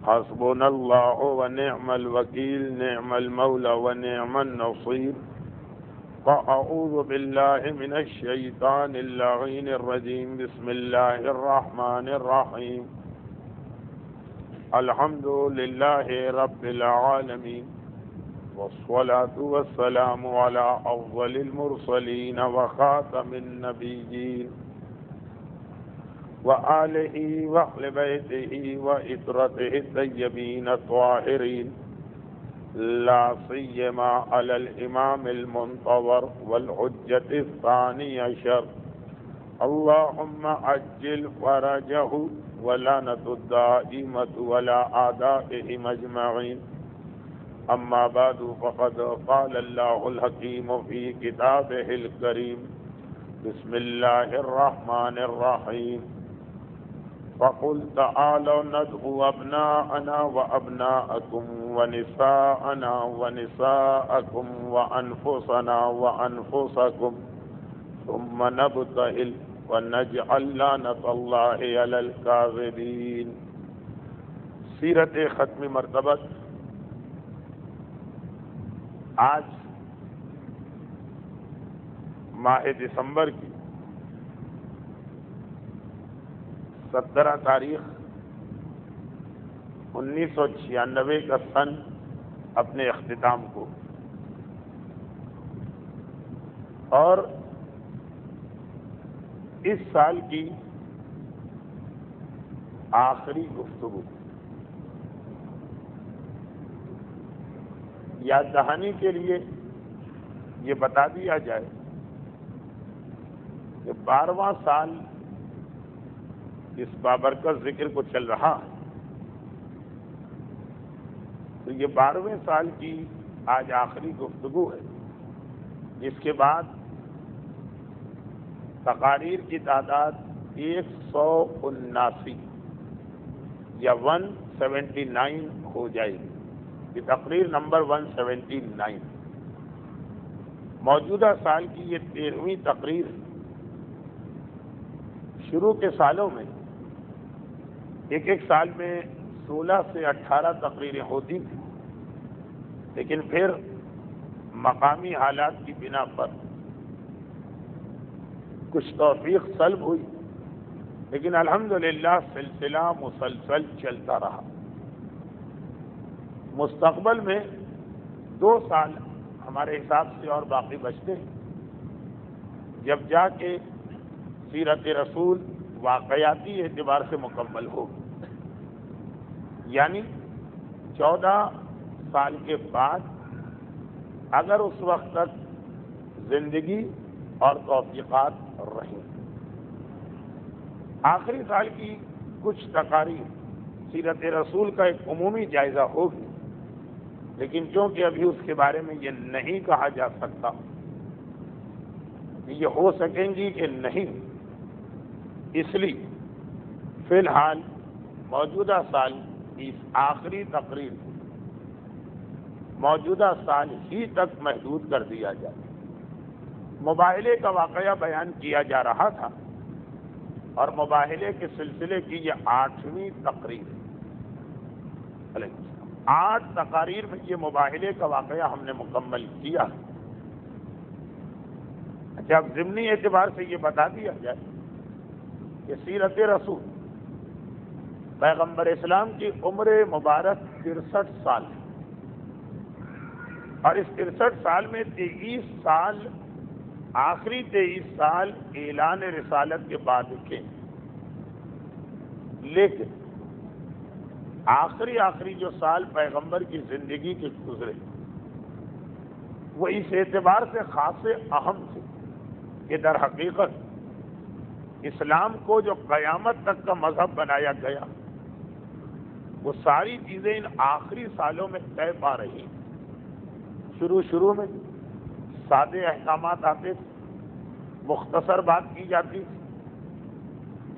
حسبنا الله ونعم الوكيل، نعم المولى ونعم النصير. فأعوذ بالله من الشيطان اللعين الرجيم. بسم الله الرحمن الرحيم. الحمد لله رب العالمين، والصلاة والسلام على أفضل المرسلين وخاتم النبيين وآله وأهل بيته وإطرته الطيبين الطاهرين، لا سيما على الإمام المنتظر والحجة الثاني عشر. اللهم عجل فرجه ولعنة الدائمة ولا أعدائهم أجمعين. أما بعد، فقد قال الله الحكيم في كتابه الكريم. بسم الله الرحمن الرحيم. فقل تعالوا ندعو أبناءنا وأبناءكم ونساءنا ونساءكم وأنفسنا وأنفسكم ثم نبتهل ونجعل لعنة الله على الكاذبين. سیرت ختم مرتبت. آج ماہ دسمبر کی 17 تاریخ 1996 کا سن اپنے اختتام کو، اور اس سال کی آخری گفتگو. یاد دہانی کے لیے یہ بتا دیا جائے کہ 12واں سال اس بابرکت ذکر کو چل رہا ہے، تو یہ 12ویں سال کی آج آخری گفتگو ہے، جس کے بعد تقاریر کی تعداد 179 یا 179 ہو جائے گی. یہ تقریر نمبر 179. موجودہ سال کی یہ 13ویں تقریر ہے. شروع کے سالوں میں ایک سال میں 16 سے 18 تقریریں ہوتی تھیں، لیکن پھر مقامی حالات کی بنا پر کچھ توفیق سلب ہوئی، لیکن الحمدللہ سلسلہ مسلسل چلتا رہا. مستقبل میں 2 سال ہمارے حساب سے اور باقی بچتے ہیں، جب جا کے سیرت رسول واقعاتی اعتبار سے مکمل ہوگی. یعنی 14 سال کے بعد اگر اس وقت تک زندگی اور توفیقات رہیں. آخری سال کی کچھ تقاریر سیرت رسول کا ایک عمومی جائزہ ہوگی، لیکن چونکہ ابھی اس کے بارے میں یہ نہیں کہا جا سکتا کہ یہ ہو سکیں گی کہ نہیں، اس لیے فی الحال موجودہ سال کی اس آخری تقریر موجودہ سال ہی تک محدود کر دیا جائے. مباہلے کا واقعہ بیان کیا جا رہا تھا، اور مباہلے کے سلسلے کی یہ 8ویں تقریر ہے. 8 تقاریر میں یہ مباہلے کا واقعہ ہم نے مکمل کیا. اچھا، اب ضمنی اعتبار سے یہ بتا دیا جائے کہ سیرت رسول پیغمبر اسلام کی عمر مبارک 63 سال ہے، اور اس 63 سال میں 23 سال آخری 23 سال اعلان رسالت کے بعد کے، لیکن آخری جو سال پیغمبر کی زندگی کے گزرے وہ اس اعتبار سے خاصے اہم تھے کہ در حقیقت اسلام کو جو قیامت تک کا مذہب بنایا گیا وہ ساری چیزیں ان آخری سالوں میں طے پا رہی. شروع میں سادے احکامات آتے تھے، مختصر بات کی جاتی تھی،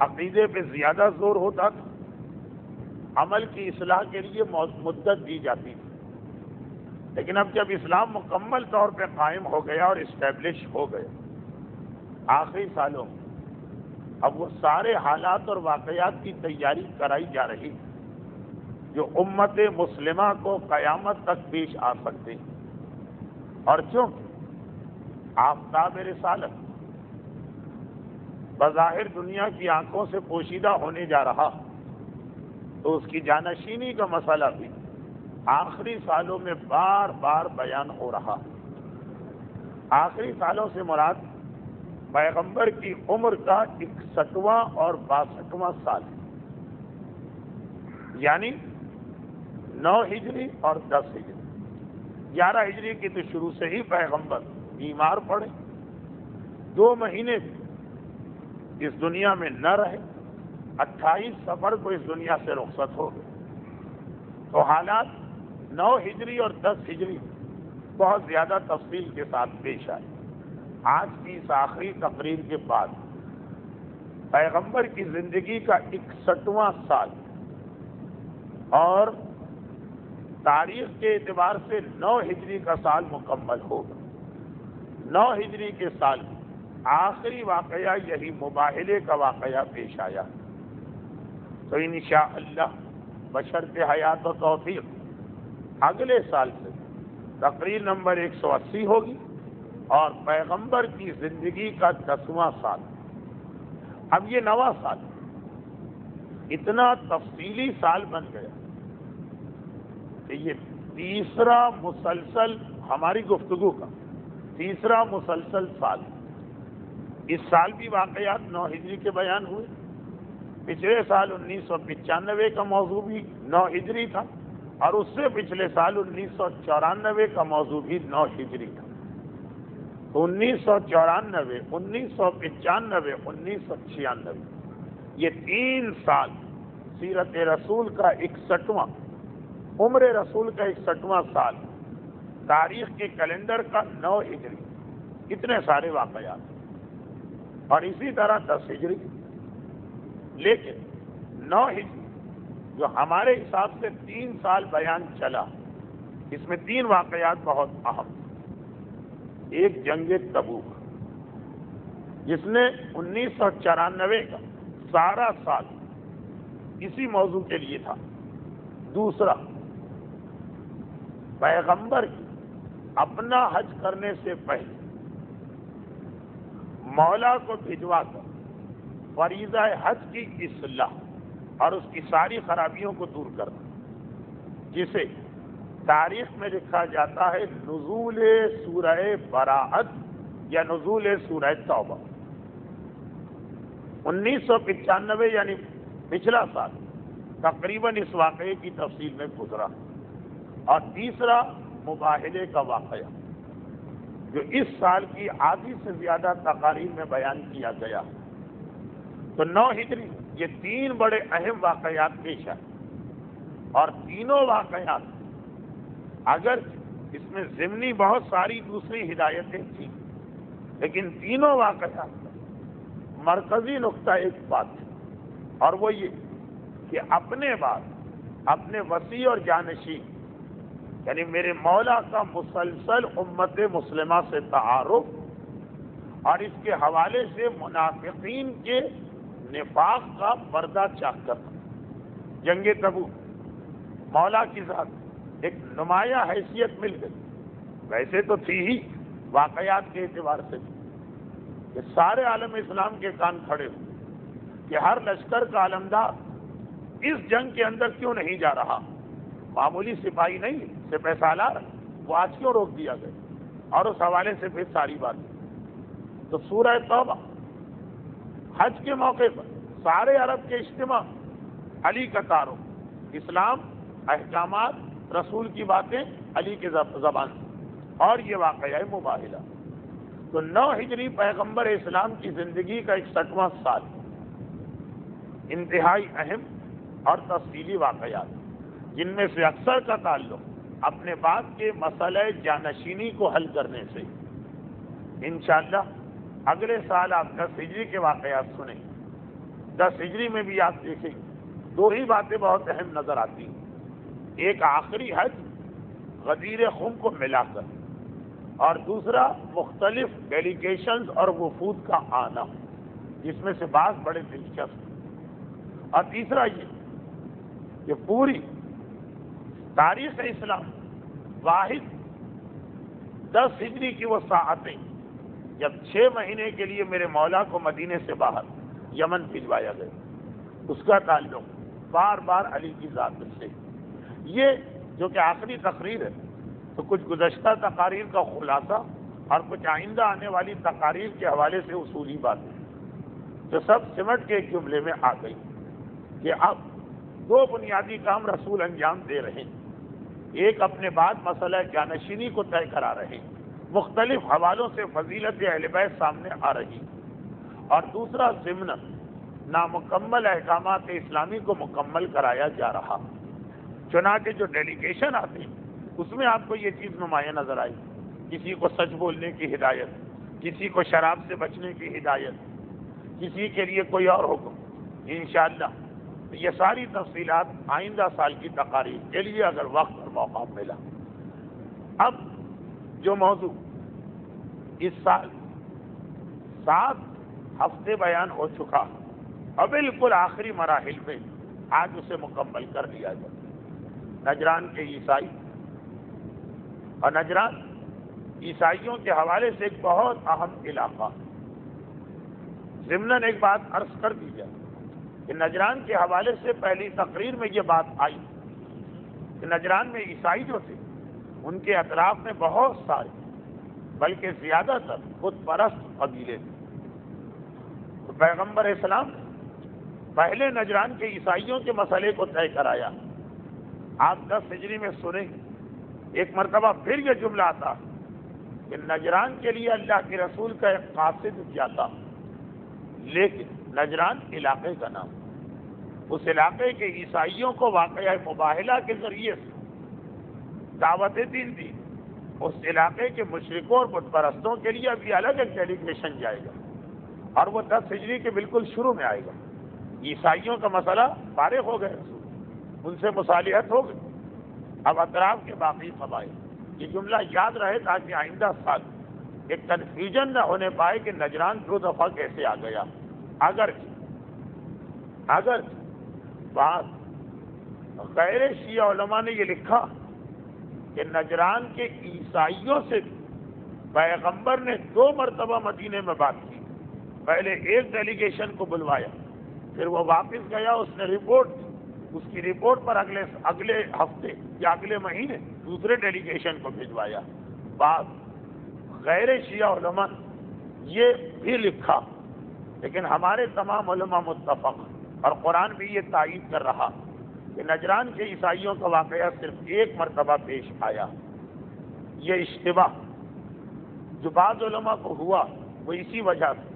عقیدے پہ زیادہ زور ہوتا تھا، عمل کی اصلاح کے لیے مدت دی جاتی تھی. لیکن اب جب اسلام مکمل طور پہ قائم ہو گیا اور اسٹیبلش ہو گیا آخری سالوں میں، اب وہ سارے حالات اور واقعات کی تیاری کرائی جا رہی. جو امت مسلمہ کو قیامت تک پیش آ سکتے ہیں۔ اور چونکہ آفتاب رسالت بظاہر دنیا کی آنکھوں سے پوشیدہ ہونے جا رہا، تو اس کی جانشینی کا مسئلہ بھی آخری سالوں میں بار بار بیان ہو رہا۔ آخری سالوں سے مراد پیغمبر کی عمر کا 61واں اور 62واں سال، یعنی 9 ہجری اور 10 ہجری۔ 11 ہجری کی تو شروع سے ہی پیغمبر بیمار پڑے، 2 مہینے اس دنیا میں نہ رہے، 28 صفر کو اس دنیا سے رخصت ہو گئے۔ تو حالات 9 ہجری اور 10 ہجری بہت زیادہ تفصیل کے ساتھ پیش آئے۔ آج کی اس آخری تقریر کے بعد پیغمبر کی زندگی کا 61واں سال اور تاریخ کے اعتبار سے 9 ہجری کا سال مکمل ہوگا۔ 9 ہجری کے سال آخری واقعہ یہی مباہلے کا واقعہ پیش آیا۔ تو انشاءاللہ بشرط حیات و توفیق اگلے سال سے تقریر نمبر 180 ہوگی اور پیغمبر کی زندگی کا 10واں سال۔ اب یہ 9واں سال اتنا تفصیلی سال بن گیا کہ یہ تیسرا مسلسل ہماری گفتگو کا تیسرا مسلسل سال۔ اس سال بھی واقعات 9 ہجری کے بیان ہوئے۔ پچھلے سال 1995 کا موضوع بھی 9 ہجری تھا، اور اس سے پچھلے سال 1994 کا موضوع بھی 9 ہجری تھا۔ تو 1994، 1995، 1996 یہ 3 سال سیرت رسول کا 61واں، عمر رسول کا 61واں سال، تاریخ کے کیلنڈر کا 9 ہجری، اتنے سارے واقعات، اور اسی طرح 10 ہجری۔ لیکن 9 ہجری جو ہمارے حساب سے 3 سال بیان چلا، اس میں 3 واقعات بہت اہم۔ ایک جنگ تبوک، جس نے 1994 کا سارا سال اسی موضوع کے لیے تھا۔ دوسرا، پیغمبر کی اپنا حج کرنے سے پہلے مولا کو بھجوا کر فریضہ حج کی اصلاح اور اس کی ساری خرابیوں کو دور کرنا، جسے تاریخ میں لکھا جاتا ہے نزول سورہ براءت یا نزول سورہ توبہ۔ 1995 یعنی پچھلا سال تقریباً اس واقعے کی تفصیل میں گزرا۔ اور تیسرا، مباہلے کا واقعہ، جو اس سال کی آدھی سے زیادہ تقاریر میں بیان کیا گیا۔ تو 9 ہجری یہ 3 بڑے اہم واقعات پیش آئے، اور تینوں واقعات اگر اس میں ضمنی بہت ساری دوسری ہدایتیں تھیں، لیکن تینوں واقعات کا مرکزی نقطہ ایک بات ہے، اور وہ یہ کہ اپنے بعد اپنے وسیع اور جانشین یعنی میرے مولا کا مسلسل امت مسلمہ سے تعارف، اور اس کے حوالے سے منافقین کے نفاق کا پردہ چاک کرنا۔ جنگ تبوک مولا کی ذات ایک نمایاں حیثیت مل گئی، ویسے تو تھی ہی واقعات کے اعتبار سے کہ سارے عالم اسلام کے کان کھڑے ہوئے کہ ہر لشکر کا علمدار اس جنگ کے اندر کیوں نہیں جا رہا، معمولی سپاہی نہیں، سپہ سالار، وہ آج کیوں روک دیا گیا، اور اس حوالے سے پھر ساری بات۔ تو سورہ توبہ حج کے موقع پر سارے عرب کے اجتماع، علی کا تعارف، اسلام، احکامات، رسول کی باتیں علی کے زبان سے، اور یہ واقعہ مباہلہ۔ تو 9 ہجری پیغمبر اسلام کی زندگی کا 61واں سال، انتہائی اہم اور تفصیلی واقعات، جن میں سے اکثر کا تعلق اپنے بعد کے مسئلہ جانشینی کو حل کرنے سے۔ انشاءاللہ اگلے سال آپ 10 ہجری کے واقعات سنیں۔ 10 ہجری میں بھی آپ دیکھیں 2 ہی باتیں بہت اہم نظر آتی ہیں، ایک آخری حج غدیر خم کو ملا کر، اور دوسرا مختلف ڈیلیگیشنز اور وفود کا آنا، جس میں سے بعض بڑے دلچسپ، اور تیسرا یہ کہ پوری تاریخ اسلام واحد 10 ہجری کی وہ ساعتیں جب 6 مہینے کے لیے میرے مولا کو مدینے سے باہر یمن بھجوایا گیا، اس کا تعلق بار بار علی کی ذات سے۔ یہ جو کہ آخری تقریر ہے تو کچھ گزشتہ تقاریر کا خلاصہ اور کچھ آئندہ آنے والی تقاریر کے حوالے سے اصولی باتیں جو سب سمٹ کے ایک جملے میں آ گئی کہ اب 2 بنیادی کام رسول انجام دے رہے ہیں۔ ایک اپنے بعد مسئلہ جانشینی کو طے کرا رہے ہیں، مختلف حوالوں سے فضیلت اہل بیت سامنے آ رہی، اور دوسرا ضمن نامکمل احکامات اسلامی کو مکمل کرایا جا رہا۔ چنانچہ جو ڈیلیگیشن آتے ہیں اس میں آپ کو یہ چیز نمایاں نظر آئی، کسی کو سچ بولنے کی ہدایت، کسی کو شراب سے بچنے کی ہدایت، کسی کے لیے کوئی اور حکم۔ انشاءاللہ یہ ساری تفصیلات آئندہ سال کی تقاریر کے لیے اگر وقت اور موقع ملا۔ اب جو موضوع اس سال 7 ہفتے بیان ہو چکا اور بالکل آخری مراحل میں آج اسے مکمل کر لیا جائے، نجران کے عیسائی، اور نجران عیسائیوں کے حوالے سے ایک بہت اہم علاقہ۔ ضمناً ایک بات عرض کر دی جائے کہ نجران کے حوالے سے پہلی تقریر میں یہ بات آئی کہ نجران میں عیسائی جو تھے ان کے اطراف میں بہت سارے بلکہ زیادہ تر بت پرست قبیلے تھے۔ تو پیغمبر اسلام نے پہلے نجران کے عیسائیوں کے مسئلے کو طے کرایا۔ آپ 10 ہجری میں سنیں ایک مرتبہ پھر یہ جملہ آتا کہ نجران کے لیے اللہ کے رسول کا ایک قاصد کیا تھا، لیکن نجران علاقے کا نام، اس علاقے کے عیسائیوں کو واقعہ مباہلہ کے ذریعے سے دعوت دین دی۔ اس علاقے کے مشرکوں اور بت پرستوں کے لیے ابھی الگ ایک ڈیلیگیشن جائے گا، اور وہ 10 ہجری کے بالکل شروع میں آئے گا۔ عیسائیوں کا مسئلہ فارغ ہو گئے، رسول ان سے مصالحت ہو گئی، اب اطراف کے باقی قبائل۔ یہ جملہ یاد رہے تاکہ آئندہ سال ایک کنفیوژن نہ ہونے پائے کہ نجران 2 دفعہ کیسے آ گیا۔ اگر بعض غیر شیعہ علماء نے یہ لکھا کہ نجران کے عیسائیوں سے پیغمبر نے 2 مرتبہ مدینے میں بات کی، پہلے ایک ڈیلیگیشن کو بلوایا، پھر وہ واپس گیا، اس نے رپورٹ دی، اس کی رپورٹ پر اگلے ہفتے یا اگلے مہینے دوسرے ڈیلیگیشن کو بھجوایا۔ بعض غیر شیعہ علماء یہ بھی لکھا، لیکن ہمارے تمام علماء متفق، اور قرآن بھی یہ تائید کر رہا کہ نجران کے عیسائیوں کا واقعہ صرف 1 مرتبہ پیش آیا۔ یہ اشتباہ جو بعض علماء کو ہوا وہ اسی وجہ سے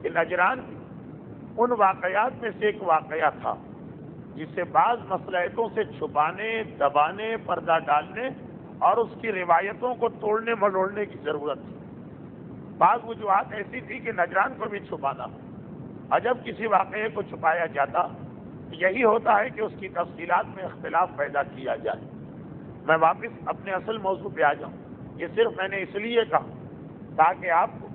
کہ نجران ان واقعات میں سے ایک واقعہ تھا جسے بعض مصلحتوں سے چھپانے، دبانے، پردہ ڈالنے اور اس کی روایتوں کو توڑنے مروڑنے کی ضرورت تھی۔ بعض وجوہات ایسی تھی کہ نجران کو بھی چھپانا، اور جب کسی واقعے کو چھپایا جاتا یہی ہوتا ہے کہ اس کی تفصیلات میں اختلاف پیدا کیا جائے۔ میں واپس اپنے اصل موضوع پہ آ جاؤں، یہ صرف میں نے اس لیے کہا تاکہ آپ کو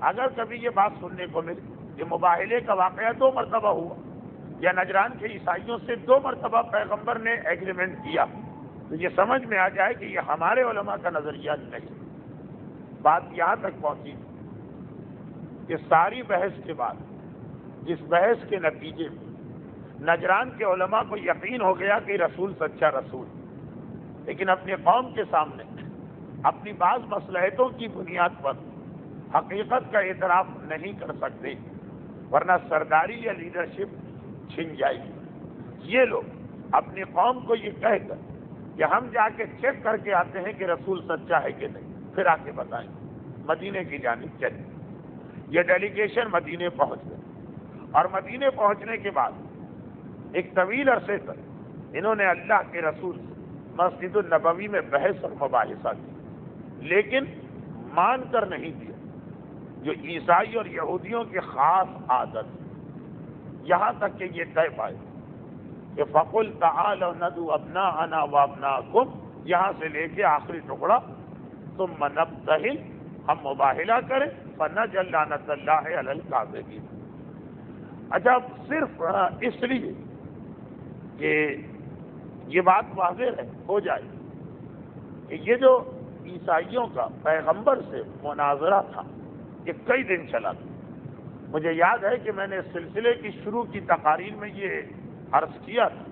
اگر کبھی یہ بات سننے کو ملے کہ مباہلے کا واقعہ 2 مرتبہ ہوا یا نجران کے عیسائیوں سے 2 مرتبہ پیغمبر نے ایگریمنٹ کیا، تو یہ سمجھ میں آ جائے کہ یہ ہمارے علماء کا نظریہ نہیں۔ بات یہاں تک پہنچی کہ ساری بحث کے بعد، جس بحث کے نتیجے میں نجران کے علماء کو یقین ہو گیا کہ رسول سچا رسول، لیکن اپنی قوم کے سامنے اپنی بعض مصلحتوں کی بنیاد پر حقیقت کا اعتراف نہیں کر سکتے، ورنہ سرداری یا لیڈرشپ چھن جائے گی۔ یہ لوگ اپنی قوم کو یہ کہہ کر کہ ہم جا کے چیک کر کے آتے ہیں کہ رسول سچا ہے کہ نہیں، پھر آ کے بتائیں، مدینے کی جانب چلے۔ یہ ڈیلیگیشن مدینے پہنچ گئے، اور مدینے پہنچنے کے بعد ایک طویل عرصے تک انہوں نے اللہ کے رسول مسجد النبوی میں بحث اور مباحثہ کی، لیکن مان کر نہیں دیا جو عیسائی اور یہودیوں کی خاص عادت، یہاں تک کہ یہ طے پائے کہ فَقُلْ تَعَالَوْا نَدْعُ أَبْنَاءَنَا وَأَبْنَاءَكُمْ، یہاں سے لے کے آخری ٹکڑا ثُمَّ نَبْتَهِلْ، ہم مباہلہ کریں، فَنَجْعَلْ لَعْنَةَ اللَّهِ عَلَى الْكَاذِبِينَ۔ اچھا، صرف اس لیے کہ یہ بات واضح ہو جائے کہ یہ جو عیسائیوں کا پیغمبر سے مناظرہ تھا یہ کئی دن چلا تھا. مجھے یاد ہے کہ میں نے اس سلسلے کی شروع کی تقاریر میں یہ عرض کیا تھا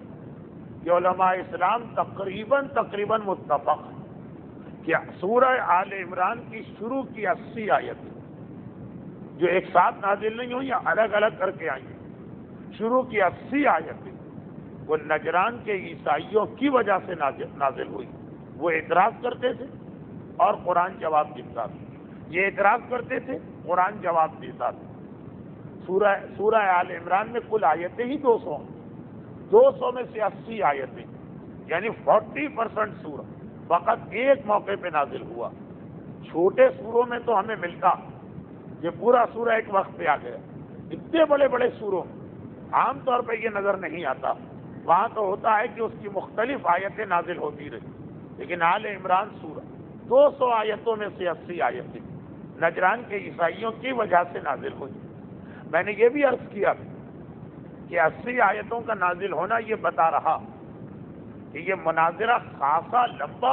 کہ علماء اسلام تقریباً متفق ہیں کہ سورہ آل عمران کی شروع کی 80 آیتیں جو ایک ساتھ نازل نہیں ہوئی یا الگ الگ کر کے آئی ہیں، شروع کی 80 آیتیں وہ نجران کے عیسائیوں کی وجہ سے نازل ہوئی. وہ اعتراض کرتے تھے اور قرآن جواب دیتا تھا، یہ اعتراض کرتے تھے، قرآن جواب دیتا تھا. سورہ آل عمران میں کل آیتیں ہی 200 میں سے 80 آیتیں یعنی 40% سورہ فقط ایک موقع پہ نازل ہوا. چھوٹے سوروں میں تو ہمیں ملتا یہ پورا سورہ ایک وقت پہ آ گیا. اتنے بڑے بڑے سوروں عام طور پہ یہ نظر نہیں آتا، وہاں تو ہوتا ہے کہ اس کی مختلف آیتیں نازل ہوتی رہی. لیکن آل عمران سورہ 200 آیتوں میں سے 80 آیتیں نجران کے عیسائیوں کی وجہ سے نازل ہوئی. میں نے یہ بھی عرض کیا کہ 80 آیتوں کا نازل ہونا یہ بتا رہا کہ یہ مناظرہ خاصا لمبا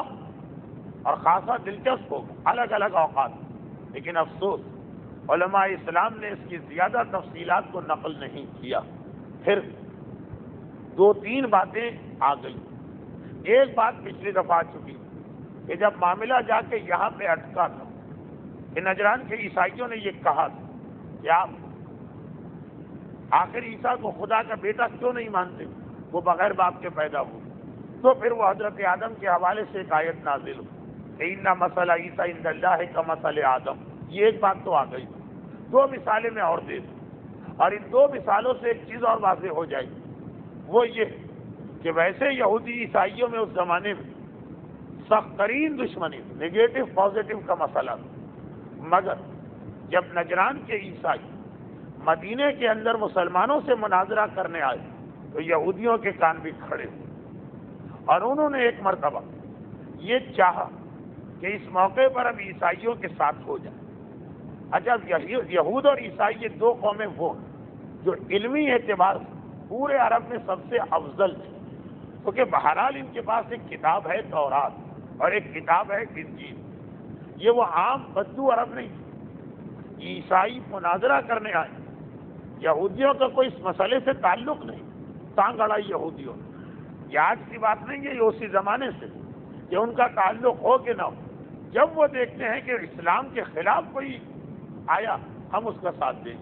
اور خاصا دلچسپ ہوگا الگ الگ اوقات. لیکن افسوس علماء اسلام نے اس کی زیادہ تفصیلات کو نقل نہیں کیا. پھر 2-3 باتیں آ گئی. ایک بات پچھلی دفعہ آ چکی کہ جب معاملہ جا کے یہاں پہ اٹکا تھا کہ نجران کے عیسائیوں نے یہ کہا تھا کہ آپ آخر عیسیٰ کو خدا کا بیٹا کیوں نہیں مانتے، وہ بغیر باپ کے پیدا ہوئے. تو پھر وہ حضرت آدم کے حوالے سے ایک آیت نازل ہو کہ ان مسئلہ عیسیٰ عند اللہ کمثل آدم. یہ ایک بات تو آ گئی. 2 مثالیں میں اور دے دوں اور ان 2 مثالوں سے ایک چیز اور واضح ہو جائے گی، وہ یہ کہ ویسے یہودی عیسائیوں میں اس زمانے میں سخت ترین دشمنی نیگیٹو پازیٹو کا مسئلہ تھا، مگر جب نجران کے عیسائی مدینے کے اندر مسلمانوں سے مناظرہ کرنے آئے تو یہودیوں کے کان بھی کھڑے ہوئے اور انہوں نے ایک مرتبہ یہ چاہا کہ اس موقع پر اب عیسائیوں کے ساتھ ہو جائے. اچھا یہود اور عیسائی یہ 2 قومیں وہ جو علمی اعتبار سے پورے عرب میں سب سے افضل تھے، کیونکہ بہرحال ان کے پاس ایک کتاب ہے تورات اور ایک کتاب ہے انجیل. یہ وہ عام بدو عرب نہیں تھے. عیسائی مناظرہ کرنے آئے، یہودیوں کا کوئی اس مسئلے سے تعلق نہیں، ٹانگ اڑائی یہودیوں. یہ آج کی بات نہیں ہے، یہ اسی زمانے سے کہ ان کا تعلق ہو کہ نہ ہو، جب وہ دیکھتے ہیں کہ اسلام کے خلاف کوئی آیا ہم اس کا ساتھ دیں.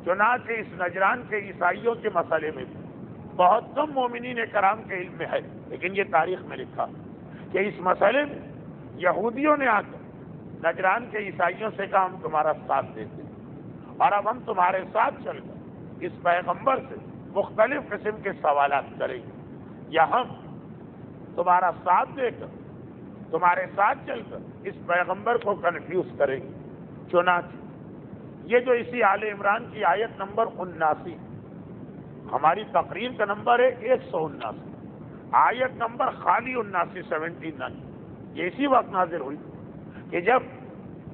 چنانچہ اس نجران کے عیسائیوں کے مسئلے میں بہت کم مومنین کرام کے علم میں ہے، لیکن یہ تاریخ میں لکھا کہ اس مسئلے میں یہودیوں نے آ کر نجران کے عیسائیوں سے کہا ہم تمہارا ساتھ دیتے ہیں اور اب ہم تمہارے ساتھ چل کر اس پیغمبر سے مختلف قسم کے سوالات کریں گے، یا ہم تمہارا ساتھ دے کر تمہارے ساتھ چل کر اس پیغمبر کو کنفیوز کریں گے. چنانچہ یہ جو اسی آل عمران کی آیت نمبر 79 ہماری تقریر کا نمبر ہے 179، آیت نمبر خالی 79 یہ اسی وقت نازل ہوئی کہ جب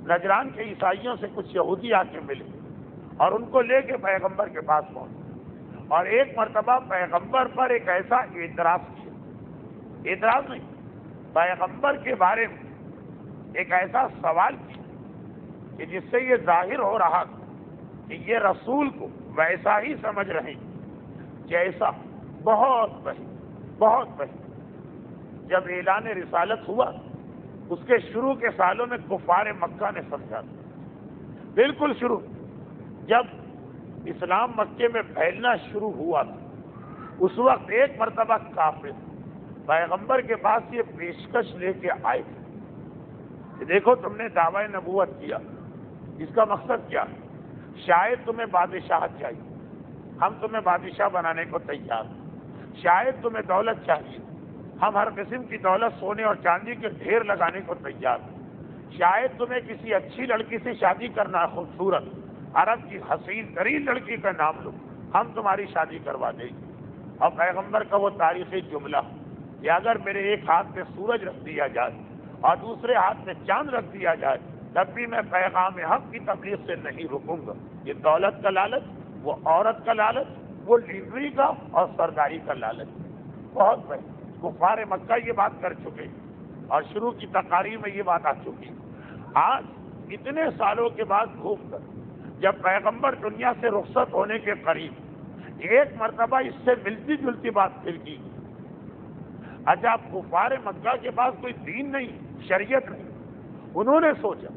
نجران کے عیسائیوں سے کچھ یہودی آ کے ملے اور ان کو لے کے پیغمبر کے پاس پہنچے اور ایک مرتبہ پیغمبر پر ایک ایسا اعتراض کیا، اعتراض نہیں، پیغمبر کے بارے میں ایک ایسا سوال کیا کہ جس سے یہ ظاہر ہو رہا کہ یہ رسول کو ویسا ہی سمجھ رہے ہیں جیسا بہت پہلے جب اعلان رسالت ہوا اس کے شروع کے سالوں میں کفار مکہ نے سمجھا تھا. بالکل شروع جب اسلام مکے میں پھیلنا شروع ہوا تھا اس وقت ایک مرتبہ کافر پیغمبر کے پاس یہ پیشکش لے کے آئے کہ دیکھو تم نے دعوی نبوت کیا، اس کا مقصد کیا ہے؟ شاید تمہیں بادشاہت چاہیے، ہم تمہیں بادشاہ بنانے کو تیار ہیں. شاید تمہیں دولت چاہیے، ہم ہر قسم کی دولت سونے اور چاندی کے ڈھیر لگانے کو تیار ہیں. شاید تمہیں کسی اچھی لڑکی سے شادی کرنا ہے، خوبصورت عرب کی حسین ترین لڑکی کا نام لو، ہم تمہاری شادی کروا دیں گے. اور پیغمبر کا وہ تاریخی جملہ کہ اگر میرے ایک ہاتھ پہ سورج رکھ دیا جائے اور دوسرے ہاتھ میں چاند رکھ دیا جائے تب بھی میں پیغام حق کی تبلیغ سے نہیں رکوں گا. یہ دولت کا لالچ، وہ عورت کا لالچ، وہ لیڈری کا اور سرداری کا لالچ بہت پہلے کفار مکہ یہ بات کر چکے اور شروع کی تقاریر میں یہ بات آ چکی. آج اتنے سالوں کے بعد گھوم کر جب پیغمبر دنیا سے رخصت ہونے کے قریب ایک مرتبہ اس سے ملتی جلتی بات پھر کی. اچھا کفار مکہ کے پاس کوئی دین نہیں, شریعت نہیں, انہوں نے سوچا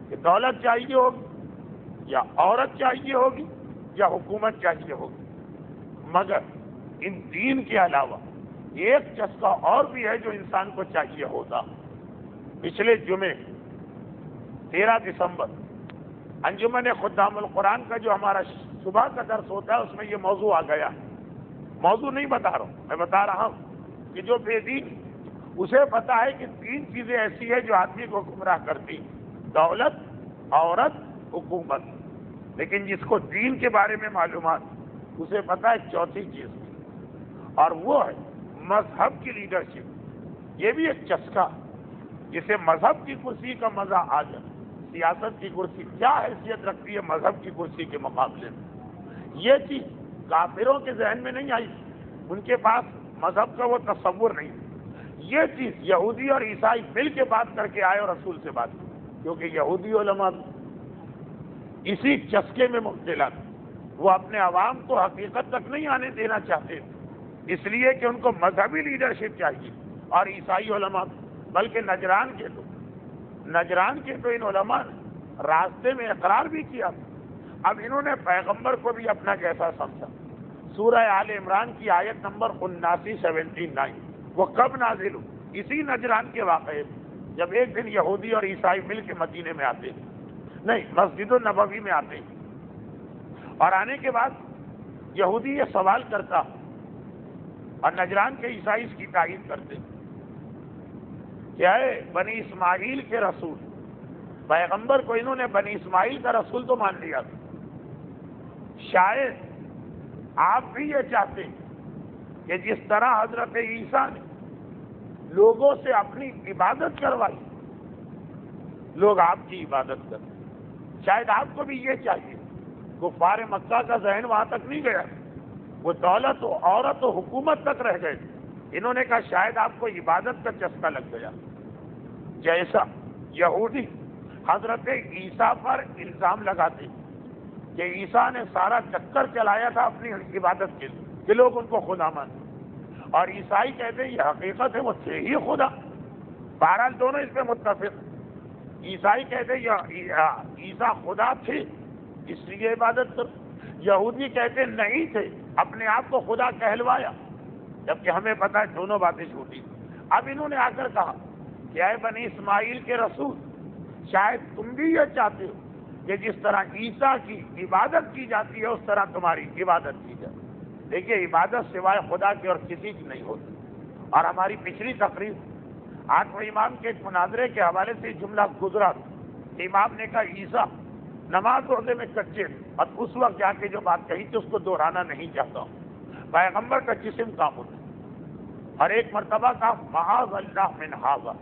کہ دولت چاہیے ہوگی یا عورت چاہیے ہوگی یا حکومت چاہیے ہوگی, مگر ان دین کے علاوہ ایک چسکا اور بھی ہے جو انسان کو چاہیے ہوتا. پچھلے جمعے 13 دسمبر انجمن خدام القرآن کا جو ہمارا صبح کا درس ہوتا ہے اس میں یہ موضوع آ گیا. موضوع نہیں بتا رہا ہوں, میں بتا رہا ہوں کہ جو بے دین اسے پتا ہے کہ 3 چیزیں ایسی ہیں جو آدمی کو گمراہ کرتی, دولت, عورت, حکومت. لیکن جس کو دین کے بارے میں معلومات اسے پتا ہے چوتھی چیز, اور وہ ہے مذہب کی لیڈرشپ. یہ بھی ایک چسکا جسے مذہب کی کرسی کا مزہ آ جائے. سیاست کی کرسی کیا حیثیت رکھتی ہے مذہب کی کرسی کے مقابلے میں, یہ چیز کافروں کے ذہن میں نہیں آئی, ان کے پاس مذہب کا وہ تصور نہیں. یہ چیز یہودی اور عیسائی مل کے بات کر کے آئے اور رسول سے بات کی, کیونکہ یہودی علماء اسی چسکے میں مبتلا تھے. وہ اپنے عوام کو حقیقت تک نہیں آنے دینا چاہتے, اس لیے کہ ان کو مذہبی لیڈرشپ چاہیے. اور عیسائی علماء بلکہ نجران کے تو ان علماء نے راستے میں اقرار بھی کیا. اب انہوں نے پیغمبر کو بھی اپنا جیسا سمجھا. سورہ آل عمران کی آیت نمبر 79 وہ کب نازل ہوئی؟ اسی نجران کے واقعے میں, جب ایک دن یہودی اور عیسائی مل کے مدینے میں آتے ہیں, نہیں مسجد النبوی میں آتے ہیں, اور آنے کے بعد یہودی یہ سوال کرتا اور نجران کے عیسائی اس کی تائید کرتے کیا ہے بنی اسماعیل کے رسول پیغمبر کو انہوں نے بنی اسماعیل کا رسول تو مان لیا تھا, شاید آپ بھی یہ چاہتے ہیں کہ جس طرح حضرت عیسیٰ نے لوگوں سے اپنی عبادت کروائی لوگ آپ کی عبادت کریں, شاید آپ کو بھی یہ چاہیے. کفار مکہ کا ذہن وہاں تک نہیں گیا, وہ دولت و عورت و حکومت تک رہ گئے. انہوں نے کہا شاید آپ کو عبادت کا چسکا لگ گیا. جیسا یہودی حضرت عیسیٰ پر الزام لگاتے کہ عیسیٰ نے سارا چکر چلایا تھا اپنی عبادت کے لیے کہ لوگ ان کو خدا مانتے, اور عیسائی کہتے ہیں یہ حقیقت ہے وہ تھے ہی خدا. بہرحال دونوں اس پہ متفق. عیسائی کہتے ہیں عیسیٰ خدا تھے اس لیے عبادت کر. یہودی کہتے نہیں تھے, اپنے آپ کو خدا کہلوایا, جبکہ ہمیں پتا ہے دونوں باتیں جھوٹی. اب انہوں نے آ کر کہا کہ اے بنی اسماعیل کے رسول, شاید تم بھی یہ چاہتے ہو کہ جس طرح عیسیٰ کی عبادت کی جاتی ہے اس طرح تمہاری عبادت کی جائے. دیکھیے عبادت سوائے خدا کی اور کسی کی نہیں ہوتی. اور ہماری پچھلی تقریر 8ویں امام کے ایک مناظرے کے حوالے سے جملہ گزرا. امام نے کہا عیسیٰ نماز روزے میں کچے, اور اس وقت جا کے جو بات کہی تھی اس کو دہرانا نہیں چاہتا ہوں. پیغمبر کا جسم کام ہوتا اور ایک مرتبہ کہا معاذ اللہ من ھذا,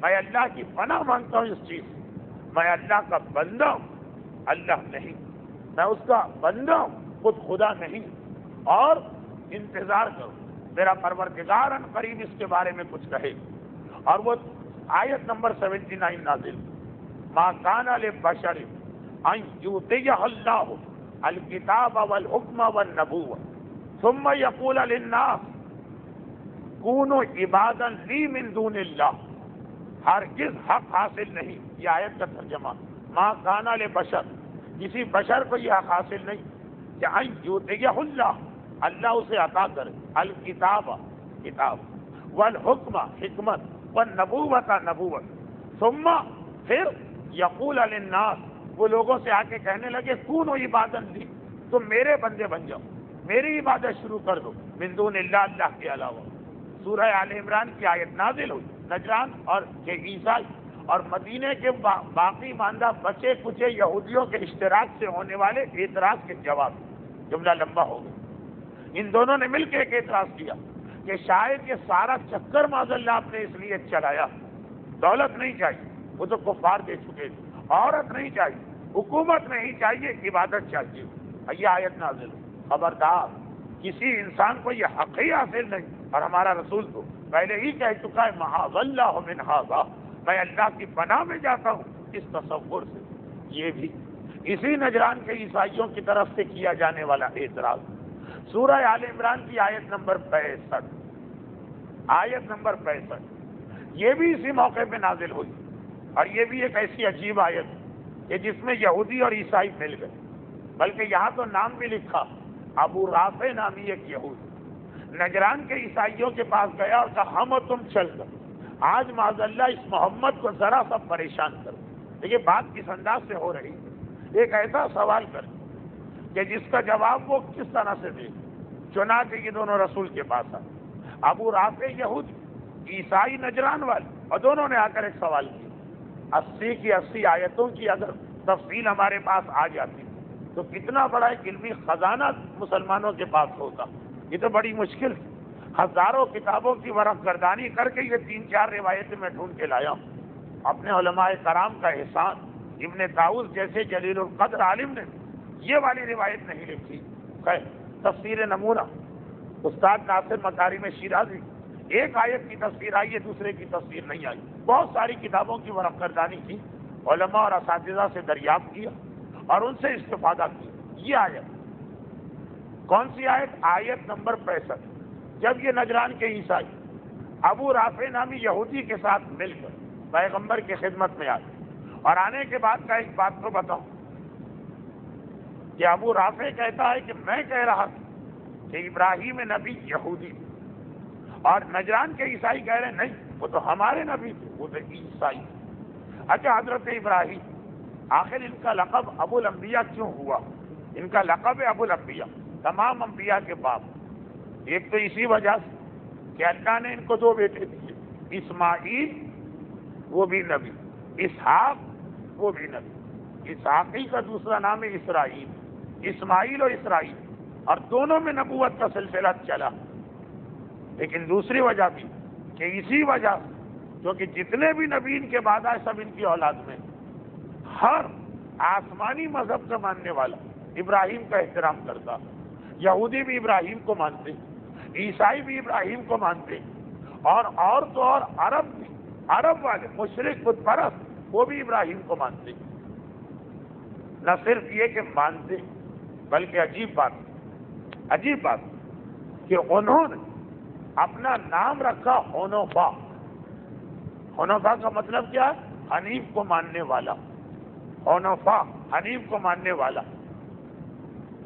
میں اللہ کی پناہ مانگتا ہوں اس چیز, میں اللہ کا بندہ ہوں, اللہ نہیں, میں اس کا بندہ ہوں, خود خدا نہیں. اور انتظار کرو میرا پروردگار ان قریب اس کے بارے میں کچھ کہے. اور وہ آیت نمبر 79 نازل, ما کان لبشر ان یؤتیہ اللہ الکتاب والحکم والنبوۃ ثم یقول للناس کونوا عبادا لی من دون اللہ. ہرگز حق حاصل نہیں, یہ آیت کا ترجمہ. ما کان لبشر, کسی بشر کو یہ حق حاصل نہیں کہ ان یؤتیہ اللہ, اللہ اسے عطا کرے, الکتاب کتاب, والحکم حکمت, والنبوۃ نبوت, ثم پھر یقول للناس, وہ لوگوں سے آ کے کہنے لگے کونوا عبادا لی, تم میرے بندے بن جاؤ, میری عبادت شروع کر دو من دون اللہ, اللہ کے علاوہ. سورہ آل عمران کی آیت نازل ہوئی. نجران اور کے عیسائی اور مدینے کے باقی ماندہ بچے کچے یہودیوں کے اشتراک سے ہونے والے اعتراض کے جواب, جملہ لمبا ہو گیا. ان دونوں نے مل کے ایک اعتراض کیا کہ شاید یہ سارا چکر معاذ اللہ آپ نے اس لیے چلایا, دولت نہیں چاہیے, وہ تو کفار دے چکے تھے, عورت نہیں چاہیے, حکومت نہیں چاہیے, عبادت چاہیے. یہ آیت نازل. خبردار, کسی انسان کو یہ حق ہی حاصل نہیں اور ہمارا رسول تو پہلے ہی کہہ چکا ہے معاذ اللہ من ھذا، میں اللہ کی پناہ میں جاتا ہوں اس تصور سے۔ یہ بھی اسی نجران کے عیسائیوں کی طرف سے کیا جانے والا اعتراض۔ سورہ آل عمران کی آیت نمبر 65، آیت نمبر 65 یہ بھی اسی موقع پہ نازل ہوئی، اور یہ بھی ایک ایسی عجیب آیت کہ جس میں یہودی اور عیسائی مل گئے، بلکہ یہاں تو نام بھی لکھا، ابو رافع نامی ایک یہودی نجران کے عیسائیوں کے پاس گیا اور کہا ہم اور تم چل کر آج معاذ اللہ اس محمد کو ذرا سا پریشان کرو۔ دیکھیے بات کس انداز سے ہو رہی ہے، ایک ایسا سوال کر کہ جس کا جواب وہ کس طرح سے دے۔ چنانچہ یہ دونوں رسول کے پاس آئے، ابو رافع یہودی، عیسائی نجران والے، اور دونوں نے آ کر ایک سوال کیا۔ 80 کی 80 آیتوں کی اگر تفصیل ہمارے پاس آ جاتی تو کتنا بڑا ایک علمی خزانہ مسلمانوں کے پاس ہوتا۔ یہ تو بڑی مشکل، ہزاروں کتابوں کی ورق گردانی کر کے یہ 3-4 روایتیں میں ڈھونڈ کے لایا ہوں۔ اپنے علماء کرام کا احسان، ابن طاؤس جیسے جلیل القدر عالم نے یہ والی روایت نہیں لکھی۔ خیر، تفسیر نمونہ استاد ناصر مکارم شیرازی، ایک آیت کی تفسیر آئی ہے، دوسرے کی تفسیر نہیں آئی۔ بہت ساری کتابوں کی ورق گردانی کی، علماء اور اساتذہ سے دریافت کیا اور ان سے استفادہ کیا۔ یہ آیت کون سی آیت؟ آیت نمبر 65۔ جب یہ نجران کے عیسائی ابو رافع نامی یہودی کے ساتھ مل کر پیغمبر کی خدمت میں آئے، اور آنے کے بعد کا ایک بات تو بتاؤں کہ ابو رافع کہتا ہے کہ میں کہہ رہا تھا کہ ابراہیم نبی یہودی، اور نجران کے عیسائی کہہ رہے ہیں نہیں وہ تو ہمارے نبی تھے، وہ تو عیسائی۔ اچھا حضرت ابراہیم آخر ان کا لقب ابو الانبیاء کیوں ہوا؟ ان کا لقب ہے ابو الانبیاء، تمام انبیاء کے باپ۔ ایک تو اسی وجہ سے کہ اللہ نے ان کو 2 بیٹے دیے، اسماعیل وہ بھی نبی، اسحاق وہ بھی نبی۔ اسحاقی کا دوسرا نام ہے اسرائیل، اسماعیل اور اسرائیل، اور دونوں میں نبوت کا سلسلہ چلا۔ لیکن دوسری وجہ بھی کہ اسی وجہ سے کیونکہ جتنے بھی نبی ان کے بعد آئے سب ان کی اولاد میں، ہر آسمانی مذہب کا ماننے والا ابراہیم کا احترام کرتا، یہودی بھی ابراہیم کو مانتے، عیسائی بھی ابراہیم کو مانتے، اور تو اور عرب بھی، عرب والے مشرک بت پرست وہ بھی ابراہیم کو مانتے۔ نہ صرف یہ کہ مانتے بلکہ عجیب بات کہ انہوں نے اپنا نام رکھا حنفا۔ حنفا کا مطلب کیا ہے؟ حنیف کو ماننے والا، حنفا حنیف کو ماننے والا۔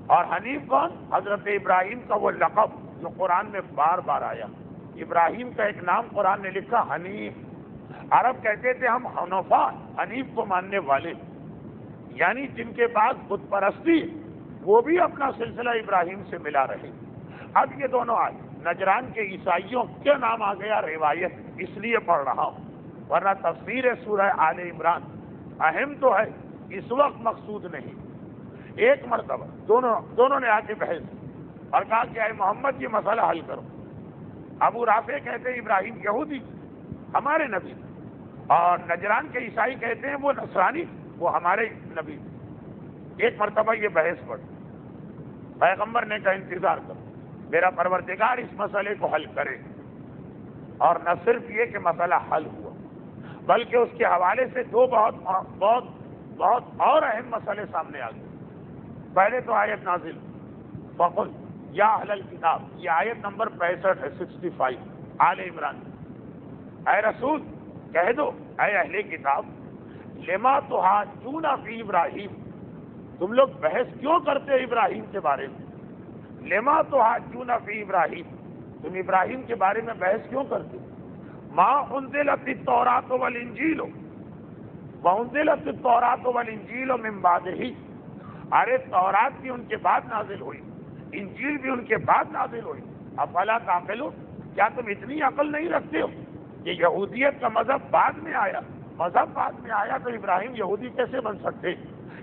اور حنیف کون؟ حضرت ابراہیم کا وہ لقب جو قرآن میں بار بار آیا۔ ابراہیم کا ایک نام قرآن نے لکھا حنیف۔ عرب کہتے تھے ہم حنفا، حنیف کو ماننے والے، یعنی جن کے پاس بت پرستی وہ بھی اپنا سلسلہ ابراہیم سے ملا رہے۔ اب یہ دونوں آئے، نجران کے عیسائیوں کے نام آ گیا روایت، اس لیے پڑھ رہا ہوں، ورنہ تفسیر سورہ آل عمران اہم تو ہے، اس وقت مقصود نہیں۔ ایک مرتبہ دونوں نے آ کے بحث اور کہا کہ اے محمد یہ مسئلہ حل کرو۔ ابو رافع کہتے ہیں ابراہیم یہودی ہمارے نبی، اور نجران کے عیسائی کہتے ہیں وہ نصرانی وہ ہمارے نبی۔ ایک مرتبہ یہ بحث پڑ، پیغمبر نے کہا انتظار کرو، میرا پروردگار اس مسئلے کو حل کرے۔ اور نہ صرف یہ کہ مسئلہ حل ہوا بلکہ اس کے حوالے سے 2 بہت اور اہم مسئلے سامنے آ گئے۔ پہلے تو آیت نازل فقل یا اہل الکتاب، یہ آیت نمبر 65 ہے، 65 آل عمران۔ اے رسول کہہ دو، اے اہل کتاب، لما تحاجون فی ابراہیم، تم لوگ بحث کیوں کرتے ہو ابراہیم کے بارے میں؟ لما تحاجون فی ابراہیم، تم ابراہیم کے بارے میں بحث کیوں کرتے؟ ما انزلت التوراۃ والانجیل وانزلت التوراۃ والانجیل من بعدہ، ارے تورات بھی ان کے بعد نازل ہوئی، انجیل بھی ان کے بعد نازل ہوئی، افلا تعقلون، کیا تم اتنی عقل نہیں رکھتے ہو کہ یہودیت کا مذہب بعد میں آیا، مذہب بعد میں آیا تو ابراہیم یہودی کیسے بن سکتے؟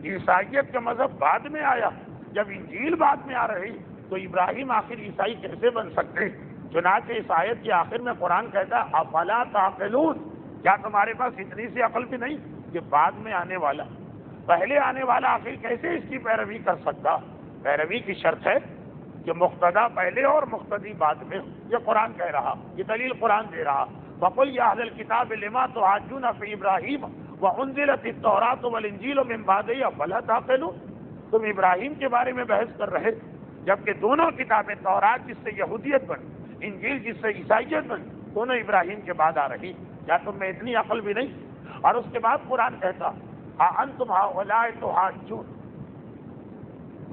عیسائیت کا مذہب بعد میں آیا، جب انجیل بعد میں آ رہی تو ابراہیم آخر عیسائی کیسے بن سکتے؟ چنانچہ اس آیت کے آخر میں قرآن کہتا ہے افلا تعقلون، کیا تمہارے پاس اتنی سی عقل بھی نہیں کہ بعد میں آنے والا، پہلے آنے والا آخر کیسے اس کی پیروی کر سکتا؟ پیروی کی شرط ہے کہ مقتدا پہلے اور مقتدی بعد میں. یہ قرآن کہہ رہا، یہ دلیل قرآن دے رہا. فَقُلْ يَا أَهْلَ الْكِتَابِ لِمَا تُحَاجُّونَ فِي إِبْرَاهِيمَ وَأُنزِلَتِ التَّوْرَاةُ وَالْإِنجِيلُ مِن بَعْدِهِ أَفَلَا تَعْقِلُونَ. تم ابراہیم کے بارے میں بحث کر رہے جبکہ دونوں کتابیں، تورات جس سے یہودیت بنی، انجیل جس سے عیسائیت بنی، دونوں ابراہیم کے بعد آ رہی. کیا تم میں اتنی عقل بھی نہیں؟ اور اس کے بعد قرآن کہتا أَأَنْتُمْ هَؤُلَاءِ تُحَاجُّونَ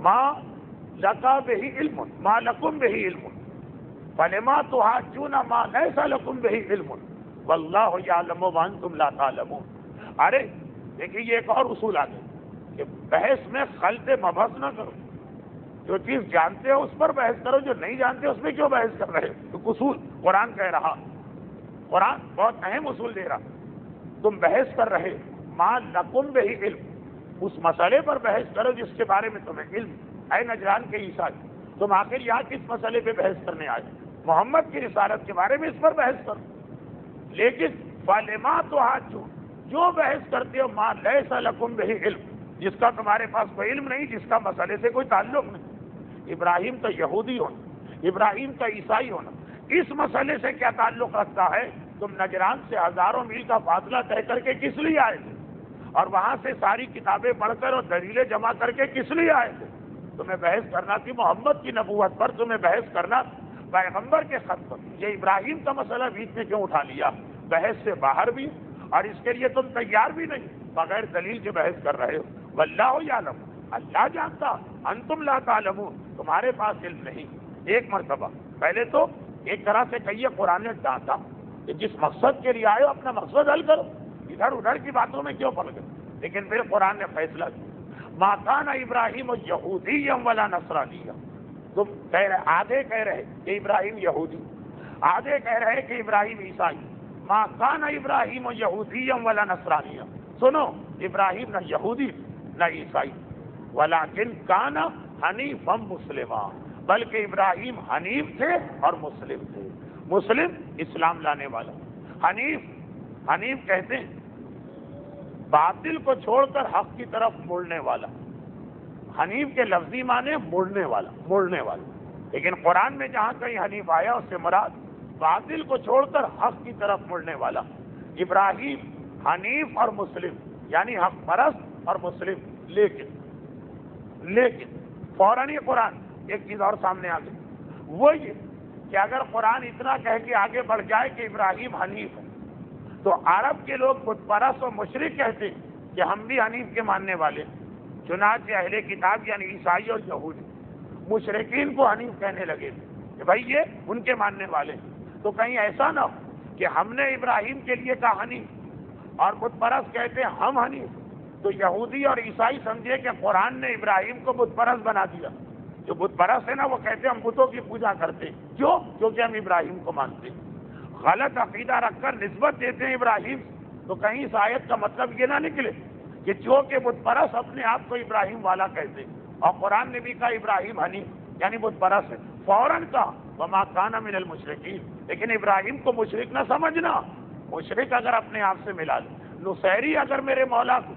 مَا لَكَ بِهِ عِلْمٌ مَا لَكُمْ بِهِ عِلْمٌ فَلِمَا تُحَاجُّونَ مَا لَيْسَ لَكُمْ بِهِ عِلْمٌ وَاللَّهُ يَعْلَمُ وَأَنْتُمْ لَا تَعْلَمُونَ. ارے دیکھیے یہ ایک اور اصول آ گیا کہ بحث میں خلط مبحث نہ کرو. جو چیز جانتے ہو اس پر بحث کرو، جو نہیں جانتے اس میں کیوں بحث کر رہے ہو؟ تو اصول قرآن کہہ رہا، قرآن بہت اہم اصول دے رہا. تم بحث کر رہے ما لکم بہ علم، اس مسئلے پر بحث کرو جس کے بارے میں تمہیں علم. اے نجران کے عیسائی، تم آخر یہاں کس مسئلے پہ بحث کرنے آئے؟ محمد کی رسالت کے بارے میں اس پر بحث کرو. لیکن فَلِمَا تُحَاجُّونَ، جو بحث کرتے ہو ما لیس لکم بہ علم، جس کا تمہارے پاس کوئی علم نہیں، جس کا مسئلے سے کوئی تعلق نہیں. ابراہیم کا یہودی ہونا، ابراہیم کا عیسائی ہونا اس مسئلے سے کیا تعلق رکھتا ہے؟ تم نجران سے ہزاروں میل کا فاصلہ طے کر کے کس لیے آئے تھے؟ اور وہاں سے ساری کتابیں پڑھ کر اور دلیلیں جمع کر کے کس لیے آئے تھے؟ تمہیں بحث کرنا تھی محمد کی نبوت پر، تمہیں بحث کرنا پیغمبر کے خط پر. یہ ابراہیم کا مسئلہ بیچ میں کیوں اٹھا لیا؟ بحث سے باہر بھی، اور اس کے لیے تم تیار بھی نہیں، بغیر دلیل کے بحث کر رہے ہو. واللہ یعلم، اللہ جانتا، انتم لا تعلمون، تمہارے پاس علم نہیں. ایک مرتبہ پہلے تو ایک طرح سے کہیے قرآن نے ڈانٹا کہ جس مقصد کے لیے آئے ہو اپنا مقصد حل کرو، ادھر ادھر کی باتوں میں کیوں پڑ گئے. لیکن پھر قرآن نے فیصلہ کیا، ما کان ابراہیم یہودیا ولا نصرانیا. تم کہہ رہے، آدھے کہہ رہے کہ ابراہیم یہودی، آدھے کہہ رہے کہ ابراہیم عیسائی. ما کان ابراہیم یہودیا ولا نصرانیا. سنو، ابراہیم نہ یہودی نہ عیسائی، ولیکن کان حنیفا مسلما، بلکہ ابراہیم حنیف تھے اور مسلم تھے. مسلم اسلام لانے والا، حنیف کہتے ہیں باطل کو چھوڑ کر حق کی طرف مڑنے والا. حنیف کے لفظی معنی مڑنے والا. لیکن قرآن میں جہاں کہیں حنیف آیا اس سے مراد باطل کو چھوڑ کر حق کی طرف مڑنے والا. ابراہیم حنیف اور مسلم، یعنی حق پرست اور مسلم. لیکن فوراً یہ قرآن ایک چیز اور سامنے آ گئی، وہ یہ کہ اگر قرآن اتنا کہہ کے آگے بڑھ جائے کہ ابراہیم حنیف ہے، تو عرب کے لوگ بت پرست اور مشرک کہتے ہیں کہ ہم بھی حنیف کے ماننے والے. چنانچہ اہل کتاب یعنی عیسائی اور یہودی مشرکین کو حنیف کہنے لگے کہ بھائی یہ ان کے ماننے والے. تو کہیں ایسا نہ ہو کہ ہم نے ابراہیم کے لیے کہا حنیف اور بت پرست کہتے ہیں ہم حنیف، تو یہودی اور عیسائی سمجھے کہ قرآن نے ابراہیم کو بت پرست بنا دیا. جو بت پرست ہے نا وہ کہتے ہیں ہم بتوں کی پوجا کرتے ہیں. کیوں؟ کیونکہ ہم ابراہیم کو مانتے ہیں. غلط عقیدہ رکھ کر نسبت دیتے ہیں ابراہیم. تو کہیں اس آیت کا مطلب یہ نہ نکلے کہ جو کہ بت پرست اپنے آپ کو ابراہیم والا کہتے ہیں، اور قرآن نے بھی کہا ابراہیم حنیف یعنی بت پرست ہے. فوراً کہا وما کان من المشرکین. لیکن ابراہیم کو مشرک نہ سمجھنا. مشرک اگر اپنے آپ سے ملا لے، نصیری اگر میرے مولا کو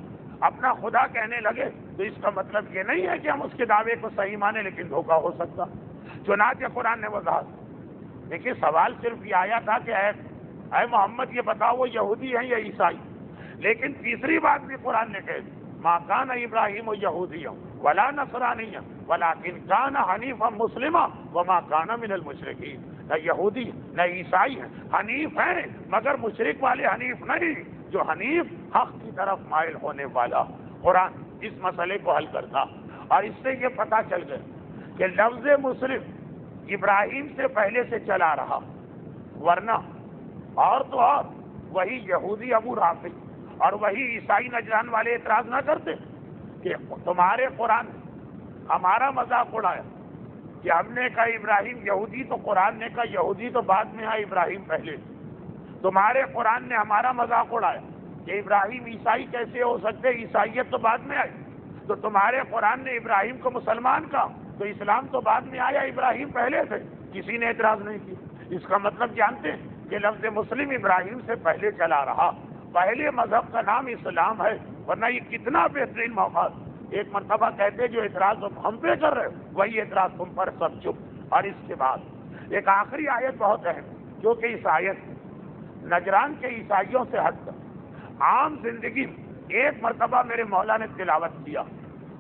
اپنا خدا کہنے لگے تو اس کا مطلب یہ نہیں ہے کہ ہم اس کے دعوے کو صحیح مانیں، لیکن دھوکہ ہو سکتا. چنانچہ قرآن نے وضاحت. دیکھیے سوال صرف یہ آیا تھا کہ اے محمد یہ بتاؤ وہ یہودی ہیں یا عیسائی. لیکن تیسری بات بھی قرآن نے کہہ دی، ما کان ابراہیم یہودیا ولا نصرانیا ولکن کان حنیفا مسلما وما کان من المشرکین. نہ یہودی نہ عیسائی ہیں، حنیف ہیں مگر مشرک والے حنیف نہیں، جو حنیف حق کی طرف مائل ہونے والا. قرآن اس مسئلے کو حل کرتا، اور اس سے یہ پتہ چل گیا کہ لفظ مسلم ابراہیم سے پہلے سے چلا رہا، ورنہ اور تو اور وہی یہودی ابو رافع اور وہی عیسائی نجران والے اعتراض نہ کرتے کہ تمہارے قرآن ہمارا مذاق اڑایا کہ ہم نے کہا ابراہیم یہودی، تو قرآن نے کہا یہودی تو بعد میں آئے ابراہیم پہلے. تمہارے قرآن نے ہمارا مذاق اڑایا کہ ابراہیم عیسائی کیسے ہو سکتے، عیسائیت تو بعد میں آئی. تو تمہارے قرآن نے ابراہیم کو مسلمان کہا تو اسلام تو بعد میں آیا، ابراہیم پہلے تھے. کسی نے اعتراض نہیں کیا. اس کا مطلب جانتے ہیں کہ لفظ مسلم ابراہیم سے پہلے چلا رہا. پہلے مذہب کا نام اسلام ہے، ورنہ یہ کتنا بہترین موقع ایک مرتبہ کہتے جو اعتراض ہم پہ کر رہے ہو وہی اعتراض تم پر، سب چپ۔ اور اس کے بعد ایک آخری آیت بہت اہم، جو کہ اس آیت نجران کے عیسائیوں سے ہٹ کر عام زندگی میں ایک مرتبہ میرے مولا نے تلاوت کیا،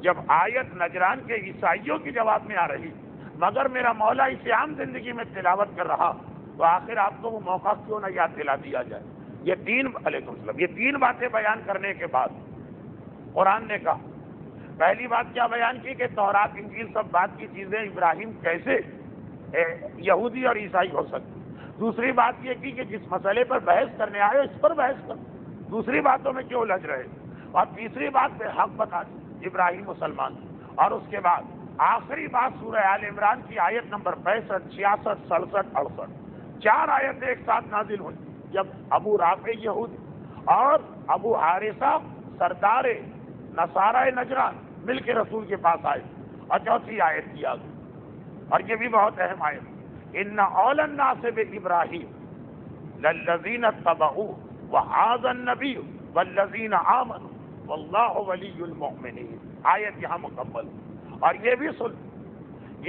جب آیت نجران کے عیسائیوں کی جواب میں آ رہی مگر میرا مولا اسے عام زندگی میں تلاوت کر رہا، تو آخر آپ کو وہ موقع کیوں نہ یاد دلا دیا جائے۔ علیکم السلام، یہ تین باتیں بیان کرنے کے بعد قرآن نے کہا، پہلی بات کیا بیان کی کہ تورات انجیل سب بات کی چیزیں ابراہیم کیسے یہودی اور عیسائی ہو سکتے۔ دوسری بات یہ کی کہ جس مسئلے پر بحث کرنے آئے اس پر بحث کر، دوسری باتوں میں کیوں الجھ رہے، اور تیسری بات پہ حق بتا دی ابراہیم مسلمان۔ اور اس کے بعد آخری بات سورہ آل عمران کی آیت نمبر 65، 66، 67، 68، 4 آیتیں ایک ساتھ نازل ہوئی جب ابو رافع یہودی اور ابو حارثہ سردار نصارہ نجران مل کے رسول کے پاس آئے، اور چوتھی آیت کی آ گئی، اور یہ بھی بہت اہم آیت، ان اول الناس بابراہیم للذین اتبعوہ وہذا النبی والذین آمنوا واللہ ولی المؤمنین۔ آیت یہاں مکمل، اور یہ بھی سن،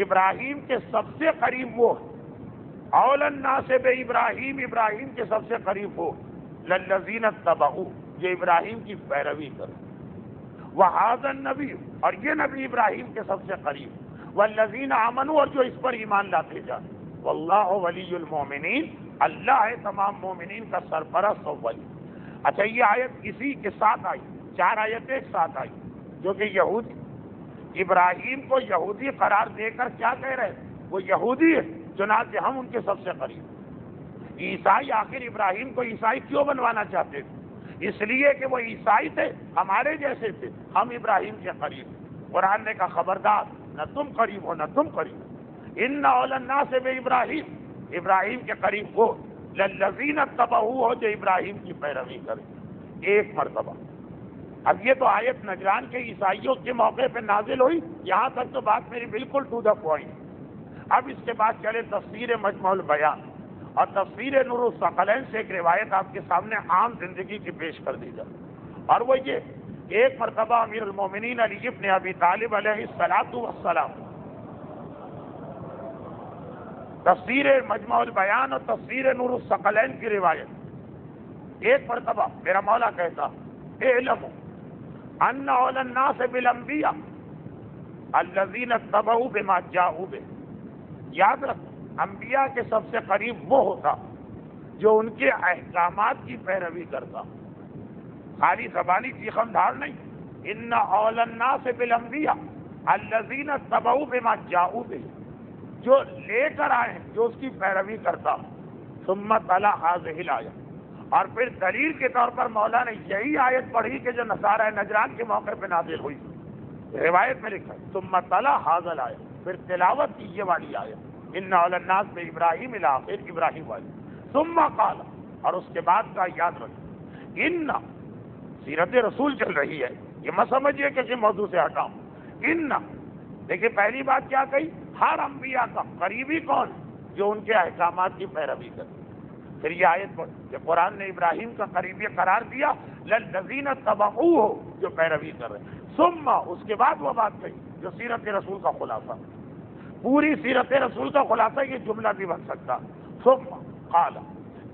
ابراہیم کے سب سے قریب وہ، اول الناس بابراہیم، ابراہیم کے سب سے قریب وہ، للذین اتبعوہ، جو ابراہیم کی پیروی کرے، وہذا النبی، اور یہ نبی ابراہیم کے سب سے قریب، والذین آمنوا، اور جو اس پر ایمان لاتے جائیں، واللہ ولی المؤمنین، اللہ ہے تمام مومنین کا سرپرست و ولی۔ اچھا، یہ آیت اسی کے ساتھ آئی، 4 آیتیں ایک ساتھ آئی، جو کہ یہودی ابراہیم کو یہودی قرار دے کر کیا کہہ رہے ہیں، وہ یہودی ہے، چنانچہ ہم ان کے سب سے قریب۔ عیسائی آخر ابراہیم کو عیسائی کیوں بنوانا چاہتے تھے؟ اس لیے کہ وہ عیسائی تھے، ہمارے جیسے تھے، ہم ابراہیم کے قریب۔ قرآن نے کہا خبردار، نہ تم قریب ہو نہ تم قریب ہو، ان اول الناس بابراہیم، ابراہیم کے قریب وہ، للذین اتبعوہ، ہو جو ابراہیم کی پیروی کرے۔ ایک مرتبہ، اب یہ تو آیت نجران کے عیسائیوں کے موقع پہ نازل ہوئی، یہاں تک تو بات میری بالکل ٹو دا پوائنٹ۔ اب اس کے بعد چلے تفسیر مجمع البیان اور تفسیر نور الثقلین سے ایک روایت آپ کے سامنے عام زندگی کی پیش کر دی جائے، اور وہ یہ کہ ایک مرتبہ امیر المومنین علی ابن ابی طالب علیہ السلام، تفسیر مجمع البیان اور تفسیر نور الثقلین کی روایت، ایک مرتبہ میرا مولا کہتا، اعلموا ان اول الناس بالانبیاء الذین اتبعوا بما جاءوا به، یاد رکھو انبیاء کے سب سے قریب وہ ہوتا جو ان کے احکامات کی پیروی کرتا، خالی زبانی چیخم دھاڑ نہیں، ان اول الناس بالانبیاء الذین اتبعوا بما جاءوا به، جو لے کر آئے ہیں، جو اس کی پیروی کرتا۔ ثم تلا هذه الآیہ، اور پھر دلیل کے طور پر مولا نے یہی آیت پڑھی کہ جو نصارہ نجران کے موقع پہ نازل ہوئی، روایت میں لکھا ثم تلا هذه الآیہ، پھر تلاوت کی یہ والی آیت، ان اول الناس بابراہیم الی آخر ابراہیم والی، ثم قال، اور اس کے بعد کا یاد رکھیں، ان سیرت رسول چل رہی ہے، یہ مت سمجھیے کسی موضوع سے ہٹاؤں، ان، دیکھیے پہلی بات کیا کہی، ہر انبیاء کا قریبی کون، جو ان کے احکامات کی پیروی کرے۔ پھر یہ آیت کہ قرآن نے ابراہیم کا قریبی قرار دیا، للذین اتبعوہ، جو پیروی کر رہے ہیں، ثم، اس کے بعد وہ بات کہی جو سیرت رسول کا خلاصہ، پوری سیرت رسول کا خلاصہ یہ جملہ بھی بن سکتا، ثم قال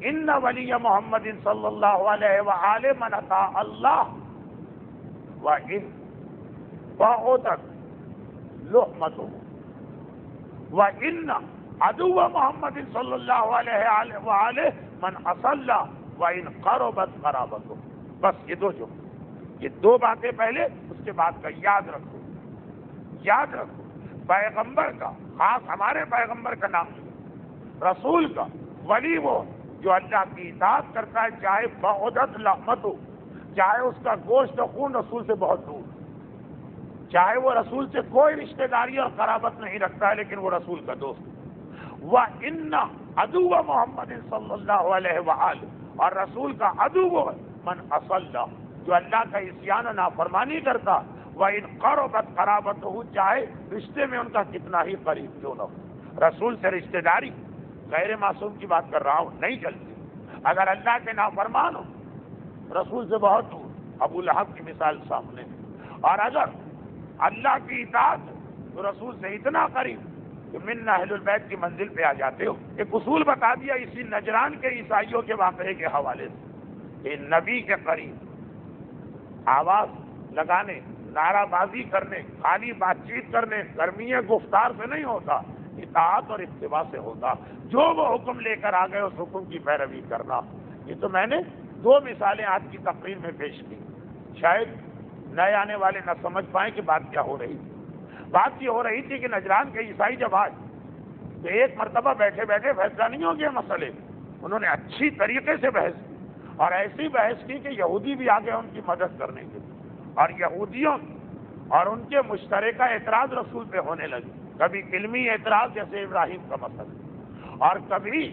ان ولی محمد صلی اللہ علیہ وآلہ من اطاع اللہ وان بعدت لحمتہ وان عدو محمد صلی اللہ علیہ وآلہ من اصلہ وان قربت قرابتہ۔ بس یہ دو جملے، یہ دو باتیں پہلے، اس کے بعد کا یاد رکھو، یاد رکھو، پیغمبر کا، خاص ہمارے پیغمبر کا نام لو، رسول کا ولی وہ جو اللہ کی اطاعت کرتا ہے، چاہے بعدت لحمت ہو، چاہے اس کا گوشت و خون رسول سے بہت دور، چاہے وہ رسول سے کوئی رشتہ داری اور قرابت نہیں رکھتا ہے لیکن وہ رسول کا دوست، وَإِنَّ عَدُوَّ محمد صلی اللہ علیہ وآلہ، اور رسول کا عدو وہ ہے من اصلہ، جو اللہ کا عصیان و نافرمانی کرتا، وَإِنْ قَرَبَتْ قَرَابَتُهُ، چاہے رشتے میں ان کا کتنا ہی قریب کیوں نہ ہو۔ رسول سے رشتہ داری، غیر معصوم کی بات کر رہا ہوں، نہیں چلتی۔ اگر اللہ کے نافرمان ہو، رسول سے بہت دور، ابو لہب کی مثال سامنے، اور اگر اللہ کی اطاعت تو رسول سے اتنا قریب کہ من اہل البیت کی منزل پہ آ جاتے ہو۔ ایک اصول بتا دیا اسی نجران کے عیسائیوں کے واقعے کے حوالے سے کہ نبی کے قریب آواز لگانے، نعرہ بازی کرنے، خالی بات چیت کرنے، گرمی گفتار سے نہیں ہوتا، اطاعت اور اتباع سے ہوتا۔ جو وہ حکم لے کر آ گئے اس حکم کی پیروی کرنا۔ یہ تو میں نے 2 مثالیں آج کی تقریر میں پیش کی، شاید نئے آنے والے نہ سمجھ پائیں کہ بات کیا ہو رہی تھی۔ بات یہ ہو رہی تھی کہ نجران کے عیسائی جب آج تو ایک مرتبہ بیٹھے بیٹھے فیصلہ نہیں ہو گیا مسئلے، انہوں نے اچھی طریقے سے بحث کی اور ایسی بحث کی کہ یہودی بھی آگے ان کی مدد کرنے کے لیے، اور یہودیوں اور ان کے مشترکہ اعتراض رسول پہ ہونے لگے، کبھی علمی اعتراض جیسے ابراہیم کا مسئلہ، اور کبھی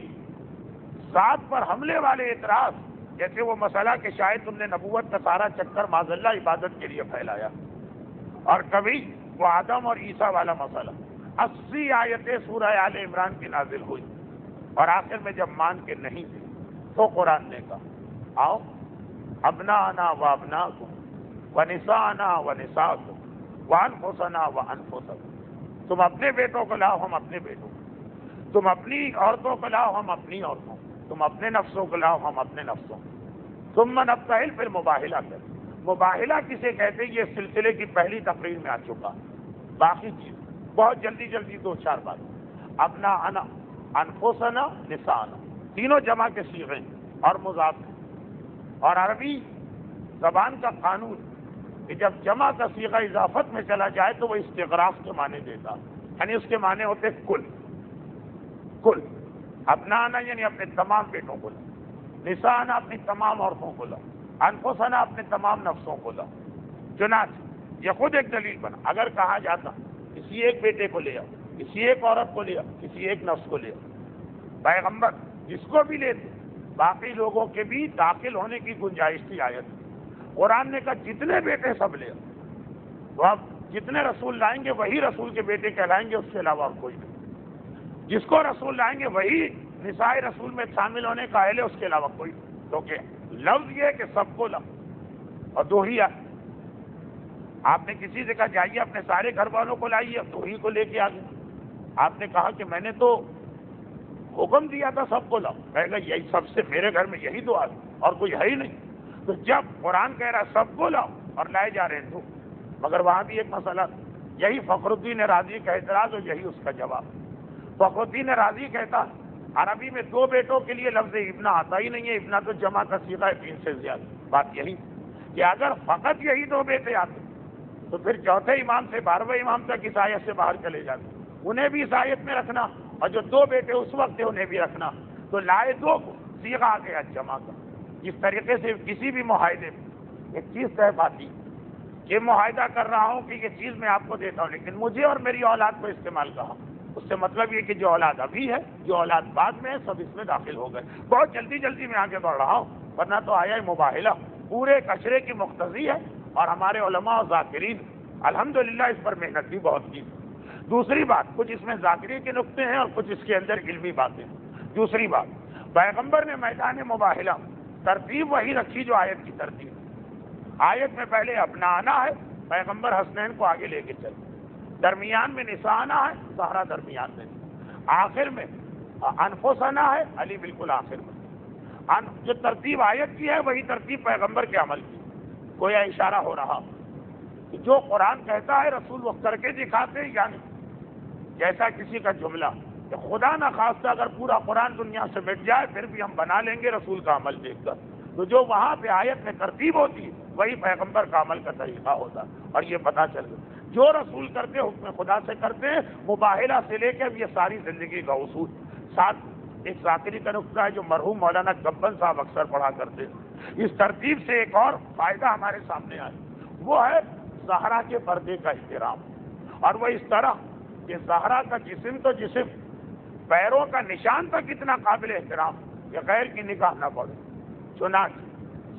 ذات پر حملے والے اعتراض جیسے وہ مسئلہ کہ شاید تم نے نبوت کا سارا چکر معاذ اللہ عبادت کے لیے پھیلایا، اور کبھی وہ آدم اور عیسیٰ والا مسئلہ۔ 80 آیتیں سورہ آل عمران کی نازل ہوئی، اور آخر میں جب مان کے نہیں تھے تو قرآن نے کہا آؤ ابناءنا و ابناکم ونساءنا و نساءکم وانفسنا و انفسکم، تم اپنے بیٹوں کو لاؤ ہم اپنے بیٹوں کو، تم اپنی عورتوں کو لاؤ ہم اپنی عورتوں کو، تم اپنے نفسوں کو لاؤ ہم اپنے نفسوں کو، ثم نبتہل، پھر مباہلہ کریں۔ مباہلہ کسے کہتے ہیں یہ سلسلے کی پہلی تقریر میں آ چکا، باقی چیز بہت جلدی جلدی 2-4 بات۔ اپنا انا، انفسنا، نساءنا، تینوں جمع کے صیغے اور مضاف، اور عربی زبان کا قانون کہ جب جمع کا صیغہ اضافت میں چلا جائے تو وہ استغراق کے معنی دیتا، یعنی اس کے معنی ہوتے کل، کل۔ اپنا آنا یعنی اپنے تمام بیٹوں کو لاؤ، نساءنا اپنی تمام عورتوں کو لاؤ، انفسنا اپنے تمام نفسوں کو لاؤ۔ چنانچہ یہ خود ایک دلیل بنا، اگر کہا جاتا کسی ایک بیٹے کو لے آؤ، کسی ایک عورت کو لے آؤ، کسی ایک نفس کو لے آؤ، پیغمبر جس کو بھی لیتے باقی لوگوں کے بھی داخل ہونے کی گنجائش تھی آیت۔ قرآن نے کہا جتنے بیٹے سب لے آؤ، تو اب جتنے رسول لائیں گے وہی رسول کے بیٹے کہلائیں گے، اس کے علاوہ کوئی نہیں۔ جس کو رسول لائیں گے وہی نساء رسول میں شامل ہونے کا اہل ہے، اس کے علاوہ کوئی نہیں۔ کیونکہ لفظ یہ ہے کہ سب کو لاؤ، اور 2 ہی آئے۔ آپ نے کسی سے کہا جائیے اپنے سارے گھر والوں کو لائیے، 2 ہی کو لے کے آ گئے۔ آپ نے کہا کہ میں نے تو حکم دیا تھا سب کو لاؤ، کہے گا یہی سب سے میرے گھر میں یہی 2 آدمی اور کوئی ہے ہی نہیں۔ تو جب قرآن کہہ رہا سب کو لاؤ اور لائے جا رہے ہیں تو، مگر وہاں بھی ایک مسئلہ، یہی فخر الدین رازی کا اعتراض اور یہی اس کا جواب۔ فخر الدین رازی کہتا عربی میں 2 بیٹوں کے لیے لفظ ابنا آتا ہی نہیں ہے، ابنا تو جمع کا صیغہ ہے 3 سے زیادہ۔ بات یہی کہ اگر فقط یہی 2 بیٹے آتے تو پھر چوتھے امام سے 12ویں امام تک اس آیت سے باہر چلے جاتے، انہیں بھی اس آیت میں رکھنا، اور جو 2 بیٹے اس وقت تھے انہیں بھی رکھنا، تو لائے 2 کو، صیغہ آ گیا جمع کا۔ جس طریقے سے کسی بھی معاہدے میں ایک چیز طے پاتی، یہ معاہدہ کر رہا ہوں کہ یہ چیز میں آپ کو دیتا ہوں لیکن مجھے اور میری اولاد کو استعمال کہا، اس سے مطلب یہ کہ جو اولاد ابھی ہے، جو اولاد بعد میں ہے، سب اس میں داخل ہو گئے۔ بہت جلدی جلدی میں آگے بڑھ رہا ہوں، ورنہ تو آیا مباہلہ پورے کچرے کی مقتضی ہے، اور ہمارے علماء اور ذاکرین الحمدللہ اس پر محنت بھی بہت کی۔ دوسری بات، کچھ اس میں ذاکری کے نقطے ہیں اور کچھ اس کے اندر علمی باتیں۔ دوسری بات، پیغمبر نے میدان مباہلہ ترتیب وہی رکھی جو آیت کی ترتیب۔ آیت میں پہلے اپنا آنا ہے، پیغمبر حسنین کو آگے لے کے چلے، درمیان میں نساء آنا ہے، زہرا درمیان میں، آخر میں انفسنا ہے، علی بالکل آخر میں۔ جو ترتیب آیت کی ہے وہی ترتیب پیغمبر کے عمل کی۔ گویا اشارہ ہو رہا کہ جو قرآن کہتا ہے رسول وہ کر کے دکھاتے ہیں، یعنی جیسا کسی کا جملہ کہ خدا نہ خواستہ اگر پورا قرآن دنیا سے مٹ جائے پھر بھی ہم بنا لیں گے رسول کا عمل دیکھ کر، تو جو وہاں پہ آیت میں ترتیب ہوتی ہے وہی پیغمبر کا عمل کا طریقہ ہوتا، اور یہ پتہ چل گیا جو رسول کرتے حکم خدا سے کرتے ہیں، مباہلہ سے لے کے اب یہ ساری زندگی کا اصول۔ ساتھ ایک ذاکری کا نقطہ ہے جو مرحوم مولانا گبن صاحب اکثر پڑھا کرتے ہیں، اس ترتیب سے ایک اور فائدہ ہمارے سامنے آئے، وہ ہے زہرا کے پردے کا احترام، اور وہ اس طرح کہ زہرا کا جسم تو جسم، پیروں کا نشان تک اتنا قابل احترام کہ غیر کی نگاہ نہ پڑے۔ چنانچہ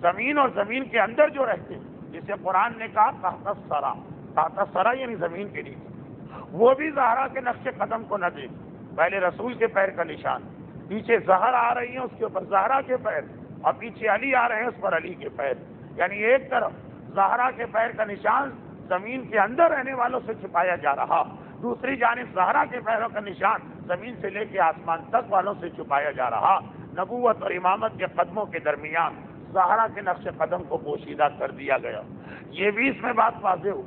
زمین اور زمین کے اندر جو رہتے ہیں، جسے قرآن نے کہا تحت الثری، تحت الثری یعنی زمین کے نیچے، وہ بھی زہرا کے نقش قدم کو نہ دیکھ، پہلے رسول کے پیر کا نشان، پیچھے زہر آ رہی ہیں اس کے اوپر زہرا کے پیر، اور پیچھے علی آ رہے ہیں اس پر علی کے پیر، یعنی ایک طرف زہرا کے پیر کا نشان زمین کے اندر رہنے والوں سے چھپایا جا رہا، دوسری جانب زہرا کے پیروں کا نشان زمین سے لے کے آسمان تک والوں سے چھپایا جا رہا۔ نبوت اور امامت کے قدموں کے درمیان زہرا کے نقش قدم کو پوشیدہ کر دیا گیا۔ یہ بھی اس میں بات واضح ہو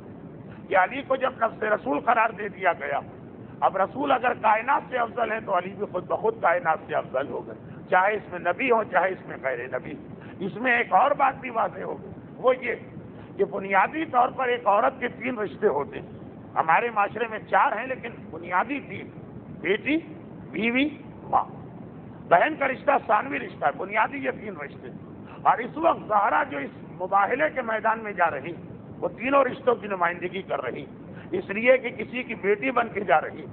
کہ علی کو جب نفس رسول قرار دے دیا گیا، اب رسول اگر کائنات سے افضل ہے تو علی بھی خود بخود کائنات سے افضل ہو گئے، چاہے اس میں نبی ہو چاہے اس میں غیر نبی۔ اس میں ایک اور بات بھی واضح ہو گئی، وہ یہ کہ بنیادی طور پر ایک عورت کے 3 رشتے ہوتے ہیں۔ ہمارے معاشرے میں 4 ہیں لیکن بنیادی 3: بیٹی، بیوی، ماں۔ بہن کا رشتہ ثانوی رشتہ ہے، بنیادی یہ 3 رشتے۔ اور اس وقت زہرا جو اس مباہلے کے میدان میں جا رہی، وہ تینوں رشتوں کی نمائندگی کر رہی، اس لیے کہ کسی کی بیٹی بن کے جا رہی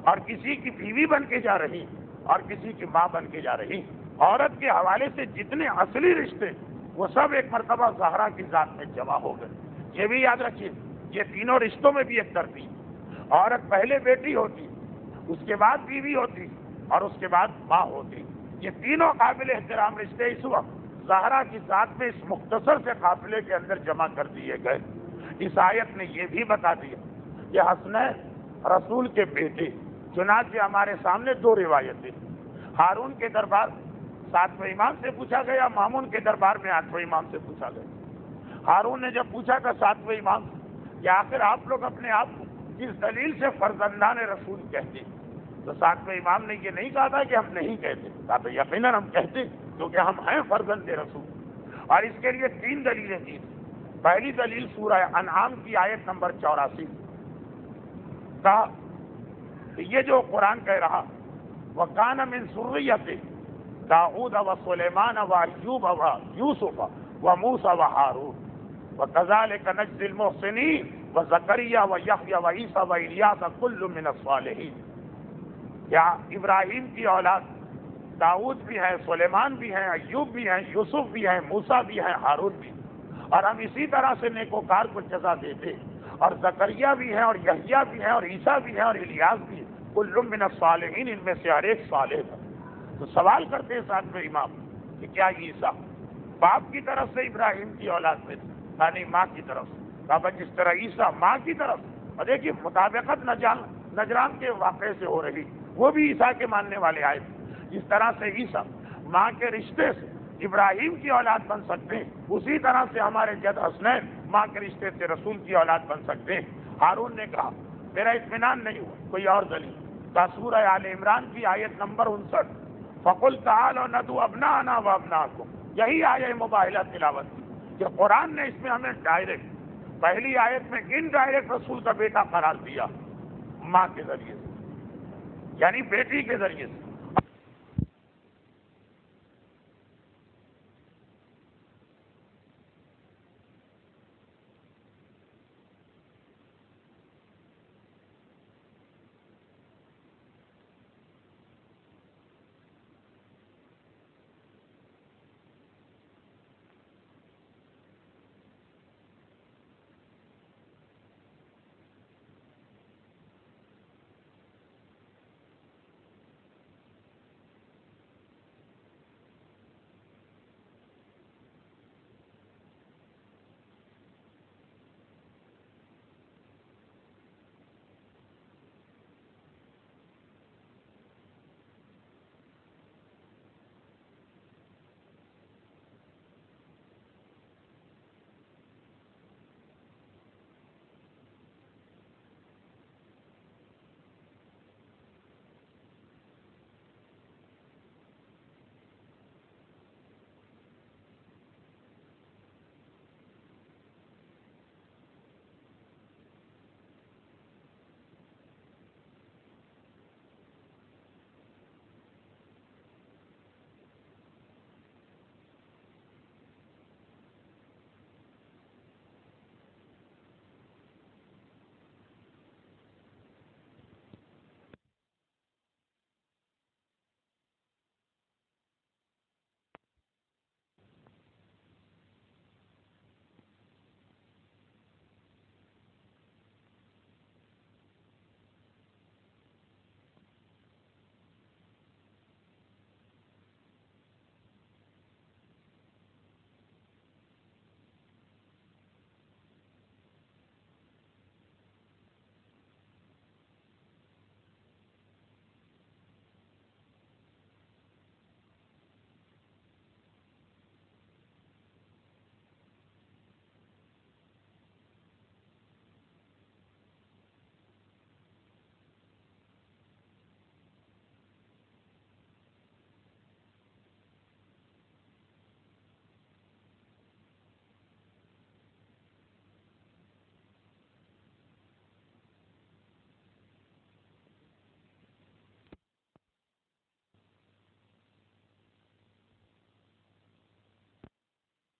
اور کسی کی بیوی بن کے جا رہی اور کسی کی ماں بن کے جا رہی۔ عورت کے حوالے سے جتنے اصلی رشتے وہ سب ایک مرتبہ زہرا کی ذات میں جمع ہو گئے۔ یہ بھی یاد رکھیے، یہ تینوں رشتوں میں بھی ایک ترتیب، عورت پہلے بیٹی ہوتی، اس کے بعد بیوی ہوتی اور اس کے بعد ماں ہوتی۔ یہ تینوں قابل احترام رشتے اس وقت زہرا کی ذات میں اس مختصر سے قافلے کے اندر جمع کر دیے گئے۔ اس آیت نے یہ بھی بتا دیا کہ حسنین رسول کے بیٹے، چنانچہ ہمارے سامنے 2 روایتیں، ہارون کے دربار 7ویں امام سے پوچھا گیا، مامون کے دربار میں 8ویں امام سے پوچھا گیا۔ ہارون نے جب پوچھا تھا 7ویں امام سے کہ آخر آپ لوگ اپنے آپ کو کس دلیل سے فرزندان رسول کہتے، تو 7ویں امام نے یہ نہیں کہا تھا کہ ہم نہیں کہتے، کہا تھا یقیناً ہم کہتے کیونکہ ہم ہیں فرزند رسول۔ اور اس کے لیے 3 دلیلیں دی۔ پہلی دلیل سورہ انعام کی آیت نمبر 84 کا، یہ جو قرآن کہہ رہا وَكَانَ مِن ذُرِّيَّتِ داؤد وسلیمان وأیوب ویوسف وموسیٰ وہارون وَكَذَلِكَ نَجْزِي الْمُحْسِنِينَ وزکریا ویحییٰ وعیسیٰ والیاس کل من الصالحین۔ کیا ابراہیم کی اولاد داؤد بھی ہیں، سلیمان بھی ہیں، ایوب بھی ہیں، یوسف بھی ہیں، موسیٰ بھی ہیں، ہارون بھی ہیں، اور ہم اسی طرح سے نیکوکار کو جزا دیتے، اور زکریا بھی ہیں اور یحییٰ بھی ہیں اور عیسیٰ بھی ہیں اور الیاس بھی ہیں، کل من الصالحین، ان میں سے ہر ایک صالح ہے۔ تو سوال کرتے ہیں 7ویں امام کہ کیا عیسیٰ باپ کی طرف سے ابراہیم کی اولاد میں تھے؟ یعنی ماں کی طرف سے؟ کہا جس طرح عیسیٰ ماں کی طرف، اور دیکھیے مطابقت نجران کے واقعے سے ہو رہی، وہ بھی عیسیٰ کے ماننے والے آئے تھے۔ جس طرح سے عیسیٰ ماں کے رشتے سے ابراہیم کی اولاد بن سکتے ہیں، اسی طرح سے ہمارے جد حسنین ماں کے رشتے سے رسول کی اولاد بن سکتے ہیں۔ ہارون نے کہا میرا اطمینان نہیں ہوا، کوئی اور دلیل؟ کا سورہ آل عمران کی آیت نمبر 59 فَقُلْ تَعَالَوْا نَدْعُوا أَبْنَاءَنَا وَأَبْنَاءَكُمْ، یہی آیہ مباہلہ تلاوت کی کہ قرآن نے اس میں ہمیں ڈائریکٹ، پہلی آیت میں انڈائریکٹ رسول کا بیٹا قرار دیا ماں کے ذریعے سے، یعنی بیٹی کے ذریعے سے۔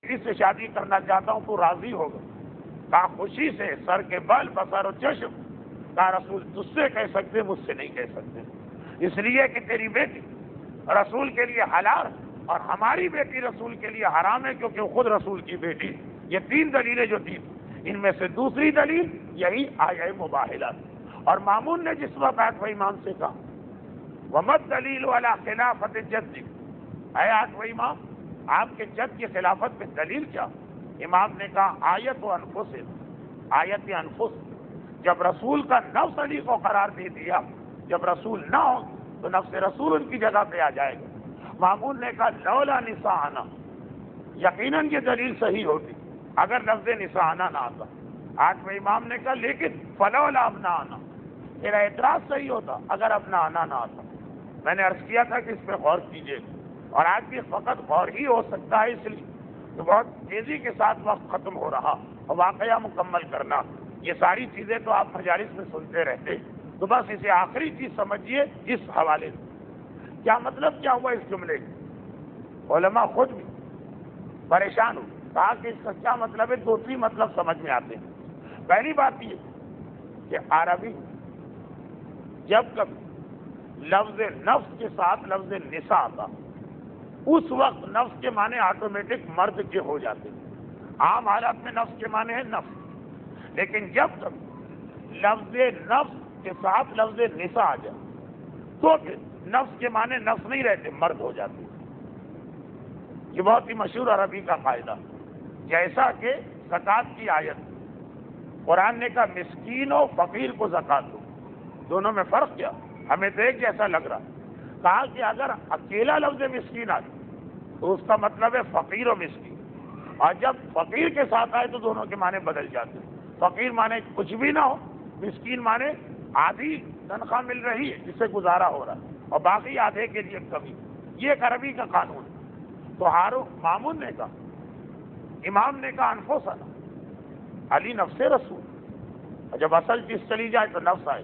اس سے شادی کرنا چاہتا ہوں، تو راضی ہوگا؟ کہا خوشی سے، سر کے بل بسر و چشم۔ کہا رسول تجھ سے کہہ سکتے، مجھ سے نہیں کہہ سکتے، اس لیے کہ تیری بیٹی رسول کے لیے حلال اور ہماری بیٹی رسول کے لیے حرام ہے، کیونکہ وہ خود رسول کی بیٹی۔ یہ 3 دلیلیں جو تھی، ان میں سے دوسری دلیل یہی آیہ مباہلہ تھی۔ اور مامون نے جس وقت آٹھویں امام سے کہا وَمَا الدَّلِيلُ عَلَى خِلَافَةِ الْجَدِّ، اے آٹھویں امام آپ کے جد کی خلافت میں دلیل کیا؟ امام نے کہا آیت و انفس، آیت انفس، جب رسول کا نفس علی کو قرار دے دیا، جب رسول نہ ہو تو نفس رسول ان کی جگہ پہ آ جائے گا۔ مامون نے کہا لولا نساءنا، یقیناً یہ دلیل صحیح ہوتی اگر لفظ نساءنا نہ آتا۔ آٹھویں امام نے کہا لیکن فلولا ابناءنا، میرا اعتراض صحیح ہوتا اگر ابناءنا نہ آتا۔ میں نے عرض کیا تھا کہ اس پہ غور کیجیے، اور آج بھی فقط غور ہی ہو سکتا ہے، اس لیے تو بہت تیزی کے ساتھ وقت ختم ہو رہا اور واقعہ مکمل کرنا، یہ ساری چیزیں تو آپ مجالس میں سنتے رہتے، تو بس اسے آخری چیز سمجھیے اس حوالے سے۔ کیا مطلب کیا ہوا اس جملے کا؟ علماء خود بھی پریشان ہوئے، کہا کہ اس کا کیا مطلب ہے؟ 2-3 مطلب سمجھ میں آتے ہیں۔ پہلی بات یہ کہ عربی جب کبھی لفظ نفس کے ساتھ لفظ نساء آتا، اس وقت نفس کے معنی آٹومیٹک مرد کے ہو جاتے ہیں۔ عام حالات میں نفس کے معنی ہے نفس، لیکن جب تک لفظ نفس کے ساتھ لفظ نساء آ جائے تو پھر نفس کے معنی نفس نہیں رہتے، مرد ہو جاتے ہیں۔ یہ بہت ہی مشہور عربی کا قاعدہ، جیسا کہ زکوٰۃ کی آیت قرآن نے کہا مسکین و فقیر کو زکوٰۃ دو، دونوں میں فرق کیا؟ ہمیں تو ایک جیسا لگ رہا، کہا کہ اگر اکیلا لفظ مسکین آئے تو اس کا مطلب ہے فقیر و مسکین، اور جب فقیر کے ساتھ آئے تو دونوں کے معنی بدل جاتے ہیں۔ فقیر معنی کچھ بھی نہ ہو، مسکین معنی آدھی تنخواہ مل رہی ہے جس سے گزارا ہو رہا ہے اور باقی آدھے کے لیے کمی، یہ ایک عربی کا قانون ہے۔ تو مامون نے کہا، امام نے کہا انفسنا، علی نفس رسول، اور جب اصل چیز چلی جائے تو نفس آئے۔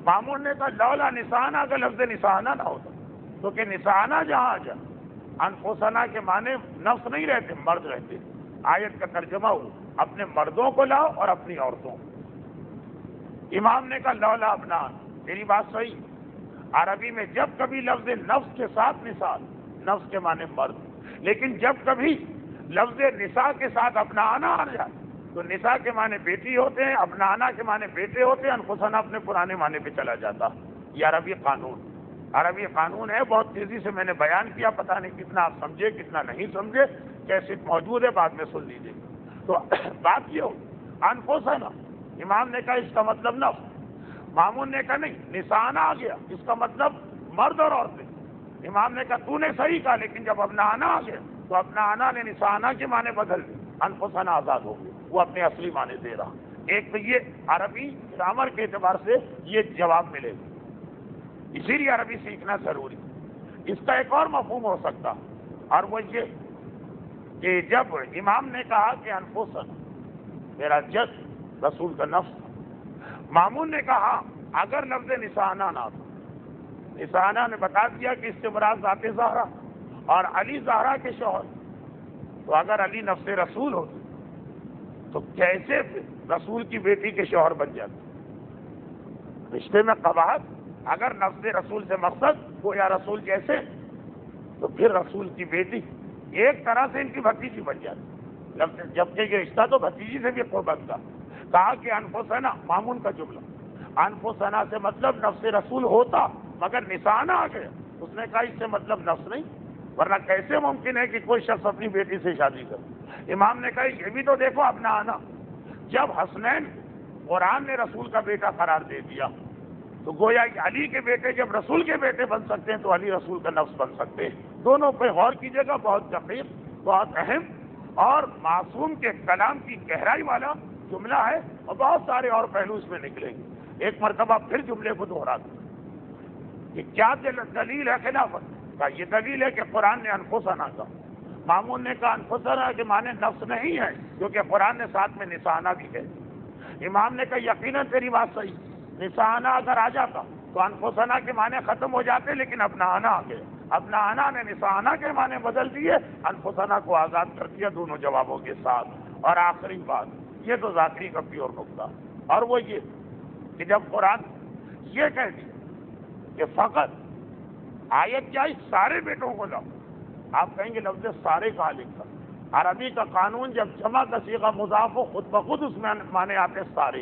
مامون نے کہا لولا نسانا، اگر لفظ نسانا نہ ہوتا، تو کہ نسانا جہاں آ جائے، انفسنا کے معنی نفس نہیں رہتے، مرد رہتے۔ آیت کا ترجمہ ہو اپنے مردوں کو لاؤ اور اپنی عورتوں کو۔ امام نے کہا لولا ابنان، میری بات صحیح، عربی میں جب کبھی لفظ نفس کے ساتھ نساء، نفس کے معنی مرد، لیکن جب کبھی لفظ نساء کے ساتھ ابنانا آ جائے تو نساء کے معنی بیٹی ہوتے ہیں، ابنانا کے معنی بیٹے ہوتے ہیں، انفسنا اپنے پرانے معنی پہ چلا جاتا۔ یہ عربی قانون ہے، بہت تیزی سے میں نے بیان کیا، پتہ نہیں کتنا آپ سمجھے کتنا نہیں سمجھے، کیسے موجود ہے بعد میں سن لیجیے۔ تو بات یہ ہو انفسنا، امام نے کہا اس کا مطلب نفس، مامون نے کہا نہیں نسانا آ گیا، اس کا مطلب مرد اور عورتیں۔ امام نے کہا تو نے صحیح کہا، لیکن جب ابنانا آ گیا تو ابنانا نے نسانا کے معنی بدل دی، انفسنا آزاد ہو گئی، وہ اپنے اصلی معنی دے رہا۔ ایک تو یہ عربی گرامر کے اعتبار سے یہ جواب ملے گا، اسی لیے عربی سیکھنا ضروری۔ اس کا ایک اور مفہوم ہو سکتا، اور وہ یہ کہ جب امام نے کہا کہ انفسنا میرا جد رسول کا نفس، مامون نے کہا اگر لفظ نسانا نہ تھا، نسانا نے بتا دیا کہ اس سے مراد ذات زہرا اور علی زہرا کے شوہر، تو اگر علی نفس رسول ہوتے تو کیسے رسول کی بیٹی کے شوہر بن جاتے؟ رشتے میں قباحت، اگر نفس رسول سے مقصد وہ یا رسول جیسے، تو پھر رسول کی بیٹی ایک طرح سے ان کی بھتیجی بن جاتی، جبکہ یہ رشتہ تو بھتیجی سے بھی قربت کا۔ کہا کہ انفسنا، مامون کا جملہ، انفسنا سے مطلب نفس رسول ہوتا، مگر نسانا آ گیا، اس نے کہا اس سے مطلب نفس نہیں، ورنہ کیسے ممکن ہے کہ کوئی شخص اپنی بیٹی سے شادی کرے؟ امام نے کہا یہ بھی تو دیکھو اپنا آنا، جب حسنین قرآن نے رسول کا بیٹا قرار دے دیا تو گویا کہ علی کے بیٹے جب رسول کے بیٹے بن سکتے ہیں تو علی رسول کا نفس بن سکتے ہیں۔ دونوں پہ غور کیجیے گا، بہت دقیق، بہت اہم اور معصوم کے کلام کی گہرائی والا جملہ ہے، اور بہت سارے اور پہلو اس میں نکلیں گے۔ ایک مرتبہ پھر جملے کو دوہرا دیں کہ کیا دلیل ہے خلافت کا؟ یہ دلیل ہے کہ قرآن نے انفسنا کہا، مامون نے کہا انفسنا کے معنی نفس نہیں ہے، کیونکہ قرآن نے ساتھ میں نسانا بھی ہے۔ امام نے کہا یقیناً تیری بات صحیح، نسانا اگر آ جاتا تو انفسنا کے معنی ختم ہو جاتے، لیکن ابنانا آ گئے، ابنانا نے نسانا کے معنی بدل دیے، انفسنا کو آزاد کر دیا دونوں جوابوں کے ساتھ۔ اور آخری بات، یہ تو ذاکری کا پیور نقطہ، اور وہ یہ کہ جب قرآن یہ کہہ دیا کہ فقط آیت کیا اس سارے بیٹوں کو لاؤ، آپ کہیں گے لفظ سارے کہاں لکھا؟ عربی کا قانون جب جمع کا صیغہ مضاف ہو خود بخود اس میں معنی آتے سارے۔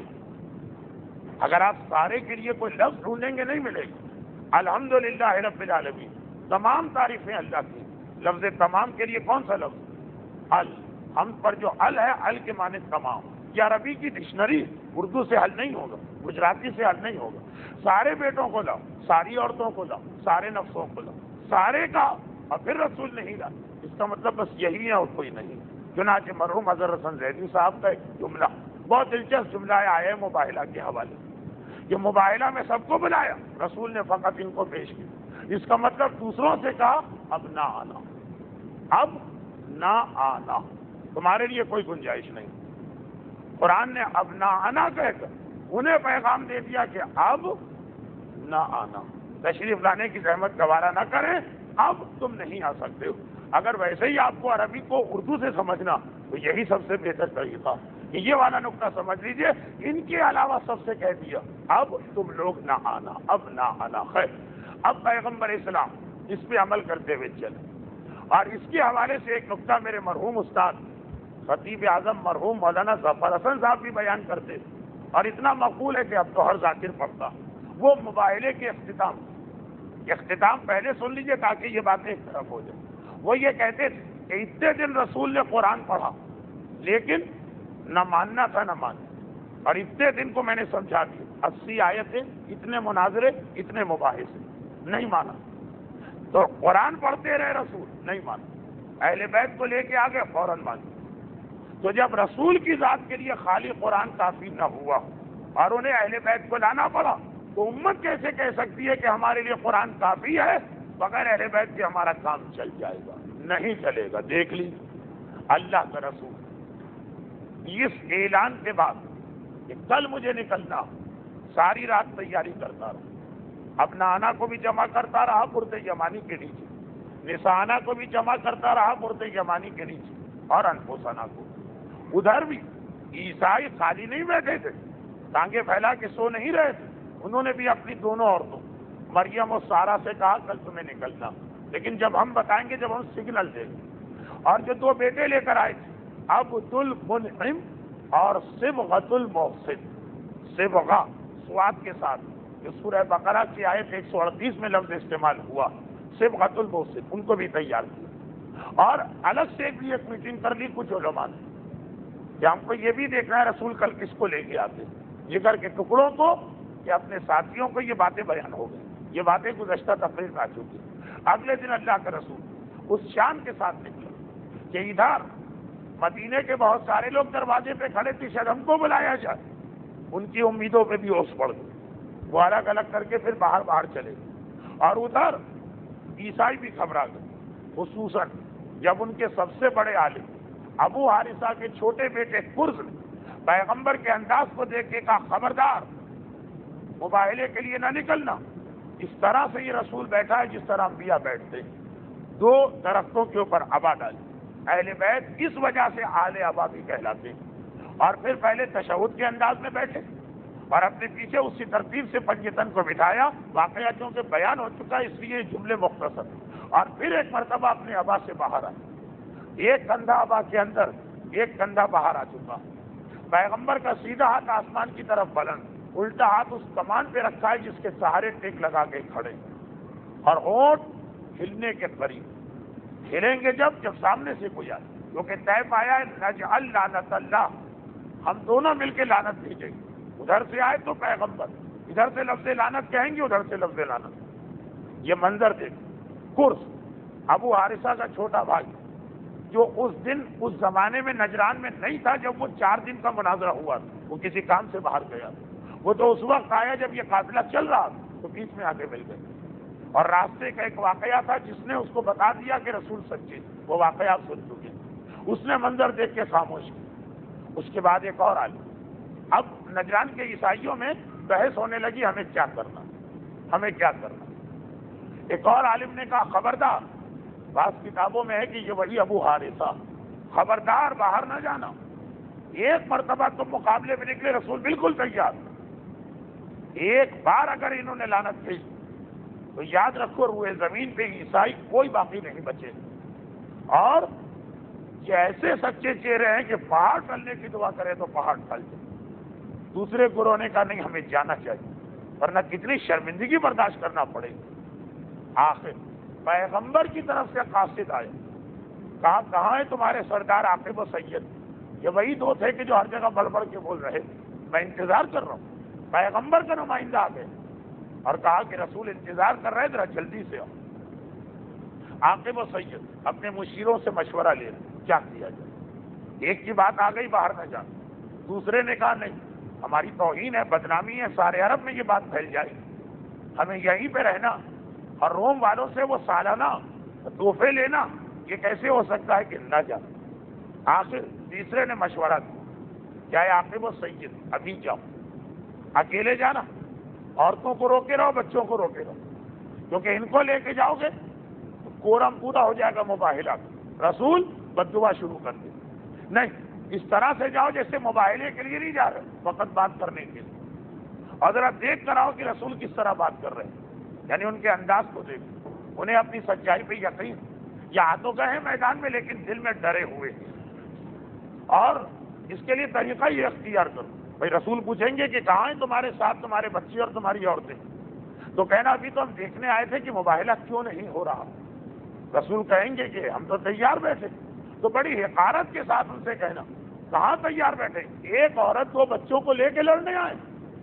اگر آپ سارے کے لیے کوئی لفظ ڈھونڈیں گے نہیں ملے گا۔ الحمدللہ رب العالمین، تمام تعریفیں اللہ کی۔ لفظ تمام کے لیے کون سا لفظ؟ ال۔ ہم پر جو ال ہے، ال کے معنی تمام۔ یہ عربی کی ڈکشنری، اردو سے حل نہیں ہوگا، گجراتی سے حل نہیں ہوگا۔ سارے بیٹوں کو لاؤ، ساری عورتوں کو لاؤ، سارے نفسوں کو لاؤ، سارے کا، اور پھر رسول نہیں لا، اس کا مطلب بس یہی ہے اور کوئی نہیں۔ چنانچہ مرحوم اظہر حسن زیدی صاحب کا ایک جملہ، بہت دلچسپ جملہ ہے، آئے مباہلہ کے حوالے سے، کہ مباہلہ میں سب کو بلایا، رسول نے فقط ان کو پیش کیا۔ اس کا مطلب دوسروں سے کہا اب نہ آنا، اب نہ آنا، تمہارے لیے کوئی گنجائش نہیں۔ قرآن نے اب نہ آنا کہہ کر انہیں پیغام دے دیا کہ اب نہ آنا، تشریف لانے کی زحمت گوارا نہ کریں، اب تم نہیں آ سکتے ہو۔ اگر ویسے ہی آپ کو عربی کو اردو سے سمجھنا تو یہی سب سے بہتر طریقہ کہ یہ والا نقطہ سمجھ لیجئے، ان کے علاوہ سب سے کہہ دیا اب تم لوگ نہ آنا، اب نہ آنا۔ خیر، اب پیغمبر اسلام اس پہ عمل کرتے ہوئے چلے، اور اس کے حوالے سے ایک نقطہ میرے مرحوم استاد خطیب اعظم مرحوم مولانا ظفر حسن صاحب بھی بیان کرتے، اور اتنا مقبول ہے کہ اب تو ہر ذاکر پڑھتا۔ وہ مباہلے کے اختتام پہلے سن لیجئے تاکہ یہ باتیں ایک طرف ہو جائیں۔ وہ یہ کہتے تھے کہ اتنے دن رسول نے قرآن پڑھا لیکن نہ ماننا تھا نہ ماننا، اور اتنے دن کو میں نے سمجھا دیا، 80 آیتیں، اتنے مناظرے، اتنے مباحثے، نہیں مانا۔ تو قرآن پڑھتے رہے رسول، نہیں مانا، اہل بیت کو لے کے آگے فوراً مانا۔ تو جب رسول کی ذات کے لیے خالی قرآن کافی نہ ہوا اور انہیں اہل بیت کو لانا پڑا، تو امت کیسے کہہ سکتی ہے کہ ہمارے لیے قرآن کافی ہے، بغیر اہل بیت کے ہمارا کام چل جائے گا؟ نہیں چلے گا۔ دیکھ لیجیے اللہ کا رسول اس اعلان کے بعد کہ کل مجھے نکلنا، ساری رات تیاری کرتا رہا، اپنا آنا کو بھی جمع کرتا رہا برد یمانی کے نیچے، نسانا کو بھی جمع کرتا رہا برد یمانی کے نیچے، اور انفسنا کو۔ ادھر بھی عیسائی خالی نہیں بیٹھے تھے، ٹانگیں پھیلا کے سو نہیں رہے تھے، انہوں نے بھی اپنی دونوں عورتوں مریم اور سارا سے کہا کل تمہیں نکلنا، لیکن جب ہم بتائیں گے، جب ہم سگنل دیں گے۔ اور جو 2 بیٹے لے کر آئے تھے، عبد المنعم اور صبغۃ المحسن، صبغہ سواد کے ساتھ، جو سورہ بقرہ کی آیت 138 میں لفظ استعمال ہوا، صبغۃ المحسن، ان کو بھی تیار کیا۔ اور الگ سے بھی ایک میٹنگ کر لی کچھ علماء نے کہ ہم کو یہ بھی دیکھنا ہے رسول کل کس کو لے کے آتے، جگر کے ٹکڑوں کو کہ اپنے ساتھیوں کو۔ یہ باتیں بیان ہو گئی، یہ باتیں گزشتہ تقریر میں آ چکی۔ اگلے دن اللہ کا رسول اس شان کے ساتھ نکلا کہ ادھر مدینے کے بہت سارے لوگ دروازے پہ کھڑے تھے، شاید ہم کو بلایا جائے، ان کی امیدوں پہ بھی اوس پڑ گئی، وہ الگ الگ کر کے پھر باہر چلے گئے۔ اور ادھر عیسائی بھی گھبرا گئے، خصوصاً جب ان کے سب سے بڑے عالم ابو حارثہ کے چھوٹے بیٹے قرظ نے پیغمبر کے انداز کو دیکھ کے کہا خبردار، مباہلے کے لیے نہ نکلنا، اس طرح سے یہ رسول بیٹھا ہے جس طرح انبیاء بیٹھتے ہیں، 2 درختوں کے اوپر ابا ڈالی۔ اہل بیت اس وجہ سے آل ابا بھی کہلاتے ہیں۔ اور پھر پہلے تشہد کے انداز میں بیٹھے اور اپنے پیچھے اسی ترتیب سے پنجتن کو بٹھایا، واقعہ چونکہ بیان ہو چکا اس لیے جملے مختصر، اور پھر ایک مرتبہ اپنے ابا سے باہر آئے، ایک کندھا ابا کے اندر، ایک کندھا باہر آ چکا، پیغمبر کا سیدھا ہاتھ آسمان کی طرف بلند، الٹا ہاتھ اس کمان پہ رکھا ہے جس کے سہارے ٹیک لگا کے کھڑے، اور ہونٹ ہلنے کے قریب، ہلیں گے جب سامنے سے کوئی آئے، کیونکہ طے پایا ہے نجعل لعنت اللہ، ہم دونوں مل کے لعنت بھیجیں گے، ادھر سے آئے تو پیغمبر، ادھر سے لفظ لعنت کہیں گے، ادھر سے لفظ لعنت۔ یہ منظر دیکھ، قرظ ابو حارثہ کا چھوٹا بھائی، جو اس دن اس زمانے میں نجران میں نہیں تھا جب وہ 4 دن کا مناظرہ ہوا تھا، وہ کسی کام سے باہر گیا، وہ تو اس وقت آیا جب یہ قافلہ چل رہا تو بیچ میں آگے مل گئے، اور راستے کا ایک واقعہ تھا جس نے اس کو بتا دیا کہ رسول سچے، وہ واقعہ آپ سن چکے، اس نے منظر دیکھ کے خاموش کیا۔ اس کے بعد ایک اور عالم، اب نجران کے عیسائیوں میں بحث ہونے لگی ہمیں کیا کرنا، ہمیں کیا کرنا۔ ایک اور عالم نے کہا خبردار، بعض کتابوں میں ہے کہ یہ وہی ابو حارثہ، خبردار باہر نہ جانا، ایک مرتبہ تم مقابلے میں نکلے رسول بالکل تیار، ایک بار اگر انہوں نے لعنت کی تو یاد رکھو روئے زمین پہ عیسائی کوئی باقی نہیں بچے، اور یہ ایسے سچے چہرے ہیں کہ پہاڑ ٹلنے کی دعا کرے تو پہاڑ ٹل جائے۔ دوسرے گروہ نے کہا نہیں ہمیں جانا چاہیے، ورنہ کتنی شرمندگی برداشت کرنا پڑے گی۔ آخر پیغمبر کی طرف سے قاصد آئے، کہا کہاں ہے تمہارے سردار عاقب و سید؟ یہ وہی دو تھے کہ جو ہر جگہ بڑھ بڑھ کے بول رہے، میں انتظار کر رہا ہوں۔ پیغمبر کا نمائندہ آ گئے اور کہا کہ رسول انتظار کر رہے ذرا جلدی سے آؤ۔ عاقب و سید اپنے مشیروں سے مشورہ لے رہے کیا کیا جائے۔ ایک کی بات آ گئی باہر نہ جانا، دوسرے نے کہا نہیں ہماری توہین ہے، بدنامی ہے، سارے عرب میں یہ بات پھیل جائے، ہمیں یہیں پہ رہنا اور روم والوں سے وہ سالانہ تحفے لینا یہ کیسے ہو سکتا ہے کہ نہ جانا۔ آخر تیسرے نے مشورہ دیا، کیا ہے عاقب و سید ابھی جاؤ، اکیلے جانا، عورتوں کو روکے رہو، بچوں کو روکے رہو، کیونکہ ان کو لے کے جاؤ گے تو کورم پورا ہو جائے گا مباہلہ کا۔ رسول بد دعا شروع کر دے، نہیں اس طرح سے جاؤ جیسے مباہلے کے لیے نہیں جا رہے، فقط بات کرنے کے لیے، اور ذرا دیکھ کر آؤ کہ رسول کس طرح بات کر رہے ہیں، یعنی ان کے انداز کو دیکھ، انہیں اپنی سچائی پہ یقین، یہ آ تو گئے ہیں میدان میں لیکن دل میں ڈرے ہوئے ہیں، اور اس کے لیے طریقہ یہ اختیار کرو، بھائی رسول پوچھیں گے کہ کہاں ہیں تمہارے ساتھ تمہارے بچے اور تمہاری عورتیں، تو کہنا ابھی تو ہم دیکھنے آئے تھے کہ مباہلہ کیوں نہیں ہو رہا۔ رسول کہیں گے کہ ہم تو تیار بیٹھے، تو بڑی حقارت کے ساتھ ان سے کہنا کہاں تیار بیٹھے، ایک عورت دو بچوں کو لے کے لڑنے آئے،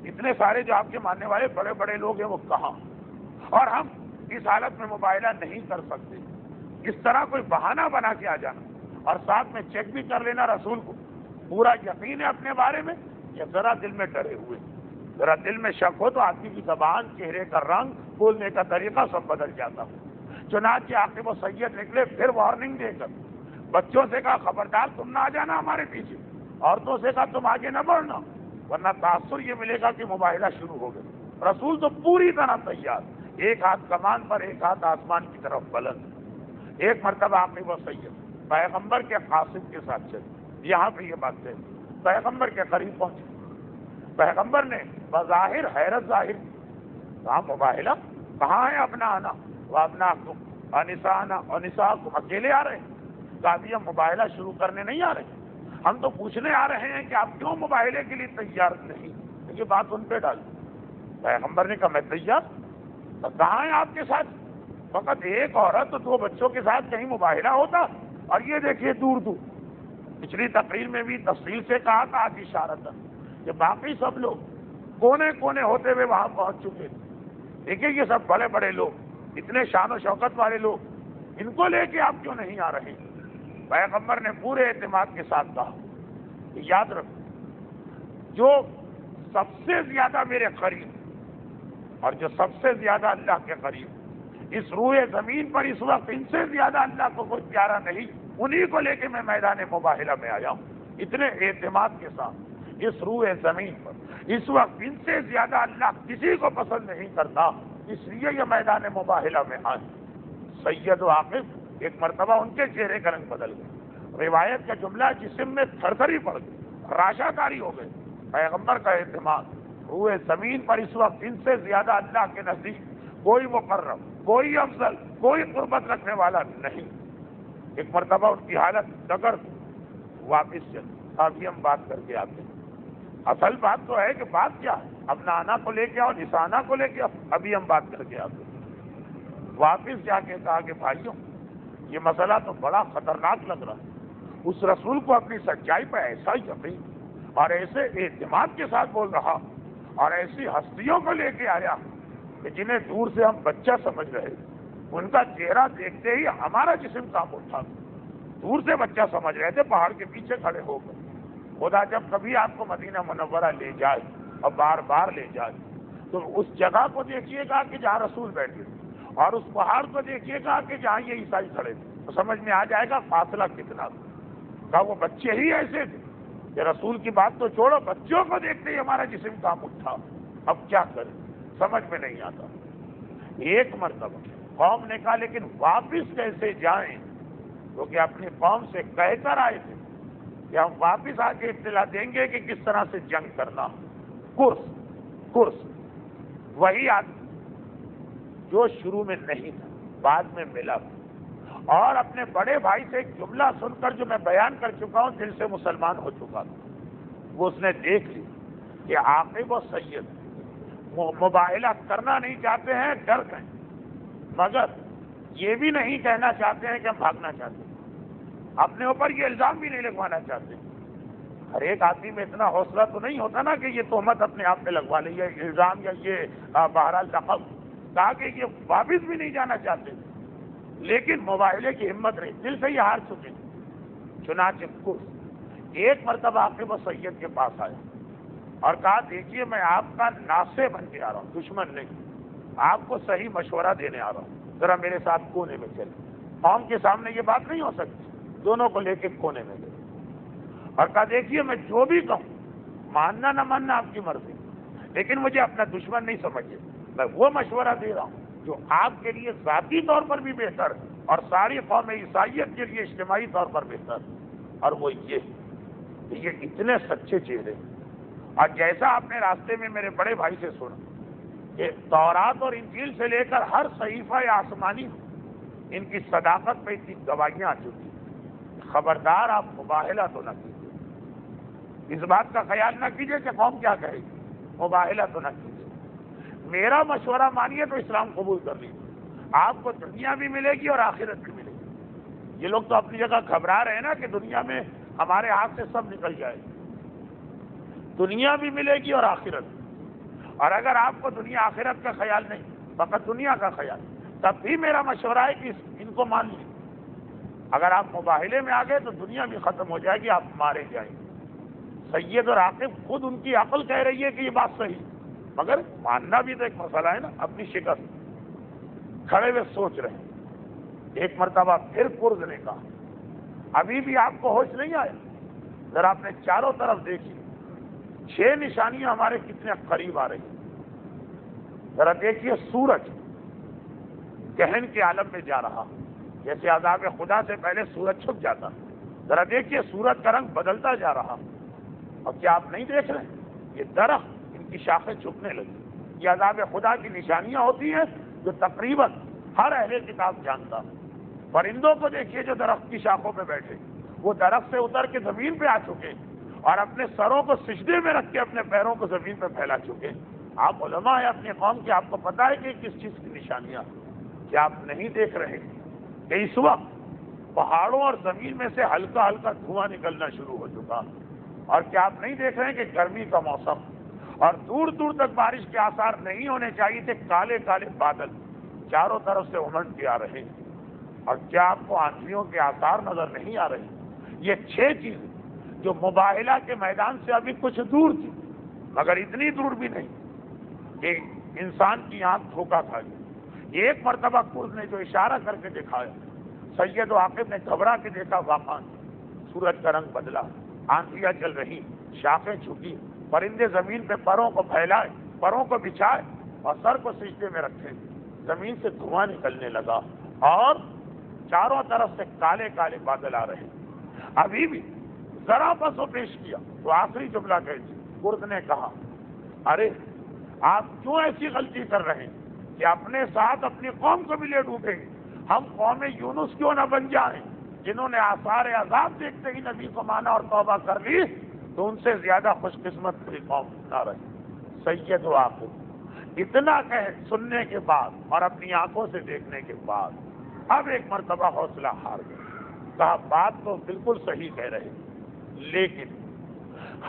اتنے سارے جو آپ کے ماننے والے بڑے بڑے لوگ ہیں وہ کہاں، اور ہم اس حالت میں مباہلہ نہیں کر سکتے۔ اس طرح کوئی بہانہ بنا کے آ جانا اور ساتھ میں چیک بھی کر لینا رسول کو پورا یقین ہے اپنے بارے میں، یا ذرا دل میں ڈرے ہوئے، ذرا دل میں شک ہو تو آدمی کی زبان، چہرے کا رنگ، بولنے کا طریقہ سب بدل جاتا ہو۔ چنانچہ عاقب و سید نکلے، پھر وارننگ دے کر بچوں سے کہا خبردار تم نہ آ جانا ہمارے پیچھے، عورتوں سے کہا تم آگے نہ بڑھنا ورنہ تاثر یہ ملے گا کہ مباہلہ شروع ہو گئے۔ رسول تو پوری طرح تیار، ایک ہاتھ کمان پر ایک ہاتھ آسمان کی طرف بلند۔ ایک مرتبہ عاقب و سید پیغمبر کے قاصد کے ساتھ چلے، یہاں پہ یہ بات ہے، پیغمبر کے قریب پہنچے، پیغمبر نے بظاہر حیرت ظاہر، کہاں مباہلہ، کہاں ہے اپنا آنا، وہ اپنا انسانا اور نساءکم، اکیلے آ رہے ہیں، کہا ابھی ہم مباہلہ شروع کرنے نہیں آ رہے، ہم تو پوچھنے آ رہے ہیں کہ آپ کیوں مباہلے کے لیے تیار نہیں، یہ بات ان پہ ڈالی۔ پیغمبر نے کہا میں تیار، تو کہاں ہے آپ کے ساتھ، فقط ایک عورت تو دو بچوں کے ساتھ کہیں مباہلہ ہوتا، اور یہ دیکھیے دور دور، پچھلی تقریر میں بھی تفصیل سے کہا تھا آج اشارت کہ باقی سب لوگ کونے کونے ہوتے ہوئے وہاں پہنچ چکے تھے، دیکھیے یہ سب بڑے بڑے لوگ، اتنے شان و شوکت والے لوگ، ان کو لے کے آپ کیوں نہیں آ رہے۔ پیغمبر نے پورے اعتماد کے ساتھ کہا کہ یاد رکھو جو سب سے زیادہ میرے قریب اور جو سب سے زیادہ اللہ کے قریب، اس روئے زمین پر اس وقت ان سے زیادہ اللہ کو کوئی پیارا نہیں، انہی کو لے کے میں میدان مباہلہ میں آیا ہوں، اتنے اعتماد کے ساتھ اس روئے زمین پر اس وقت ان سے زیادہ اللہ کسی کو پسند نہیں کرتا، اس لیے یہ میدان مباہلہ میں آئے۔ سید و عاقب ایک مرتبہ ان کے چہرے کا رنگ بدل گیا، روایت کا جملہ جسم میں تھر تھری پڑ گئی، راشا کاری ہو گئی۔ پیغمبر کا اعتماد روئے زمین پر اس وقت ان سے زیادہ اللہ کے نزدیک کوئی مقرب، کوئی افضل، کوئی قربت رکھنے والا نہیں۔ ایک مرتبہ ان کی حالت ڈگر واپس چل، ابھی ہم بات کر کے آتے ہیں، اصل بات تو ہے کہ بات کیا ہے، اپنا آنا کو لے کے آؤ، نسانہ کو لے کے آؤ، ابھی ہم بات کر کے آتے ہیں۔ واپس جا کے کہا کہ بھائیوں یہ مسئلہ تو بڑا خطرناک لگ رہا ہے، اس رسول کو اپنی سچائی پہ ایسا یقین اور ایسے اعتماد کے ساتھ بول رہا اور ایسی ہستیوں کو لے کے آیا کہ جنہیں دور سے ہم بچہ سمجھ رہے، ان کا چہرہ دیکھتے ہی ہمارا جسم کانپ اٹھا، دور سے بچہ سمجھ رہے تھے، پہاڑ کے پیچھے کھڑے ہو گئے۔ خدا جب کبھی آپ کو مدینہ منورہ لے جائے اور بار بار لے جائے تو اس جگہ کو دیکھیے گا کہ جہاں رسول بیٹھے اور اس پہاڑ کو دیکھیے گا کہ جہاں یہ عیسائی کھڑے تھے، تو سمجھ میں آ جائے گا فاصلہ کتنا تھا۔ وہ بچے ہی ایسے تھے کہ رسول کی بات تو چھوڑو، بچوں کو دیکھتے ہی ہمارا جسم کانپ اٹھا، اب کیا کریں، سمجھ میں نہیں آتا۔ ایک مرتبہ قوم نے کہا لیکن واپس کیسے جائیں، کیونکہ اپنی قوم سے کہہ کر آئے تھے کہ ہم واپس آ کے اطلاع دیں گے کہ کس طرح سے جنگ کرنا۔ کرس وہی آدمی جو شروع میں نہیں تھا، بعد میں ملا، اور اپنے بڑے بھائی سے ایک جملہ سن کر جو میں بیان کر چکا ہوں دل سے مسلمان ہو چکا تھا، وہ اس نے دیکھ لی کہ عاقب و سید مباہلہ کرنا نہیں چاہتے ہیں، ڈر گئے، مگر یہ بھی نہیں کہنا چاہتے ہیں کہ ہم بھاگنا چاہتے ہیں، اپنے اوپر یہ الزام بھی نہیں لگوانا چاہتے۔ ہر ایک آدمی میں اتنا حوصلہ تو نہیں ہوتا نا کہ یہ تہمت اپنے آپ پہ لگوا لے، یہ الزام یا یہ بہرحال لقب، کہا کہ یہ واپس بھی نہیں جانا چاہتے، لیکن مباہلے کی ہمت رہی، دل سے یہ ہار چکے۔ چنانچہ کرس ایک مرتبہ عاقب و سید کے پاس آیا اور کہا دیکھیے میں آپ کا ناصح بن کے آ رہا ہوں، دشمن نہیں، آپ کو صحیح مشورہ دینے آ رہا ہوں، ذرا میرے ساتھ کونے میں چلیں۔ قوم کے سامنے یہ بات نہیں ہو سکتی، دونوں کو لے کے کونے میں گئے اور کہا دیکھیے میں جو بھی کہوں ماننا نہ ماننا آپ کی مرضی، لیکن مجھے اپنا دشمن نہیں سمجھے، میں وہ مشورہ دے رہا ہوں جو آپ کے لیے ذاتی طور پر بھی بہتر ہے اور ساری قوم عیسائیت کے لیے اجتماعی طور پر بہتر ہے، اور وہ یہ اتنے سچے چہرے، اور جیسا آپ نے راستے میں میرے بڑے بھائی سے سنا کہ تورات اور انجیل سے لے کر ہر صحیفہ آسمانی ان کی صداقت پہ اتنی گواہیاں آ چکی، خبردار آپ مباہلہ تو نہ کیجیے، اس بات کا خیال نہ کیجیے کہ قوم کیا کہے گی، مباہلہ تو نہ کیجیے، میرا مشورہ مانیے تو اسلام قبول کر لیجیے، آپ کو دنیا بھی ملے گی اور آخرت بھی ملے گی۔ یہ لوگ تو اپنی جگہ گھبرا رہے ہیں نا کہ دنیا میں ہمارے ہاتھ سے سب نکل جائے، دنیا بھی ملے گی اور آخرت بھی، اور اگر آپ کو دنیا آخرت کا خیال نہیں، فقط دنیا کا خیال، تب بھی میرا مشورہ ہے کہ ان کو مان لیجیے، اگر آپ مباہلے میں آ گئے تو دنیا بھی ختم ہو جائے گی، آپ مارے جائیں گے۔ سید اور عاقب خود ان کی عقل کہہ رہی ہے کہ یہ بات صحیح، مگر ماننا بھی تو ایک مسئلہ ہے نا، اپنی شکست کھڑے ہوئے سوچ رہے ہیں۔ ایک مرتبہ پھر کرز نے کہا ابھی بھی آپ کو ہوش نہیں آیا، ذرا آپ نے چاروں طرف دیکھی، 6 نشانیاں ہمارے کتنے قریب آ رہی ہیں، ذرا دیکھیے سورج گہن کے عالم میں جا رہا، جیسے عذاب خدا سے پہلے سورج چھپ جاتا، ذرا دیکھیے سورج کا رنگ بدلتا جا رہا، اور کیا آپ نہیں دیکھ رہے یہ درخت ان کی شاخیں جھکنے لگی، یہ عذاب خدا کی نشانیاں ہوتی ہیں جو تقریباً ہر اہل کتاب جانتا۔ پرندوں کو دیکھیے جو درخت کی شاخوں پہ بیٹھے، وہ درخت سے اتر کے زمین پہ آ چکے اور اپنے سروں کو سجدے میں رکھ کے اپنے پیروں کو زمین پہ پھیلا چکے۔ آپ علماء ہیں اپنی قوم کے، آپ کو پتا ہے کہ کس چیز کی نشانیاں، کیا آپ نہیں دیکھ رہے کہ اس وقت پہاڑوں اور زمین میں سے ہلکا ہلکا دھواں نکلنا شروع ہو چکا، اور کیا آپ نہیں دیکھ رہے کہ گرمی کا موسم اور دور دور تک بارش کے آثار نہیں ہونے چاہیے تھے، کالے کالے بادل چاروں طرف سے امٹ کے آ رہے، اور کیا آپ کو آندھیوں کے آثار نظر نہیں آ رہے؟ یہ 6 چیزیں جو مباہلہ کے میدان سے ابھی کچھ دور تھی، مگر اتنی دور بھی نہیں کہ انسان کی آنکھ دھوکہ کھا گئی۔ ایک مرتبہ کرز نے جو اشارہ کر کے دکھایا، سید و عاقب نے گھبرا کے دیکھا، واقعا سورج کا رنگ بدلا، آندھیاں چل رہی، شاخیں جھکی، پرندے زمین پہ پروں کو پھیلائے، پروں کو بچھائے اور سر کو سجدے میں رکھے، زمین سے دھواں نکلنے لگا اور چاروں طرف سے کالے کالے بادل آ رہے۔ ابھی بھی ذرا بس وہ پیش کیا تو آخری جملہ کہہ دی، کرد نے کہا ارے آپ کیوں ایسی غلطی کر رہے ہیں کہ اپنے ساتھ اپنی قوم کو بھی لے ڈوبیں گے؟ ہم قوم یونس کیوں نہ بن جائیں جنہوں نے آثار عذاب دیکھتے ہی نبی کو مانا اور توبہ کر لی، تو ان سے زیادہ خوش قسمت کوئی قوم نہ رہی۔ سید و عاقب اتنا کہے سننے کے بعد اور اپنی آنکھوں سے دیکھنے کے بعد اب ایک مرتبہ حوصلہ ہار گئے، کہا بات تو بالکل صحیح کہہ رہے، لیکن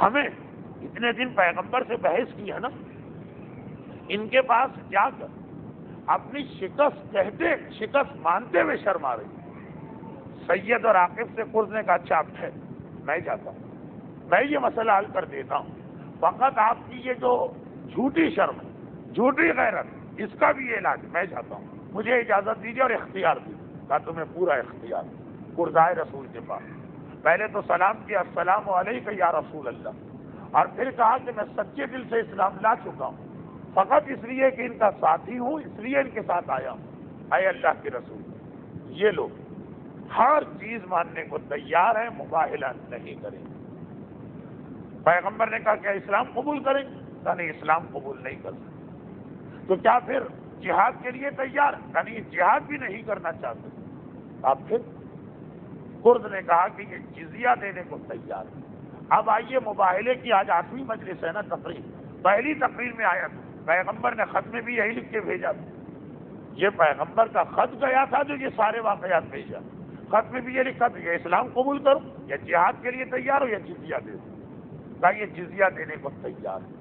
ہمیں اتنے دن پیغمبر سے بحث کی ہے نا، ان کے پاس جا کر اپنی شکست مانتے ہوئے شرم آ رہی۔ سید اور عاقب سے کرز نے کہا اچھا آپ ہے، میں جاتا ہوں، میں یہ مسئلہ حل کر دیتا ہوں، فقط آپ کی یہ جو جھوٹی شرم ہے، جھوٹی غیرت، اس کا بھی یہ علاج، میں جاتا ہوں، مجھے اجازت دیجیے اور اختیار دیجیے۔ کہا تمہیں پورا اختیار۔ کرز آئے رسول کے پاس، پہلے تو سلام کیا، السلام علیکم یا رسول اللہ، اور پھر کہا کہ میں سچے دل سے اسلام لا چکا ہوں، فقط اس لیے کہ ان کا ساتھی ہوں، اس لیے ان کے ساتھ آیا ہوں، اے اللہ کے رسول، یہ لوگ ہر چیز ماننے کو تیار ہیں، مباہلہ نہیں کریں۔ پیغمبر نے کہا کیا اسلام قبول کریں؟ کہا نہیں، اسلام قبول نہیں کر سکتے۔ تو کیا پھر جہاد کے لیے تیار؟ کہا نہیں، جہاد بھی نہیں کرنا چاہتے۔ اب پھر کرد نے کہا کہ یہ جزیہ دینے کو تیار ہے۔ اب آئیے، مباہلے کی آج 8ویں مجلس ہے نا، تقریر۔ پہلی تقریر میں آیا تھا، پیغمبر نے خط میں بھی یہی لکھ کے بھیجا تھا۔ یہ پیغمبر کا خط گیا تھا جو یہ سارے واقعات بھیجا۔ خط میں بھی یہ لکھا تھا، یہ اسلام قبول کرو، یا جہاد کے لیے تیار ہو، یا جزیہ دے دو۔ کہا یہ جزیہ دینے کو تیار ہے۔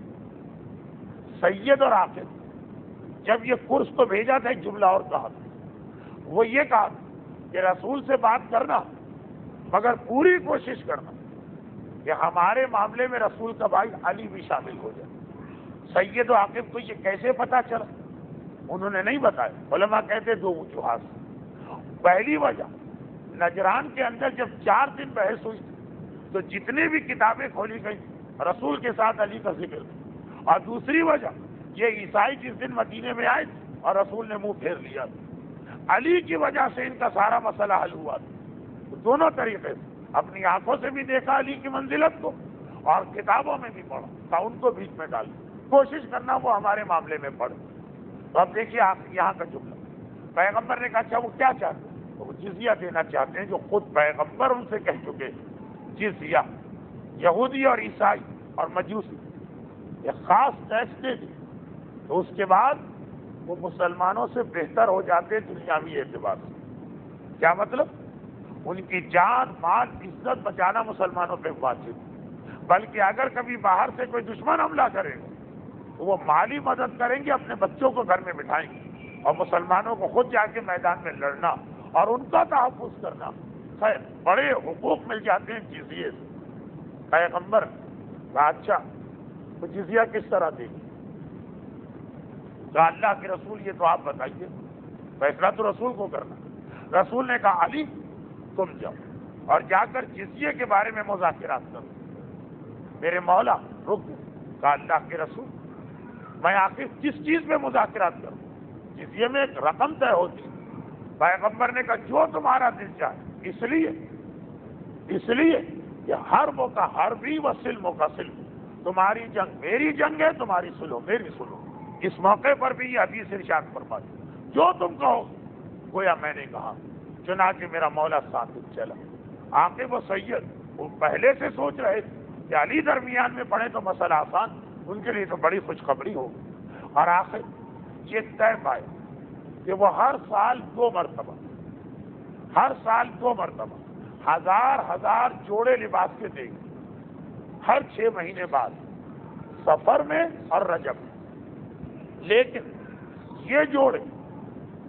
سید اور عاقب جب یہ کرس کو بھیجا تھا، ایک جملہ اور کہا تھا، وہ یہ کہا کہ رسول سے بات کرنا، مگر پوری کوشش کرنا کہ ہمارے معاملے میں رسول کا بھائی علی بھی شامل ہو جائے۔ سید و عاقب کو یہ کیسے پتا چلا؟ انہوں نے نہیں بتایا۔ علماء کہتے دو وجوہات۔ پہلی وجہ، نجران کے اندر جب 4 دن بحث ہوئی تو جتنی بھی کتابیں کھولی گئی رسول کے ساتھ علی کا ذکر تھا۔ اور دوسری وجہ، یہ عیسائی جس دن مدینے میں آئے اور رسول نے منہ پھیر لیا تھا، علی کی وجہ سے ان کا سارا مسئلہ حل ہوا تھا۔ دونوں طریقے سے اپنی آنکھوں سے بھی دیکھا علی کی منزلت کو، اور کتابوں میں بھی پڑھا تھا، ان کو بیچ میں ڈال کوشش کرنا وہ ہمارے معاملے میں پڑھ۔ تو اب دیکھیے آپ یہاں کا جملہ، پیغمبر نے کہا اچھا وہ کیا چاہتے ہیں؟ وہ جزیہ دینا چاہتے ہیں، جو خود پیغمبر ان سے کہہ چکے۔ جزیہ یہودی اور عیسائی اور مجوسی ایک خاص ٹیکس دے دی تو اس کے بعد وہ مسلمانوں سے بہتر ہو جاتے دنیاوی اعتبار سے۔ کیا مطلب؟ ان کی جان، مال، عزت بچانا مسلمانوں پہ واجب، بلکہ اگر کبھی باہر سے کوئی دشمن حملہ کرے گا تو وہ مالی مدد کریں گے، اپنے بچوں کو گھر میں بٹھائیں گے، اور مسلمانوں کو خود جا کے میدان میں لڑنا اور ان کا تحفظ کرنا۔ خیر، بڑے حقوق مل جاتے ہیں جزیے سے۔ پیغمبر اچھا تو جزیہ کس طرح دے گی؟ کہا اللہ کے رسول یہ تو آپ بتائیے، فیصلہ تو رسول کو کرنا۔ رسول نے کہا علی تم جاؤ اور جا کر جزیے کے بارے میں مذاکرات کرو۔ میرے مولا رک گئے۔ کہا اللہ کے رسول میں آخر کس چیز پہ مذاکرات کروں؟ جزیے میں ایک رقم طے ہوتی ہے۔ پیغمبر نے کہا جو تمہارا دل چاہے، اس لیے کہ ہر موقع ہر بھی و سلم کا سلم، تمہاری جنگ میری جنگ ہے، تمہاری سلو میری سلو۔ اس موقع پر بھی یہ حدیث ارشاد فرمائی، جو تم کہو گویا میں نے کہا۔ چنانچہ میرا مولا ثابت چلا۔ عاقب و سید وہ پہلے سے سوچ رہے تھے کہ علی درمیان میں پڑے تو مسئلہ آسان، ان کے لیے تو بڑی خوشخبری ہوگی۔ اور آخر یہ طے پائے کہ وہ ہر سال 2 مرتبہ ہزار جوڑے لباس کے دیں گے، ہر 6 مہینے بعد، سفر میں اور رجب میں۔ لیکن یہ جوڑے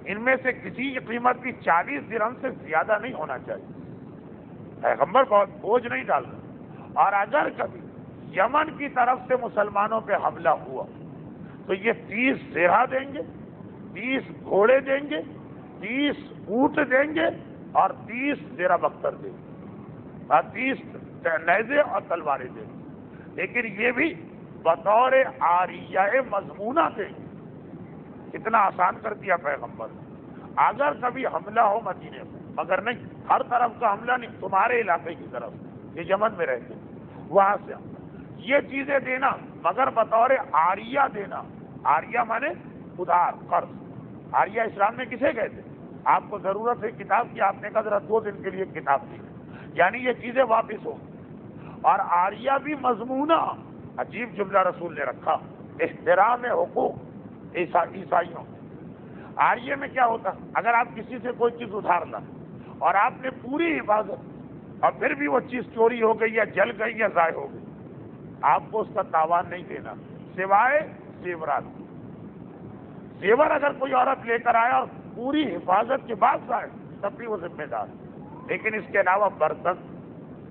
ان میں سے کسی کی قیمت بھی 40 درہم سے زیادہ نہیں ہونا چاہیے۔ پیغمبر بہت بوجھ نہیں ڈال رہا۔ اور اگر کبھی یمن کی طرف سے مسلمانوں پہ حملہ ہوا تو یہ 30 زرہ دیں گے، 30 گھوڑے دیں گے، 30 اونٹ دیں گے، اور 30 زرہ بختر دیں گے، اور 30 نیزے اور تلواریں دیں گے۔ لیکن یہ بھی بطور عاریہ مضمونہ دیں گے۔ کتنا آسان کر دیا پیغمبر نے۔ اگر کبھی حملہ ہو مدینے میں، مگر نہیں ہر طرف کا حملہ نہیں، تمہارے علاقے کی طرف، یہ یمن میں رہتے ہیں، وہاں سے یہ چیزیں دینا، مگر بطور عاریہ دینا۔ عاریہ مانے ادھار، قرض۔ عاریہ اسلام میں کسے کہتے ہیں؟ آپ کو ضرورت ہے کتاب کی، آپ نے کہا ذرا 2 دن کے لیے کتاب دی، یعنی یہ چیزیں واپس ہو۔ اور عاریہ بھی مضمونہ، عجیب جملہ رسول نے رکھا، احترام حقوق عیسائیوں۔ عاریہ میں کیا ہوتا؟ اگر آپ کسی سے کوئی چیز ادھار لیں اور آپ نے پوری حفاظت، اور پھر بھی وہ چیز چوری ہو گئی یا جل گئی یا ضائع ہو گئی، آپ کو اس کا تاوان نہیں دینا، سوائے زیورات۔ زیور اگر کوئی عورت لے کر آیا اور پوری حفاظت کے بعد ضائع، تب بھی وہ ذمہ دار ہے۔ لیکن اس کے علاوہ برتن،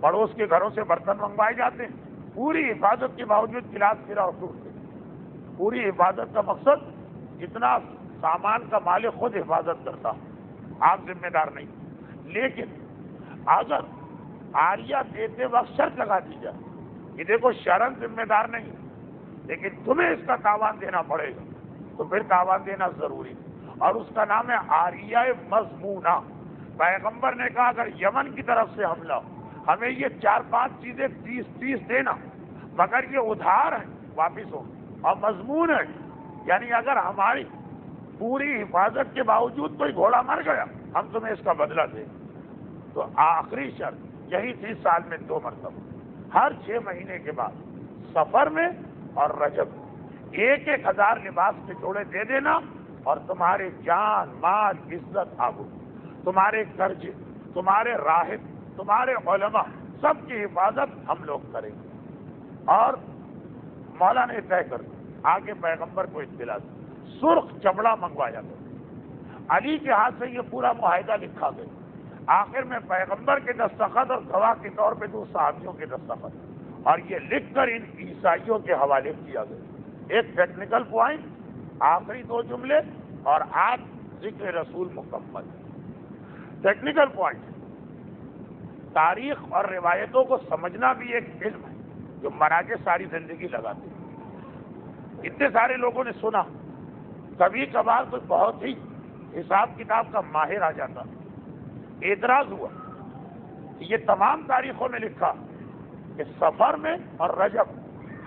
پڑوس کے گھروں سے برتن منگوائے جاتے ہیں، پوری حفاظت کے باوجود گلاس گرا اور ٹوٹ گئے۔ پوری حفاظت کا مقصد جتنا سامان کا مالک خود حفاظت کرتا، آپ ذمہ دار نہیں۔ لیکن اگر عاریہ دیتے وقت شرط لگا دی جائے کہ دیکھو شرن ذمہ دار نہیں، لیکن تمہیں اس کا تاوان دینا پڑے گا، تو پھر تاوان دینا ضروری ہے۔ اور اس کا نام ہے آریہ مضمونہ۔ پیغمبر نے کہا اگر یمن کی طرف سے حملہ ہمیں یہ 4-5 چیزیں 30 دینا، مگر یہ ادھار ہے، واپس ہو، اور مضمون ہے، یعنی اگر ہماری پوری حفاظت کے باوجود کوئی گھوڑا مر گیا ہم تمہیں اس کا بدلہ دیں۔ تو آخری شرط یہی تھی، سال میں 2 مرتبہ، ہر 6 مہینے کے بعد، سفر میں اور رجب میں 1,000 لباس کے جوڑے دے دینا، اور تمہارے جان، مال، عزت، آبرو، تمہارے قرضے، تمہارے راہب، تمہارے علماء، سب کی حفاظت ہم لوگ کریں گے۔ اور مولا نے طے کر دیا، آگے پیغمبر کو اطلاع دی، سرخ چمڑا منگوایا گیا، علی کے ہاتھ سے یہ پورا معاہدہ لکھا گیا، آخر میں پیغمبر کے دستخط اور گواہ کے طور پہ 2 صحابیوں کے دستخط، اور یہ لکھ کر ان عیسائیوں کے حوالے کیا گیا۔ ایک ٹیکنیکل پوائنٹ، آخری 2 جملے، اور آج ذکر رسول مکمل۔ ٹیکنیکل پوائنٹ، تاریخ اور روایتوں کو سمجھنا بھی ایک علم ہے جو مراجع ساری زندگی لگاتے ہیں۔ اتنے سارے لوگوں نے سنا، کبھی کبھار کوئی بہت ہی حساب کتاب کا ماہر آ جاتا، اعتراض ہوا کہ یہ تمام تاریخوں میں لکھا کہ سفر میں اور رجب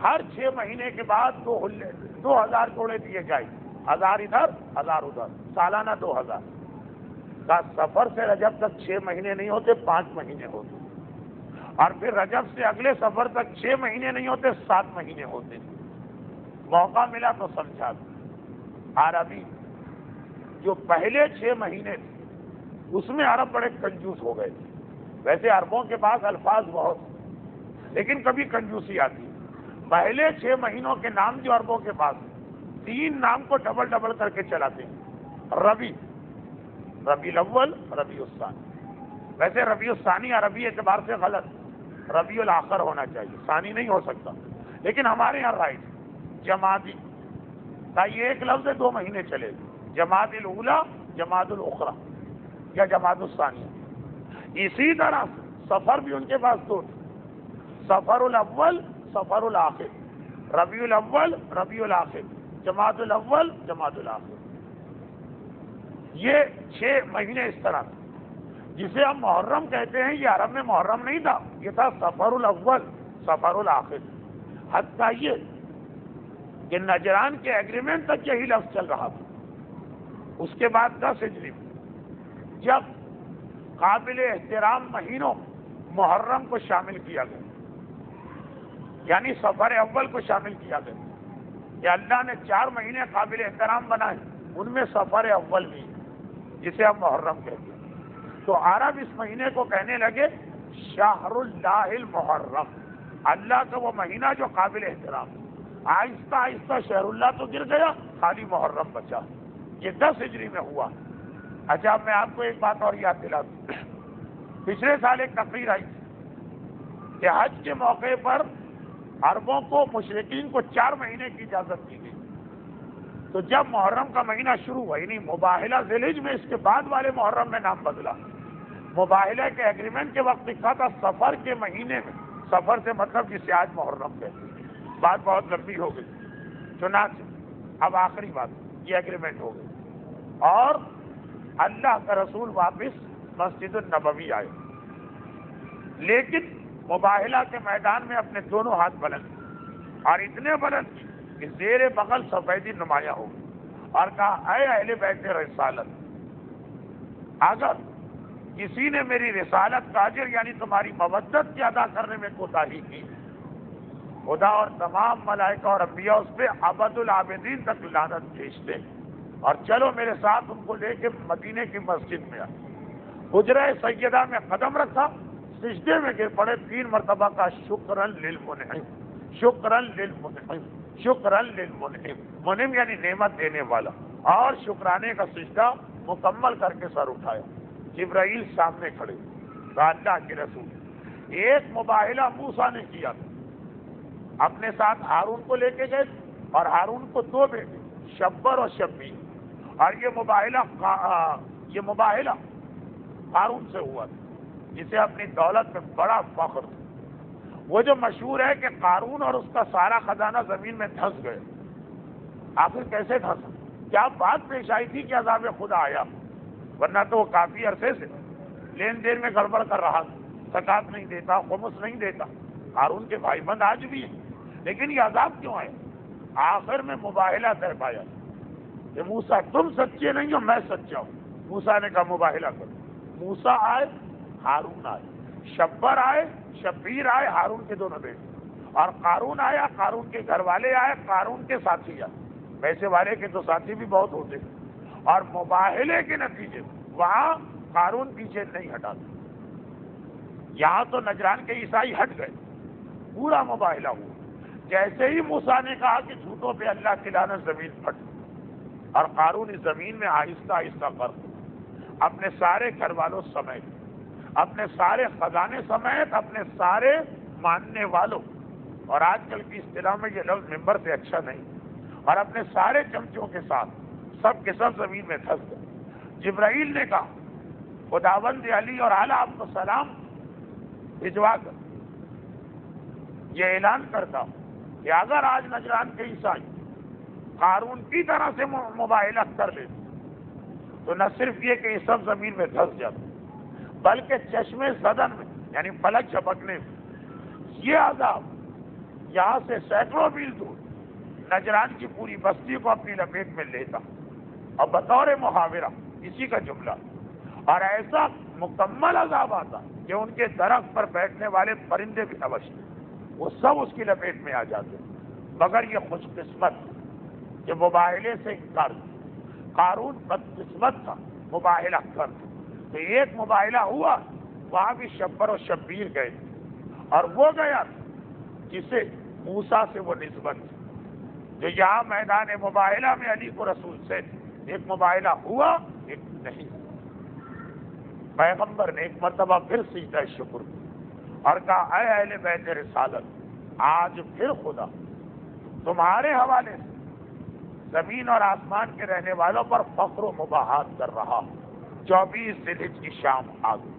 ہر 6 مہینے کے بعد 2000 جوڑے دیے جائیں، 1000 ادھر 1000 ادھر، سالانہ 2000 کا۔ سفر سے رجب تک 6 مہینے نہیں ہوتے، 5 مہینے ہوتے، اور پھر رجب سے اگلے سفر تک 6 مہینے نہیں ہوتے، 7 مہینے ہوتے۔ موقع ملا تو سمجھا دوں، عربی جو پہلے 6 مہینے تھے اس میں عرب بڑے کنجوس ہو گئے تھے۔ ویسے عربوں کے پاس الفاظ بہت، لیکن کبھی کنجوسی آتی۔ پہلے 6 مہینوں کے نام جو عربوں کے پاس، 3 نام کو ڈبل کر کے چلاتے ہیں، ربیع الاول، ربیع الثانی۔ ویسے ربیع الثانی عربی اعتبار سے غلط، ربیع الاخر ہونا چاہیے، ثانی نہیں ہو سکتا، لیکن ہمارے یہاں رائٹ جمادی کا یہ ایک لفظ ہے، 2 مہینے چلے گا، جماد الاولیٰ، جماد الاخری یا جماد الثانی۔ اسی طرح سفر بھی ان کے پاس 2 تھے، سفر الاول، سفر الاخر، ربیع الاول، ربیع الاخر، جماد الاول، جماد الاخر۔ یہ 6 مہینے اس طرح تھے۔ جسے ہم محرم کہتے ہیں، یہ عرب میں محرم نہیں تھا، یہ تھا سفر الاول، سفر الاخر۔ حتیٰ یہ کہ نجران کے ایگریمنٹ تک یہی لفظ چل رہا تھا۔ اس کے بعد 10 ہجری میں جب قابل احترام مہینوں محرم کو شامل کیا گیا، یعنی سفر اول کو شامل کیا گیا، کہ اللہ نے 4 مہینے قابل احترام بنائے، ان میں سفر اول بھی ہے جسے ہم محرم کہتے ہیں۔ تو عرب اس مہینے کو کہنے لگے شہر اللہ المحرم، اللہ کا وہ مہینہ جو قابل احترام۔ آہستہ آہستہ شہر اللہ تو گر گیا، خالی محرم بچا۔ یہ 10 ہجری میں ہوا۔ اچھا، میں آپ کو ایک بات اور یاد دلا دوں، پچھلے سال ایک تقریر آئی تھی کہ حج کے موقع پر عربوں کو، مشرکین کو 4 مہینے کی اجازت دی گئی۔ تو جب محرم کا مہینہ شروع ہوا، یعنی مباہلہ ذی الحجہ میں، اس کے بعد والے محرم میں نام بدلا۔ مباہلہ کے ایگریمنٹ کے وقت لکھا تھا سفر کے مہینے میں، سفر سے مطلب جسے آج محرم کہتے ہیں۔ بات بہت لمبی ہو گئی، چنانچہ اب آخری بات، یہ ایگریمنٹ ہو گئی، اور اللہ کا رسول واپس مسجد النبوی آئے، لیکن مباہلہ کے میدان میں اپنے دونوں ہاتھ بلند کیے، اور اتنے بلند کہ زیر بغل سفیدی نمایاں ہو گئی، اور کہا اے اہل بیت رسالت، اگر کسی نے میری رسالت کا اجر یعنی تمہاری مودت کی ادا کرنے میں کوتاہی کی، خدا اور تمام ملائکہ اور انبیاء اس پہ ابد العابدین تک لعنت بھیجتے، اور چلو میرے ساتھ ان کو لے کے مدینے کی مسجد میں آئے۔ حجرہ سیدہ میں قدم رکھا، سجدے میں گر پڑے، 3 مرتبہ کا شکرن للمنعم، شکرن للمنعم، شکرن للمنعم، منعم یعنی نعمت دینے والا، اور شکرانے کا سجدہ مکمل کر کے سر اٹھایا۔ جبرائیل سامنے کھڑے، کہا اللہ کے رسول، ایک مباہلہ موسیٰ نے کیا تھا، اپنے ساتھ ہارون کو لے کے گئے، اور ہارون کو 2 بیٹے شبر اور شبیر، اور یہ مباہلہ ہارون سے ہوا تھا، جسے اپنی دولت میں بڑا فخر تھا۔ وہ جو مشہور ہے کہ قارون اور اس کا سارا خزانہ زمین میں دھنس گئے۔ آخر کیسے دھنسا؟ کیا بات پیش آئی تھی کہ عذاب خدا آیا؟ ورنہ تو وہ کافی عرصے سے لین دین میں گڑبڑ کر رہا تھا، زکات نہیں دیتا، خمس نہیں دیتا، قارون کے بھائی بند آج بھی ہیں، لیکن یہ عذاب کیوں آئے؟ آخر میں مباہلہ طے پایا کہ موسیٰ تم سچے نہیں ہو، میں سچا ہوں۔ موسیٰ نے کہا مباہلہ کرو۔ موسیٰ آئے، ہارون آئے، شبر آئے، شبیر آئے، ہارون کے دونوں بیٹے، اور قارون آیا، قارون کے گھر والے آئے، قارون کے ساتھی آئے۔ پیسے والے کے تو ساتھی بھی بہت ہوتے ہیں، اور مباہلے کے نتیجے وہاں قارون پیچھے نہیں ہٹا تھا۔ یہاں تو نجران کے عیسائی ہٹ گئے، پورا مباہلہ ہوا۔ جیسے ہی موسیٰ نے کہا کہ جھوٹوں پہ اللہ کی لعنت، زمین پھٹ، اور قارون اس زمین میں آہستہ آہستہ غرق، اپنے سارے گھر والوں سمیت، اپنے سارے خزانے سمیت، اپنے سارے ماننے والوں، اور آج کل کی اصطلاح میں یہ لفظ ممبر سے اچھا نہیں، اور اپنے سارے چمچوں کے ساتھ سب کے سب زمین میں دھس گئے۔ جبرائیل نے کہا خداوند علی اور اعلیٰ آپ کو سلام بھجوا کر یہ اعلان کرتا ہوں کہ اگر آج نجران کے عیسائی قارون کی طرح سے مباہلہ کر لیتے تو نہ صرف یہ کہ یہ سب زمین میں دھس جاتے، بلکہ چشمے زدن میں، یعنی فلک جھپکنے میں، یہ عذاب یہاں سے سینکڑوں میل دور نجران کی پوری بستی کو اپنی لپیٹ میں لیتا، اور بطور محاورہ اسی کا جملہ، اور ایسا مکمل عذاب آتا کہ ان کے درخت پر بیٹھنے والے پرندے بھی نوشتے، وہ سب اس کی لپیٹ میں آ جاتے، مگر یہ خوش قسمت کہ مباہلے سے انکار کیا۔ قارون بدقسمت تھا، مباہلہ کر، تو ایک مباہلہ ہوا، وہاں بھی شبر و شبیر گئے، اور وہ گیا جسے موسیٰ سے وہ نسبت تھی، جو یہاں میدان مباہلہ میں علی کو رسول سے ایک مباہلہ ہوا، ایک نہیں۔ پیغمبر نے ایک مرتبہ پھر سجدہ شکر کیا اور کہا اے اہل بیت رسالت، آج پھر خدا تمہارے حوالے سے زمین اور آسمان کے رہنے والوں پر فخر و مباحات کر رہا۔ 24 ذی الحجہ کی شام آ گئی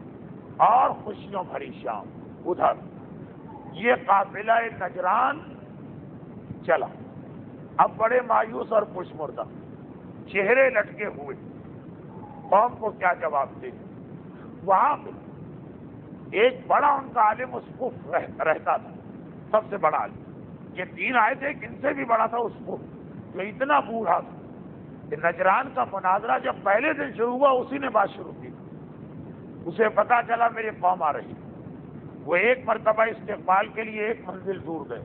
اور خوشیوں بھری شام۔ ادھر یہ قافلہ نجران چلا، اب بڑے مایوس اور خوشمردہ، چہرے لٹکے ہوئے، قوم کو کیا جواب دے۔ وہاں پہ ایک بڑا ان کا عالم اسقف رہتا تھا، سب سے بڑا عالم۔ یہ 3 آئے تھے، ان سے بھی بڑا تھا اسقف، جو اتنا بوڑھا تھا کہ نجران کا مناظرہ جب پہلے دن شروع ہوا اسی نے بات شروع کی۔ اسے پتا چلا میری قوم آ رہی، وہ ایک مرتبہ استقبال کے لیے 1 منزل دور گئے،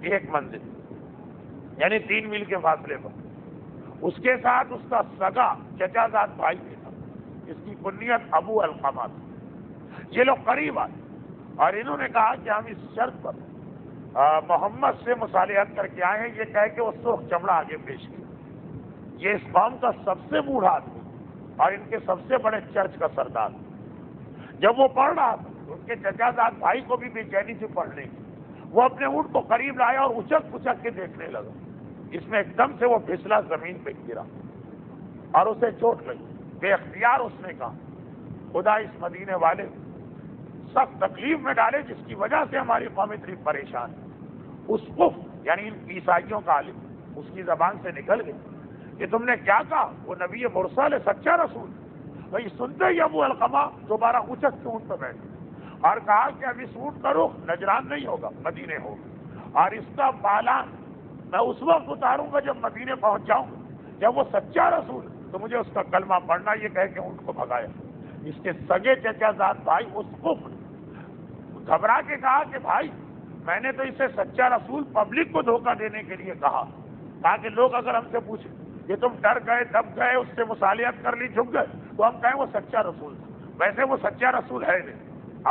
1 منزل یعنی 3 میل کے فاصلے پر۔ اس کے ساتھ اس کا سگا چچا زاد بھائی بھی تھا، اس کی کنیت ابو القمہ تھی۔ یہ لوگ قریب آئے اور انہوں نے کہا کہ ہم اس شرط پر محمد سے مصالحت کر کے آئے ہیں، یہ کہہ کے وہ سرخ چمڑا آگے پیش کیا۔ یہ اس قوم کا سب سے بوڑھا آدمی اور ان کے سب سے بڑے چرچ کا سردار، جب وہ پڑھ رہا تھا ان کے چچا زاد بھائی کو بھی بے چینی سے پڑھنے کی، وہ اپنے اونٹ کو قریب لایا اور اچک اچک کے دیکھنے لگا۔ اس میں ایک دم سے وہ پھسلا، زمین پہ گرا اور اسے چوٹ لگی۔ بے اختیار اس نے کہا خدا اس مدینے والے سخت تکلیف میں ڈالے جس کی وجہ سے ہماری قوم اتنی پریشان ہے۔ اسقف یعنی ان عیسائیوں کا عالم اس کی زبان سے نکل گئی کہ تم نے کیا کہا؟ وہ نبی مرسل ہے، سچا رسول۔ وہی سنتے ہی ابو القمہ دوبارہ اچک کے اونٹ پہ بیٹھے اور کہا کہ اب اس اونٹ کا رخ نجران نہیں ہوگا، مدینے ہوگا، اور اس کا پالان میں اس وقت اتاروں گا جب مدینے پہنچ جاؤں گا۔ جب وہ سچا رسول تو مجھے اس کا کلمہ پڑھنا، یہ کہہ کے اونٹ کو بھگایا۔ اس کے سگے چچا زاد بھائی اسقف گھبرا کے کہا کہ بھائی میں نے تو اسے سچا رسول پبلک کو دھوکہ دینے کے لیے کہا تاکہ لوگ اگر ہم سے پوچھیں کہ تم ڈر گئے، دب گئے، اس سے مصالحت کر لی، جھک گئے، تو ہم کہیں وہ سچا رسول تھا۔ ویسے وہ سچا رسول ہے نہیں۔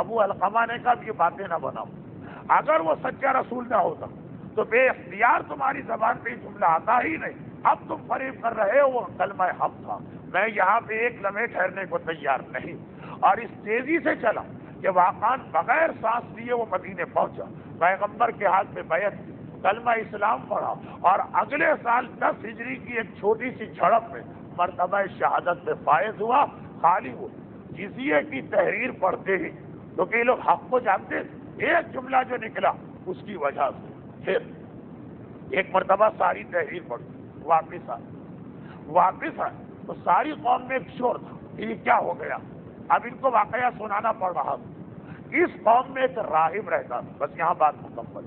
ابو القمہ نے کہا یہ باتیں نہ بناؤ، اگر وہ سچا رسول نہ ہوتا تو بے اختیار تمہاری زبان پہ یہ جملہ آتا ہی نہیں۔ اب تم فریب کر رہے ہو، وہ کلمہ حق تھا، میں یہاں پہ ایک لمحے ٹھہرنے کو تیار نہیں۔ اور اس تیزی سے چلا کہ واقعاً بغیر سانس لیے وہ مدینے پہنچا، پیغمبر کے ہاتھ میں بیعت کی، کلمہ اسلام پڑھا، اور اگلے سال 10 ہجری کی ایک چھوٹی سی جھڑپ میں مرتبہ شہادت میں فائز ہوا۔ خالی وہ جزیے کی تحریر پڑھتے ہی، کیونکہ یہ لوگ حق کو جانتے تھے، ایک جملہ جو نکلا اس کی وجہ سے پھر ایک مرتبہ ساری تحریر پڑھی، واپس آ واپس آئے تو ساری قوم میں ایک شور تھا کہ یہ کیا ہو گیا. اب ان کو واقعہ سنانا پڑ رہا تھا. اس قوم میں ایک راہب رہتا تھا. بس یہاں بات مکمل.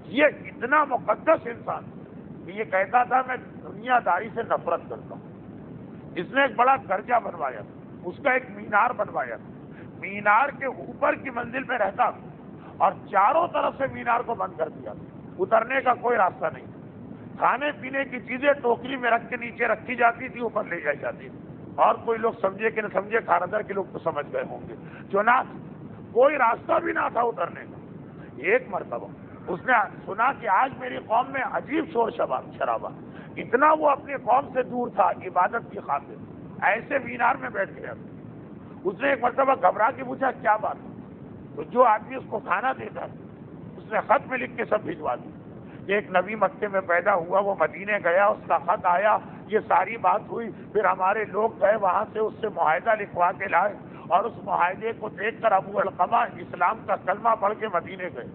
یہ اتنا مقدس انسان کہ یہ کہتا تھا میں دنیا داری سے نفرت کرتا ہوں. اس نے ایک بڑا درجہ بنوایا تھا, اس کا ایک مینار بنوایا تھا. مینار کے اوپر کی منزل میں رہتا تھا اور چاروں طرف سے مینار کو بند کر دیا تھا. اترنے کا کوئی راستہ نہیں. کھانے پینے کی چیزیں ٹوکری میں رکھ کے نیچے رکھی جاتی تھی, اوپر لے جائی جاتی تھی. اور کوئی لوگ سمجھے کہ نہ سمجھے, خاندر کے لوگ تو سمجھ گئے ہوں گے. چنانچہ کوئی راستہ بھی نہ تھا اترنے کا. ایک مرتبہ اس نے سنا کہ آج میری قوم میں عجیب شور شرابہ. اتنا وہ اپنی قوم سے دور تھا عبادت کی خاطر, ایسے مینار میں بیٹھ گیا. اس نے ایک مرتبہ گھبرا کے پوچھا کیا بات ہے. تو جو آدمی اس کو کھانا دیتا ہے اس نے خط میں لکھ کے سب بھجوا دی. ایک نبی مکے میں پیدا ہوا, وہ مدینے گیا, اس کا خط آیا, یہ ساری بات ہوئی. پھر ہمارے لوگ گئے وہاں سے اس سے معاہدہ لکھوا کے لائے اور اس معاہدے کو دیکھ کر ابو القمہ اسلام کا کلمہ پڑھ کے مدینے گئے.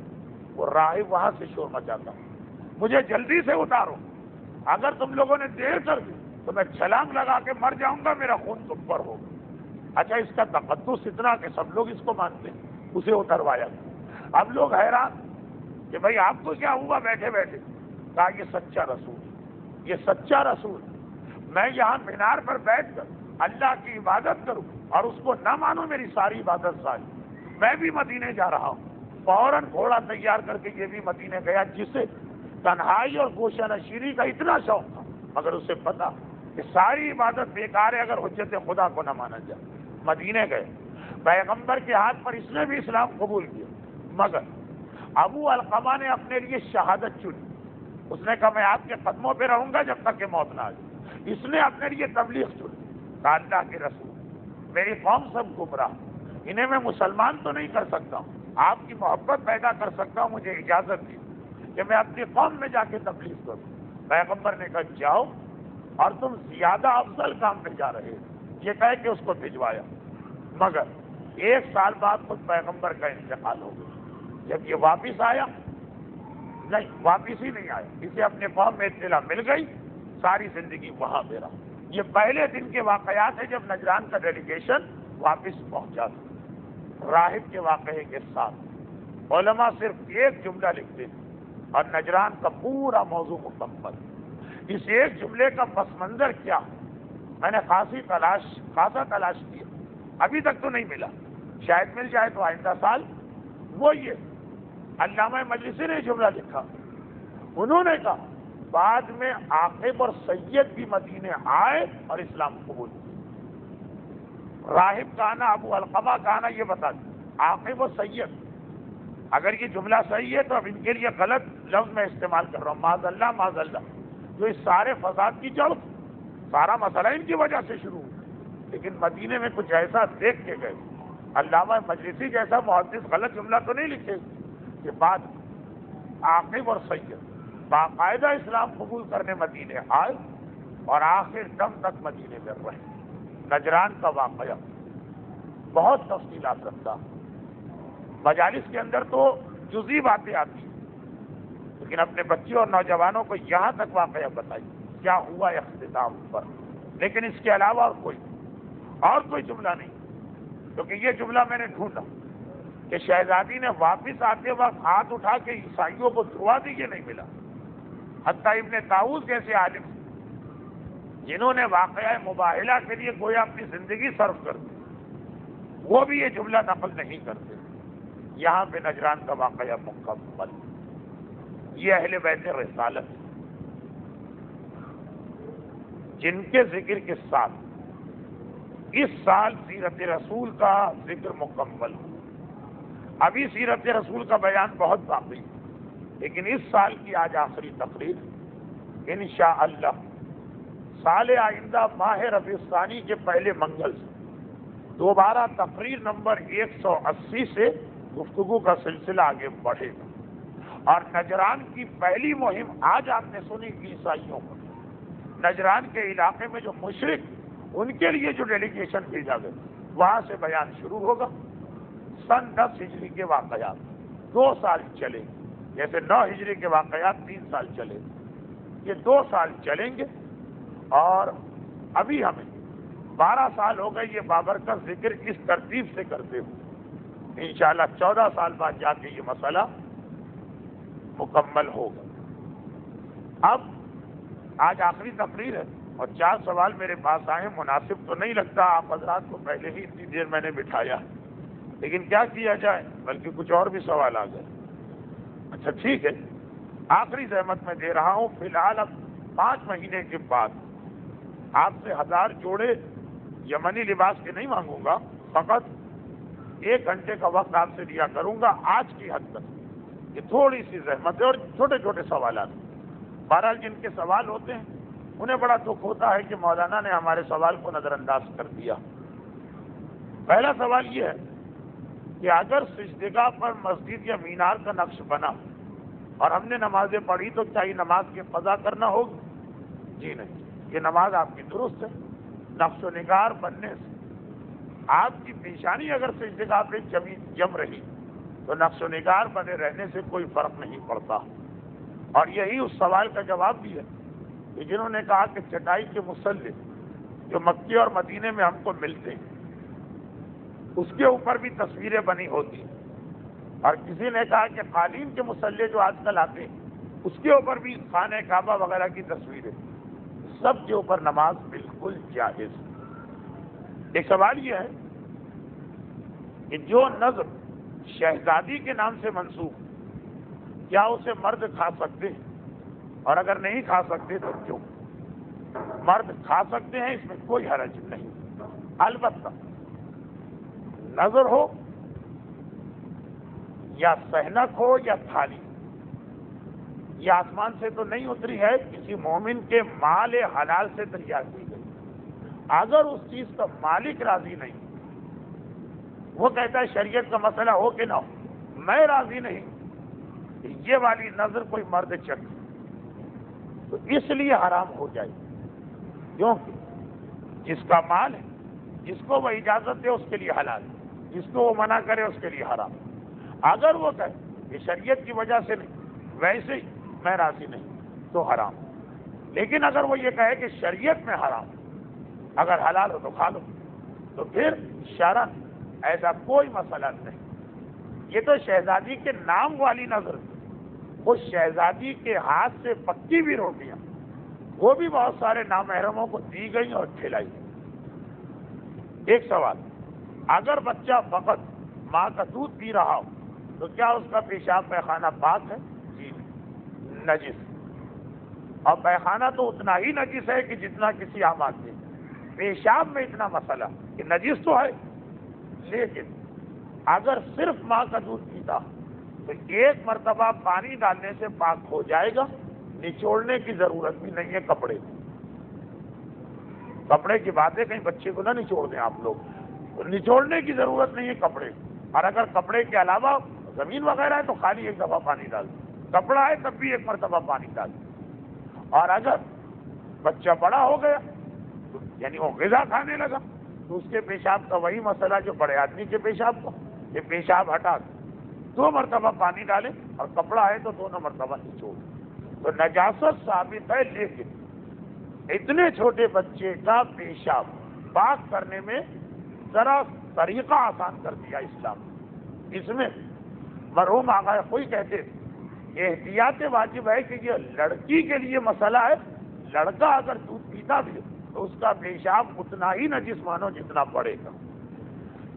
وہ راہب وہاں سے شور مچاتا, مجھے جلدی سے اتارو, اگر تم لوگوں نے دیر کر دی تو میں چھلانگ لگا کے مر جاؤں گا, میرا خون تم پر ہوگا. اچھا, اس کا تقدس اتنا کہ سب لوگ اس کو مانتے ہیں. اسے اتروایا. اب لوگ حیران کہ بھائی آپ کو کیا ہوا بیٹھے بیٹھے. کہا یہ سچا رسول, یہ سچا رسول. میں یہاں مینار پر بیٹھ کر اللہ کی عبادت کروں اور اس کو نہ مانوں, میری ساری عبادت ساری. میں بھی مدینے جا رہا ہوں. فوراً گھوڑا تیار کر کے یہ بھی مدینے گیا, جسے تنہائی اور گوشہ نشینی کا اتنا شوق تھا, مگر اسے پتا کہ ساری عبادت بیکار ہے اگر حجت خدا کو نہ مانا جائے. مدینے گئے, پیغمبر کے ہاتھ پر اس نے بھی اسلام قبول کیا. مگر ابو القمہ نے اپنے لیے شہادت چنی. اس نے کہا میں آپ کے قدموں پہ رہوں گا جب تک کہ موت نہ آ جائے. اس نے اپنے لیے تبلیغ چنی. کہا اللہ کے رسول, میری قوم سب گمراہ, انہیں میں مسلمان تو نہیں کر سکتا ہوں, آپ کی محبت پیدا کر سکتا ہوں. مجھے اجازت دی کہ میں اپنی قوم میں جا کے تبلیغ کروں. پیغمبر نے کہا جاؤ, اور تم زیادہ افضل کام پہ جا رہے. یہ کہہ کے اس کو بھجوایا. مگر 1 سال بعد خود پیغمبر کا انتقال ہو گیا. جب یہ واپس آیا, نہیں واپس ہی نہیں آیا, اسے اپنے قوم میں اطلاع مل گئی, ساری زندگی وہاں پہ رہا. یہ پہلے دن کے واقعات ہیں جب نجران کا ڈیلیگیشن واپس پہنچا تھا. راہب کے واقعے کے ساتھ علماء صرف ایک جملہ لکھتے تھے اور نجران کا پورا موضوع مکمل. اس ایک جملے کا پس منظر کیا, میں نے خاصا تلاش کیا, ابھی تک تو نہیں ملا. شاید مل جائے تو آئندہ سال. وہ یہ علامہ مجلسی نے جملہ لکھا. انہوں نے کہا بعد میں عاقب اور سید بھی مدینے آئے اور اسلام قبول کیا. راہب کا آنا, ابو القمہ کا آنا, یہ بتا دیں عاقب اور سید. اگر یہ جملہ صحیح ہے تو اب ان کے لیے غلط لفظ میں استعمال کر رہا ہوں, معاذ اللہ معاذ اللہ. جو اس سارے فساد کی جڑ, سارا مسئلہ ان کی وجہ سے شروع ہوا. لیکن مدینے میں کچھ ایسا دیکھ کے گئے. علامہ مجلسی جیسا محدث غلط جملہ تو نہیں لکھے کہ بعد عاقب اور سید باقاعدہ اسلام قبول کرنے مدینے آئے اور آخر دم تک مدینے میں رہے. نجران کا واقعہ بہت تفصیلات رکھتا. مجالس کے اندر تو جزئی باتیں آتی ہیں, لیکن اپنے بچوں اور نوجوانوں کو یہاں تک واقعہ بتائی کیا ہوا اختتام پر. لیکن اس کے علاوہ اور کوئی جملہ نہیں, کیونکہ یہ جملہ میں نے ڈھونڈا کہ شہزادی نے واپس آتے وقت ہاتھ اٹھا کے عیسائیوں کو دعا دی, یہ نہیں ملا. حتیٰ ابن طاؤس جیسے عالم جنہوں نے واقعہ مباہلہ کے لیے گویا اپنی زندگی صرف کر دی, وہ بھی یہ جملہ نقل نہیں کرتے. یہاں پہ نجران کا واقعہ مکمل. یہ اہل بیت رسالت جن کے ذکر کے ساتھ اس سال سیرت رسول کا ذکر مکمل ہو. ابھی سیرت رسول کا بیان بہت باقی ہے, لیکن اس سال کی آج آخری تقریر انشاءاللہ سال آئندہ ماہ ربیع الثانی کے پہلے منگل سے دوبارہ تقریر نمبر 180 سے گفتگو کا سلسلہ آگے بڑھے گا. اور نجران کی پہلی مہم آج آپ نے سنی عیسائیوں کو. نجران کے علاقے میں جو مشرک, ان کے لیے جو ڈیلیگیشن بھیجا گیا, وہاں سے بیان شروع ہوگا. سن 10 ہجری کے واقعات 2 سال چلیں گے, جیسے 9 ہجری کے واقعات 3 سال چلے. یہ 2 سال چلیں گے اور ابھی ہمیں 12 سال ہو گئے یہ بابرکت ذکر اس ترتیب سے کرتے ہوئے، انشاءاللہ 14 سال بعد جا کے یہ مسئلہ مکمل ہوگا۔ اب آج آخری تقریر ہے اور 4 سوال میرے پاس آئے، مناسب تو نہیں لگتا آپ حضرات کو پہلے ہی اتنی دیر میں نے بٹھایا، لیکن کیا کیا جائے، بلکہ کچھ اور بھی سوال آ گئے۔ اچھا ٹھیک ہے، آخری زحمت میں دے رہا ہوں۔ فی الحال اب 5 مہینے کے بعد آپ سے 1000 جوڑے یمنی لباس کے نہیں مانگوں گا، فقط 1 گھنٹے کا وقت آپ سے لیا کروں گا آج کی حد تک۔ یہ تھوڑی سی زحمت ہے اور چھوٹے چھوٹے سوالات۔ بہرحال جن کے سوال ہوتے ہیں انہیں بڑا دکھ ہوتا ہے کہ مولانا نے ہمارے سوال کو نظر انداز کر دیا۔ پہلا سوال یہ ہے کہ اگر سجدگاہ پر مسجد یا مینار کا نقش بنا اور ہم نے نمازیں پڑھی تو کیا یہ نماز کی قضا کرنا ہوگی؟ جی نہیں، یہ نماز آپ کی درست ہے۔ نقش و نگار بننے سے آپ کی پیشانی اگر سجدگاہ پہ جم رہی تو نقش و نگار بنے رہنے سے کوئی فرق نہیں پڑتا۔ اور یہی اس سوال کا جواب بھی ہے کہ جنہوں نے کہا کہ چٹائی کے مصلی جو مکے اور مدینے میں ہم کو ملتے ہیں اس کے اوپر بھی تصویریں بنی ہوتی ہیں، اور کسی نے کہا کہ قالین کے مصلی جو آج کل آتے ہیں اس کے اوپر بھی خانہ کعبہ وغیرہ کی تصویریں، سب کے اوپر نماز بالکل جائز ہے۔ ایک سوال یہ ہے کہ جو نظر شہزادی کے نام سے منسوب، کیا اسے مرد کھا سکتے ہیں؟ اور اگر نہیں کھا سکتے تو کیوں؟ مرد کھا سکتے ہیں، اس میں کوئی حرج نہیں، البتہ نظر ہو یا صحنک ہو یا تھالی، یہ آسمان سے تو نہیں اتری ہے، کسی مومن کے مال حلال سے تیار کی گئی۔ اگر اس چیز کا مالک راضی نہیں، وہ کہتا ہے شریعت کا مسئلہ ہو کہ نہ ہو، میں راضی نہیں کہ یہ والی نظر کوئی مرد چکے تو اس لیے حرام ہو جائے، کیونکہ جس کا مال ہے، جس کو وہ اجازت دے اس کے لیے حلال ہے، جس کو وہ منع کرے اس کے لیے حرام۔ اگر وہ کہے کہ شریعت کی وجہ سے نہیں، ویسے ہی میں راضی نہیں تو حرام۔ لیکن اگر وہ یہ کہے کہ شریعت میں حرام، اگر حلال ہو تو کھا لو، تو پھر شرعاً ایسا کوئی مسئلہ نہیں۔ یہ تو شہزادی کے نام والی نظر، وہ شہزادی کے ہاتھ سے پکی بھی روٹیاں وہ بھی بہت سارے نامحرموں کو دی گئی اور کھلائی گئی۔ ایک سوال، اگر بچہ فقط ماں کا دودھ پی رہا ہو تو کیا اس کا پیشاب پیخانہ پاک ہے؟ جی نہیں، نجس۔ اور پیخانہ تو اتنا ہی نجس ہے کہ جتنا کسی عام آدمی، پیشاب میں اتنا مسئلہ کہ نجس تو ہے، لیکن اگر صرف ماں کا دودھ پیتا تو 1 مرتبہ پانی ڈالنے سے پاک ہو جائے گا، نچوڑنے کی ضرورت بھی نہیں ہے کپڑے کو۔ کپڑے کی باتیں کہیں بچے کو نہ نچوڑ دیں آپ لوگ، تو نچوڑنے کی ضرورت نہیں ہے کپڑے، اور اگر کپڑے کے علاوہ زمین وغیرہ ہے تو خالی 1 دفعہ پانی ڈال دیں، کپڑا ہے تب بھی 1 مرتبہ پانی ڈال دیں۔ اور اگر بچہ بڑا ہو گیا تو یعنی وہ غذا کھانے لگا تو اس کے پیشاب کا وہی مسئلہ جو بڑے آدمی کے پیشاب کو، یہ پیشاب ہٹا 2 مرتبہ پانی ڈالے، اور کپڑا ہے تو 2 مرتبہ نچوڑ۔ تو نجاست ثابت ہے، لیکن اتنے چھوٹے بچے کا پیشاب پاک کرنے میں ذرا طریقہ آسان کر دیا اسلام نے۔ اس میں مرحوم آقا کوئی کہتے تھے احتیاط واجب ہے کہ یہ لڑکی کے لیے مسئلہ ہے، لڑکا اگر دودھ پیتا بھی تو اس کا پیشاب اتنا ہی نجس مانو جتنا پڑے گا۔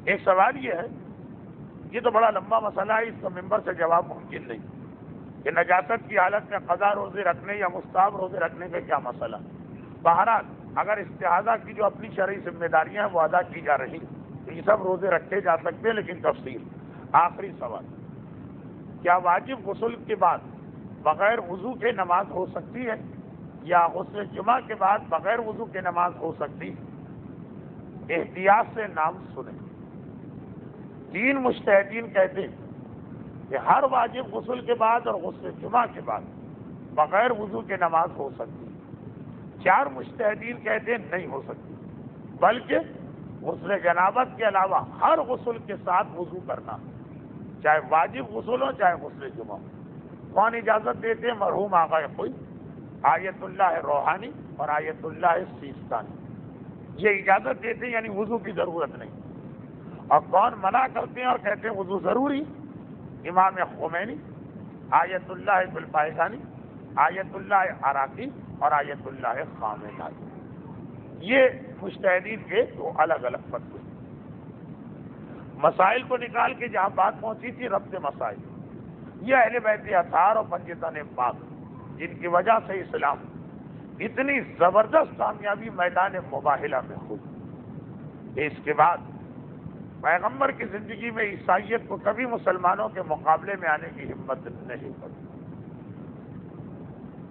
ایک سوال یہ ہے، یہ تو بڑا لمبا مسئلہ ہے، اس کا ممبر سے جواب ممکن نہیں کہ نجاست کی حالت میں قضا روزے رکھنے یا مستحب روزے رکھنے کا کیا مسئلہ۔ بہرحال اگر استحاضہ کی جو اپنی شرعی ذمہ داریاں ہیں وہ ادا کی جا رہی تو یہ سب روزے رکھے جا سکتے ہیں، لیکن تفصیل۔ آخری سوال، کیا واجب غسل کے بعد بغیر وضو کے نماز ہو سکتی ہے یا غسل جمعہ کے بعد بغیر وضو کے نماز ہو سکتی ہے؟ احتیاط سے نام سنیں۔ 3 مجتہدین کہتے ہیں کہ ہر واجب غسل کے بعد اور غسل جمعہ کے بعد بغیر وضو کے نماز ہو سکتی ہے۔ 4 مجتہدین کہتے ہیں نہیں ہو سکتی، بلکہ غسل جنابت کے علاوہ ہر غسل کے ساتھ وضو کرنا، چاہے واجب غسل ہو چاہے غسل جمعہ ہو۔ کون اجازت دیتے ہیں؟ مرحوم آقا کوئی آیت اللہ روحانی اور آیت اللہ سیستانی یہ اجازت دیتے ہیں، یعنی وضو کی ضرورت نہیں۔ اور کون منع کرتے ہیں اور کہتے ہیں وضو ضروری؟ امام خمینی، آیت اللہ بالبائگانی، آیت اللہ عراقی اور آیت اللہ خامنہئی، یہ مجتہدین کے دو الگ الگ فتوے۔ مسائل کو نکال کے جہاں بات پہنچی تھی ربط مسائل، یہ اہل بیت اطہار اور پنجتن پاک جن کی وجہ سے اسلام اتنی زبردست کامیابی میدان مباہلہ میں ہوئی۔ اس کے بعد پیغمبر کی زندگی میں عیسائیت کو کبھی مسلمانوں کے مقابلے میں آنے کی ہمت نہیں پڑی۔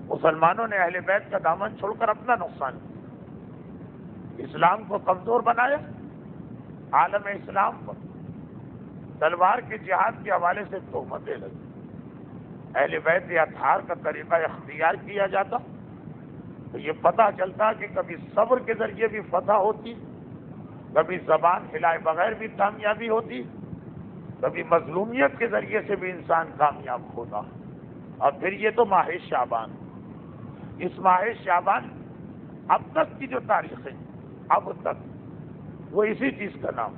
مسلمانوں نے اہل بیت کا دامن چھوڑ کر اپنا نقصان کیا، اسلام کو کمزور بنایا، عالم اسلام پر تلوار کے جہاد کے حوالے سے تہمتیں لگی۔ اہل بیت اطہار کا طریقہ اختیار کیا جاتا تو یہ پتہ چلتا کہ کبھی صبر کے ذریعے بھی فتح ہوتی، کبھی زبان ہلائے بغیر بھی کامیابی ہوتی، کبھی مظلومیت کے ذریعے سے بھی انسان کامیاب ہوتا۔ اور پھر یہ تو ماہ شعبان، اس ماہ شعبان اب تک کی جو تاریخ ہے، اب تک وہ اسی چیز کا نام۔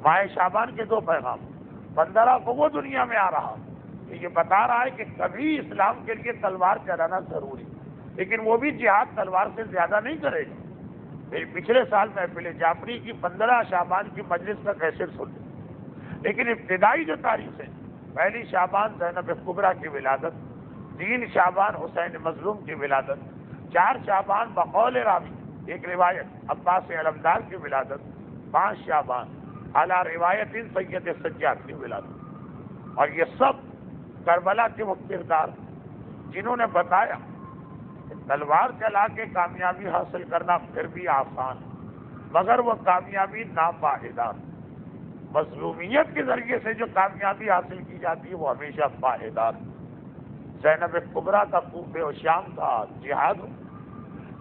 ماہ شعبان کے دو پیغام، 15 کو وہ دنیا میں آ رہا کہ یہ بتا رہا ہے کہ کبھی اسلام کے لیے تلوار چلانا ضروری، لیکن وہ بھی جہاد تلوار سے زیادہ نہیں کرے گا۔ پچھلے سال محفل جعفری کی 15 شعبان کی مجلس کا کیسٹ سن لیں، لیکن ابتدائی جو تاریخ ہے، پہلی شعبان زینب کبریٰ کی ولادت، 3 شعبان حسین مظلوم کی ولادت، 4 شعبان بقول راوی ایک روایت عباس علمدار کی ولادت، 5 شعبان اعلیٰ روایت سید سجاد کی ولادت۔ اور یہ سب کربلا کے وہ کردار جنہوں نے بتایا کہ تلوار چلا کے کامیابی حاصل کرنا پھر بھی آسان، مگر وہ کامیابی ناپائیدار، مظلومیت کے ذریعے سے جو کامیابی حاصل کی جاتی ہے وہ ہمیشہ پائیدار۔ زینب کبریٰ کا کوفے و شام کا جہاد ہو،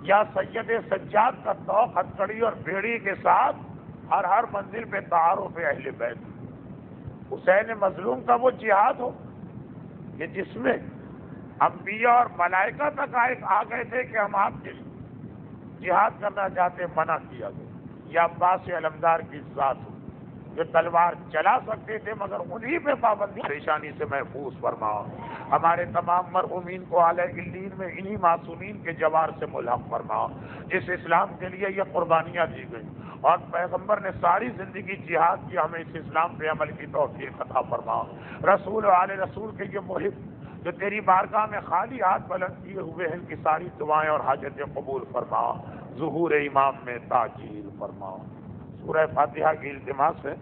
یا سید سجاد کا توق ہتھکڑی اور بیڑی کے ساتھ ہر منزل پہ تعارف اہل بیت، حسین مظلوم کا وہ جہاد ہو کہ جس میں انبیاء اور ملائکہ تک آ گئے تھے کہ ہم آپ کے لیے جہاد کرنا چاہتے، منع کیا گیا، یا عباس علمدار کی ذات ہو جو تلوار چلا سکتے تھے مگر انہی پہ پابندی، پریشانی سے محفوظ فرماؤ۔ ہمارے تمام مرحومین کو اعلی علیین میں انہی معصومین کے جوار سے ملحق فرماؤ جس اسلام کے لیے یہ قربانیاں دی گئی، اور پیغمبر نے ساری زندگی جہاد کی، ہمیں اس اسلام پہ عمل کی توفیق عطا فرماؤ۔ رسول و آل رسول کے یہ محب جو تیری بارگاہ میں خالی ہاتھ بلند کیے ہوئے ہیں، ان کی ساری دعائیں اور حاجتیں قبول فرماؤ، ظہور امام میں تاجیل فرماؤ۔ سورہ فاتحہ کی التماس ہے